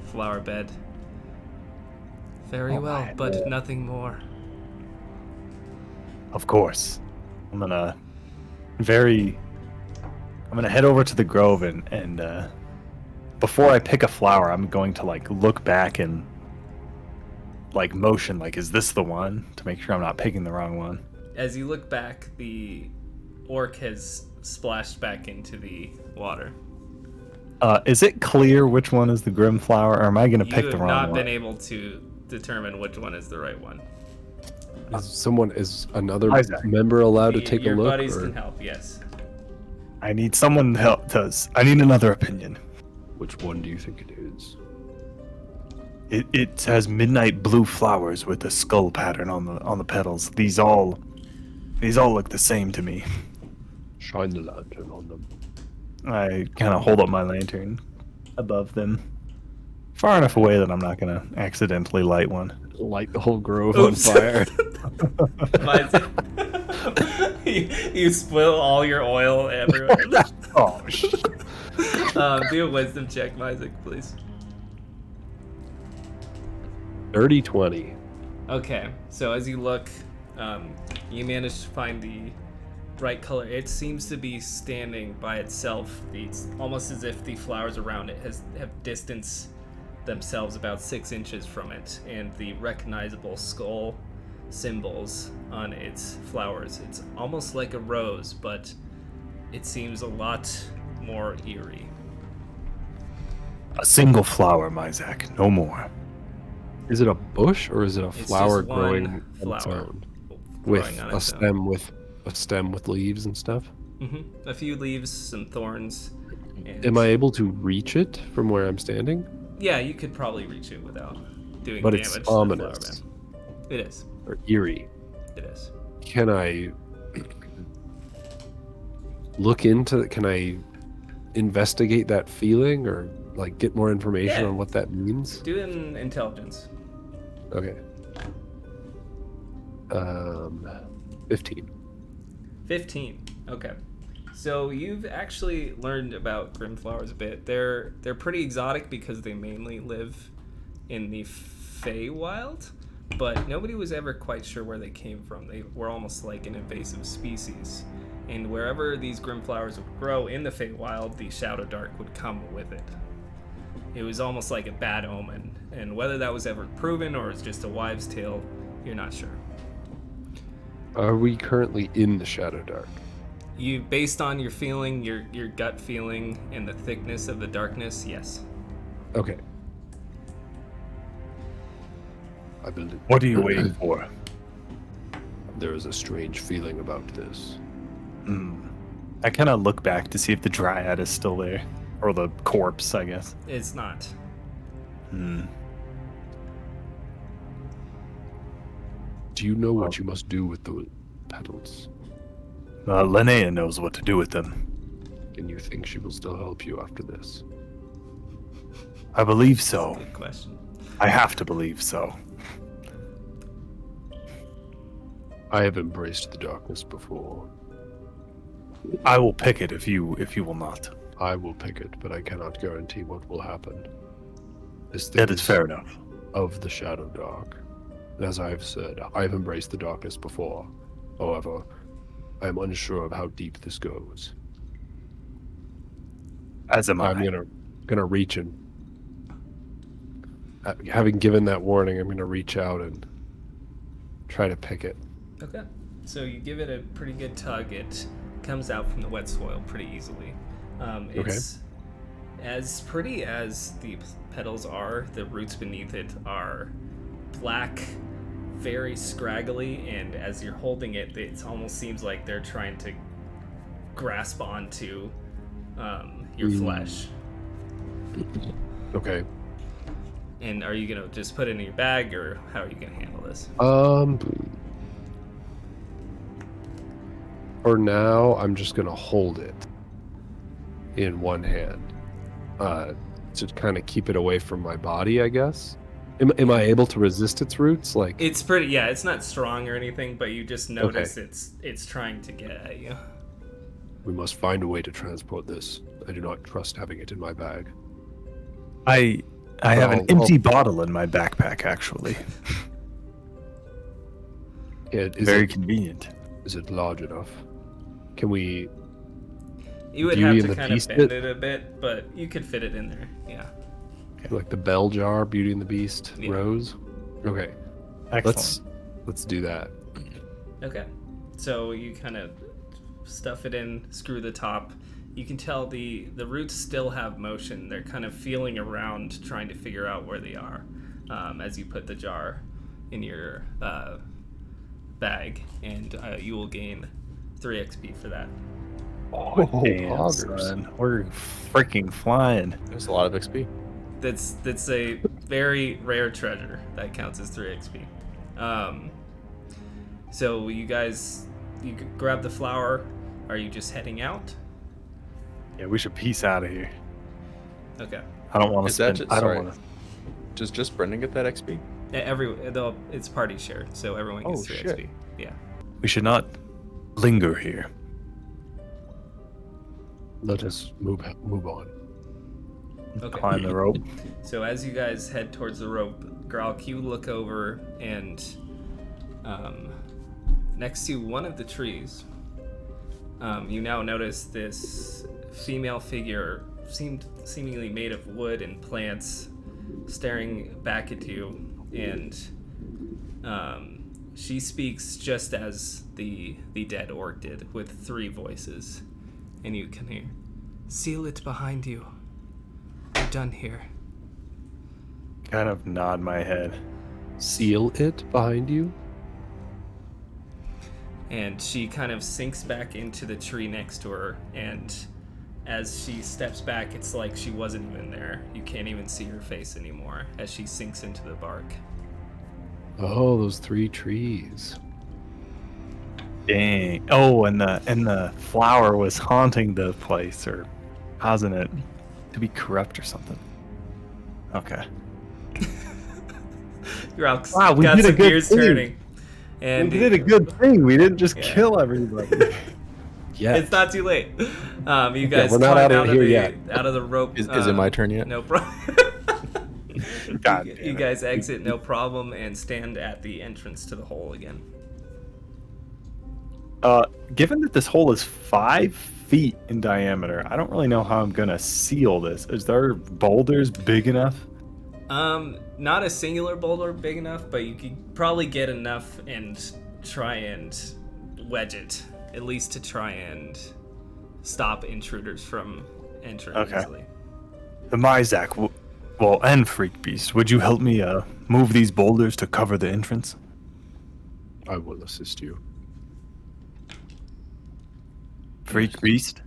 Speaker 1: flower bed. Very well, but nothing more.
Speaker 2: Of course. I'm gonna head over to the grove and before I pick a flower, I'm going to look back and motion is this the one, to make sure I'm not picking the wrong one.
Speaker 1: As you look back, the orc has splashed back into the water.
Speaker 2: Is it clear which one is the Grimflower, or am I gonna pick
Speaker 1: You
Speaker 2: the
Speaker 1: have
Speaker 2: wrong
Speaker 1: not
Speaker 2: one?
Speaker 1: been able to determine which one is the right one.
Speaker 3: Is another
Speaker 2: Isaac.
Speaker 3: member allowed to take a
Speaker 1: Your
Speaker 3: look?
Speaker 1: buddies
Speaker 3: or
Speaker 1: can help, yes.
Speaker 2: I need someone to help. I need another opinion.
Speaker 3: which one do you think it is?
Speaker 2: It has midnight blue flowers with a skull pattern on the petals. These all look the same to me.
Speaker 3: Shine the lantern on them.
Speaker 2: I kind of hold up my lantern above them, far enough away that I'm not gonna accidentally light one.
Speaker 3: Light the whole grove
Speaker 1: Oops.
Speaker 3: on fire.
Speaker 1: you spill all your oil everywhere.
Speaker 2: Oh shit!
Speaker 1: Do a wisdom check, Isaac, please.
Speaker 3: Dirty 20.
Speaker 1: Okay, so as you look, you manage to find the right color. It seems to be standing by itself. It's almost as if the flowers around it have distanced themselves about 6 inches from it, and the recognizable skull symbols on its flowers. It's almost like a rose, but it seems a lot more eerie.
Speaker 2: A single flower, Myzak, no more.
Speaker 3: Is it a bush or is it a
Speaker 1: It's
Speaker 3: flower
Speaker 1: just one
Speaker 3: growing on its
Speaker 1: flower
Speaker 3: own?
Speaker 1: growing
Speaker 3: With
Speaker 1: on
Speaker 3: a
Speaker 1: its own.
Speaker 3: stem with leaves and stuff?
Speaker 1: A few leaves, some thorns. And
Speaker 3: Am I able to reach it from where I'm standing?
Speaker 1: Yeah, you could probably reach it without doing
Speaker 3: But
Speaker 1: damage
Speaker 3: it's
Speaker 1: to the flower
Speaker 3: ominous.
Speaker 1: man. It is.
Speaker 3: Or eerie?
Speaker 1: It is.
Speaker 3: Can I can I investigate that feeling or like get more information
Speaker 1: Yeah.
Speaker 3: on what that means?
Speaker 1: Do an intelligence.
Speaker 3: Okay. 15.
Speaker 1: 15. Okay. So you've actually learned about Grimflowers a bit. They're pretty exotic because they mainly live in the Feywild, but nobody was ever quite sure where they came from. They were almost like an invasive species. And wherever these Grimflowers would grow in the Feywild, the Shadowdark would come with it. It was almost like a bad omen, and whether that was ever proven or it's just a wives' tale, you're not sure.
Speaker 3: Are we currently in the Shadowdark?
Speaker 1: You, based on your feeling, your gut feeling, and the thickness of the darkness, yes.
Speaker 3: Okay. I believe.
Speaker 2: What are you waiting for?
Speaker 3: There is a strange feeling about this.
Speaker 2: I kind of look back to see if the dryad is still there, or the corpse, I guess.
Speaker 1: It's not.
Speaker 3: Do you know what you must do with the petals?
Speaker 2: Linnea knows what to do with them.
Speaker 3: And you think she will still help you after this?
Speaker 2: I believe so.
Speaker 1: Good question.
Speaker 2: I have to believe so.
Speaker 3: I have embraced the darkness before.
Speaker 2: I will pick it if you will not.
Speaker 3: I will pick it, but I cannot guarantee what will happen. This
Speaker 2: That is fair enough.
Speaker 3: Of the Shadowdark. As I have said, I have embraced the darkness before. However, I am unsure of how deep this goes.
Speaker 2: As am I.
Speaker 3: I'm gonna reach and, having given that warning, I'm gonna reach out and try to pick it.
Speaker 1: Okay. So you give it a pretty good tug. It comes out from the wet soil pretty easily. It's as pretty as the petals are. The roots beneath it are black, very scraggly, and as you're holding it, it almost seems like they're trying to grasp onto your flesh.
Speaker 3: Okay.
Speaker 1: And are you gonna just put it in your bag, or how are you gonna handle this?
Speaker 3: For now, I'm just gonna hold it in one hand, to kind of keep it away from my body, I guess. Am I able to resist its roots? Like,
Speaker 1: It's pretty, yeah. It's not strong or anything, but you just notice it's trying to get at you.
Speaker 3: we must find a way to transport this. I do not trust having it in my bag.
Speaker 2: I have an empty bottle in my backpack, actually. Very convenient.
Speaker 3: Is it large enough? Can we?
Speaker 1: You would
Speaker 3: Beauty
Speaker 1: have
Speaker 3: and
Speaker 1: to
Speaker 3: the
Speaker 1: kind of
Speaker 3: Beast
Speaker 1: bend
Speaker 3: bit?
Speaker 1: it a bit, but you could fit it in there. Yeah.
Speaker 3: Like the bell jar, Beauty and the Beast,
Speaker 1: Yeah.
Speaker 3: rose. Okay,
Speaker 2: Excellent.
Speaker 3: let's do that.
Speaker 1: Okay. So you kind of stuff it in, screw the top. You can tell the roots still have motion. They're kind of feeling around, trying to figure out where they are, as you put the jar in your bag, and you will gain 3 XP for that.
Speaker 2: Oh, damn,
Speaker 3: poggers.
Speaker 2: son. We're freaking flying.
Speaker 4: There's a lot of XP.
Speaker 1: That's a very rare treasure. That counts as 3 XP. So you guys, you grab the flower. are you just heading out?
Speaker 2: Yeah, we should peace out of here.
Speaker 1: Okay.
Speaker 2: I don't want to
Speaker 4: Is that
Speaker 2: spend.
Speaker 4: just,
Speaker 2: I don't
Speaker 4: sorry,
Speaker 2: want to.
Speaker 4: just Brendan get that XP?
Speaker 1: It's party shared, so everyone gets 2
Speaker 4: shit.
Speaker 1: XP. Yeah.
Speaker 2: We should not linger here.
Speaker 3: Let us move on.
Speaker 1: Okay.
Speaker 2: Climb the rope.
Speaker 1: So as you guys head towards the rope, Gralk, you look over and next to one of the trees, you now notice this female figure seemingly made of wood and plants staring back at you, and she speaks just as the dead orc did, with 3 voices, and you can hear, "Seal it behind you. We're done here."
Speaker 2: Kind of nod my head.
Speaker 3: Seal it behind you?
Speaker 1: And she kind of sinks back into the tree next to her, and as she steps back, it's like she wasn't even there. You can't even see her face anymore as she sinks into the bark.
Speaker 3: Oh, those 3 trees.
Speaker 2: Dang. Oh, and the flower was haunting the place or causing it to be corrupt or something. Okay.
Speaker 1: Gralk's
Speaker 2: Wow, we
Speaker 1: got
Speaker 2: did a
Speaker 1: some
Speaker 2: good
Speaker 1: gears
Speaker 2: thing.
Speaker 1: turning. And
Speaker 2: We did a good thing. We didn't just
Speaker 1: Yeah.
Speaker 2: kill everybody.
Speaker 3: Yeah.
Speaker 1: it's not too late. You guys
Speaker 3: we're not
Speaker 1: climb
Speaker 3: out of here yet.
Speaker 1: out of the rope.
Speaker 4: Is it my turn yet?
Speaker 1: No problem.
Speaker 2: God
Speaker 1: you
Speaker 2: damn it.
Speaker 1: guys exit no problem and stand at the entrance to the hole again.
Speaker 2: Given that this hole is 5 feet in diameter, I don't really know how I'm gonna seal this. Is there boulders big enough?
Speaker 1: Not a singular boulder big enough, but you could probably get enough and try and wedge it, at least to try and stop intruders from entering
Speaker 2: Okay.
Speaker 1: easily.
Speaker 2: The Myzak, and Freak Beast, would you help me move these boulders to cover the entrance?
Speaker 3: I will assist you.
Speaker 2: Freak Beast?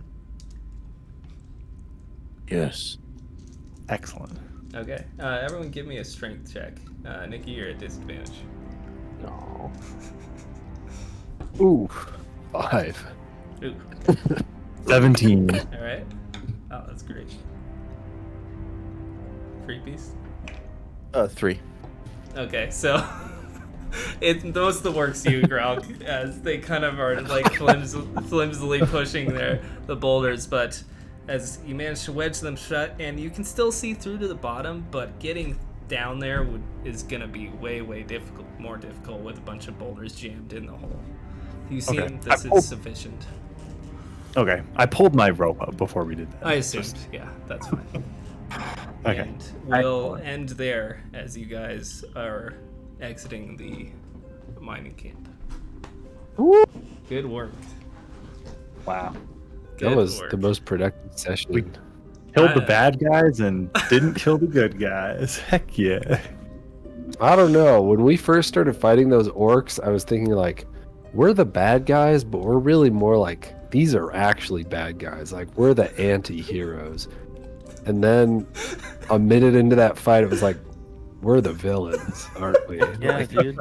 Speaker 5: Yes.
Speaker 2: Excellent.
Speaker 1: Okay, everyone give me a strength check. Nikki, you're at disadvantage.
Speaker 4: No.
Speaker 3: Ooh, 5.
Speaker 1: Ooh,
Speaker 2: 17.
Speaker 1: alright. Oh, that's great. Freak Beast?
Speaker 4: 3.
Speaker 1: Okay, so it most of the work's you, Grog, as they kind of are like flimsily pushing the boulders, but as you manage to wedge them shut, and you can still see through to the bottom, but getting down there is gonna be way more difficult with a bunch of boulders jammed in the hole. You seem
Speaker 2: Okay.
Speaker 1: this is sufficient.
Speaker 2: Okay, I pulled my rope up before we did that.
Speaker 1: I assumed, yeah, that's fine.
Speaker 2: Okay.
Speaker 1: And we'll end there as you guys are exiting the mining camp.
Speaker 2: Woo!
Speaker 1: Good work.
Speaker 2: Wow.
Speaker 3: That
Speaker 1: Good
Speaker 3: was
Speaker 1: work.
Speaker 3: the most productive session.
Speaker 2: We killed the
Speaker 1: I-
Speaker 2: bad guys and didn't kill the good guys. Heck yeah.
Speaker 3: I don't know. When we first started fighting those orcs, I was thinking like, we're the bad guys, but we're really more like, these are actually bad guys. Like, we're the anti-heroes. And then a minute into that fight, it was like, we're the villains, aren't we?
Speaker 5: Yeah, dude.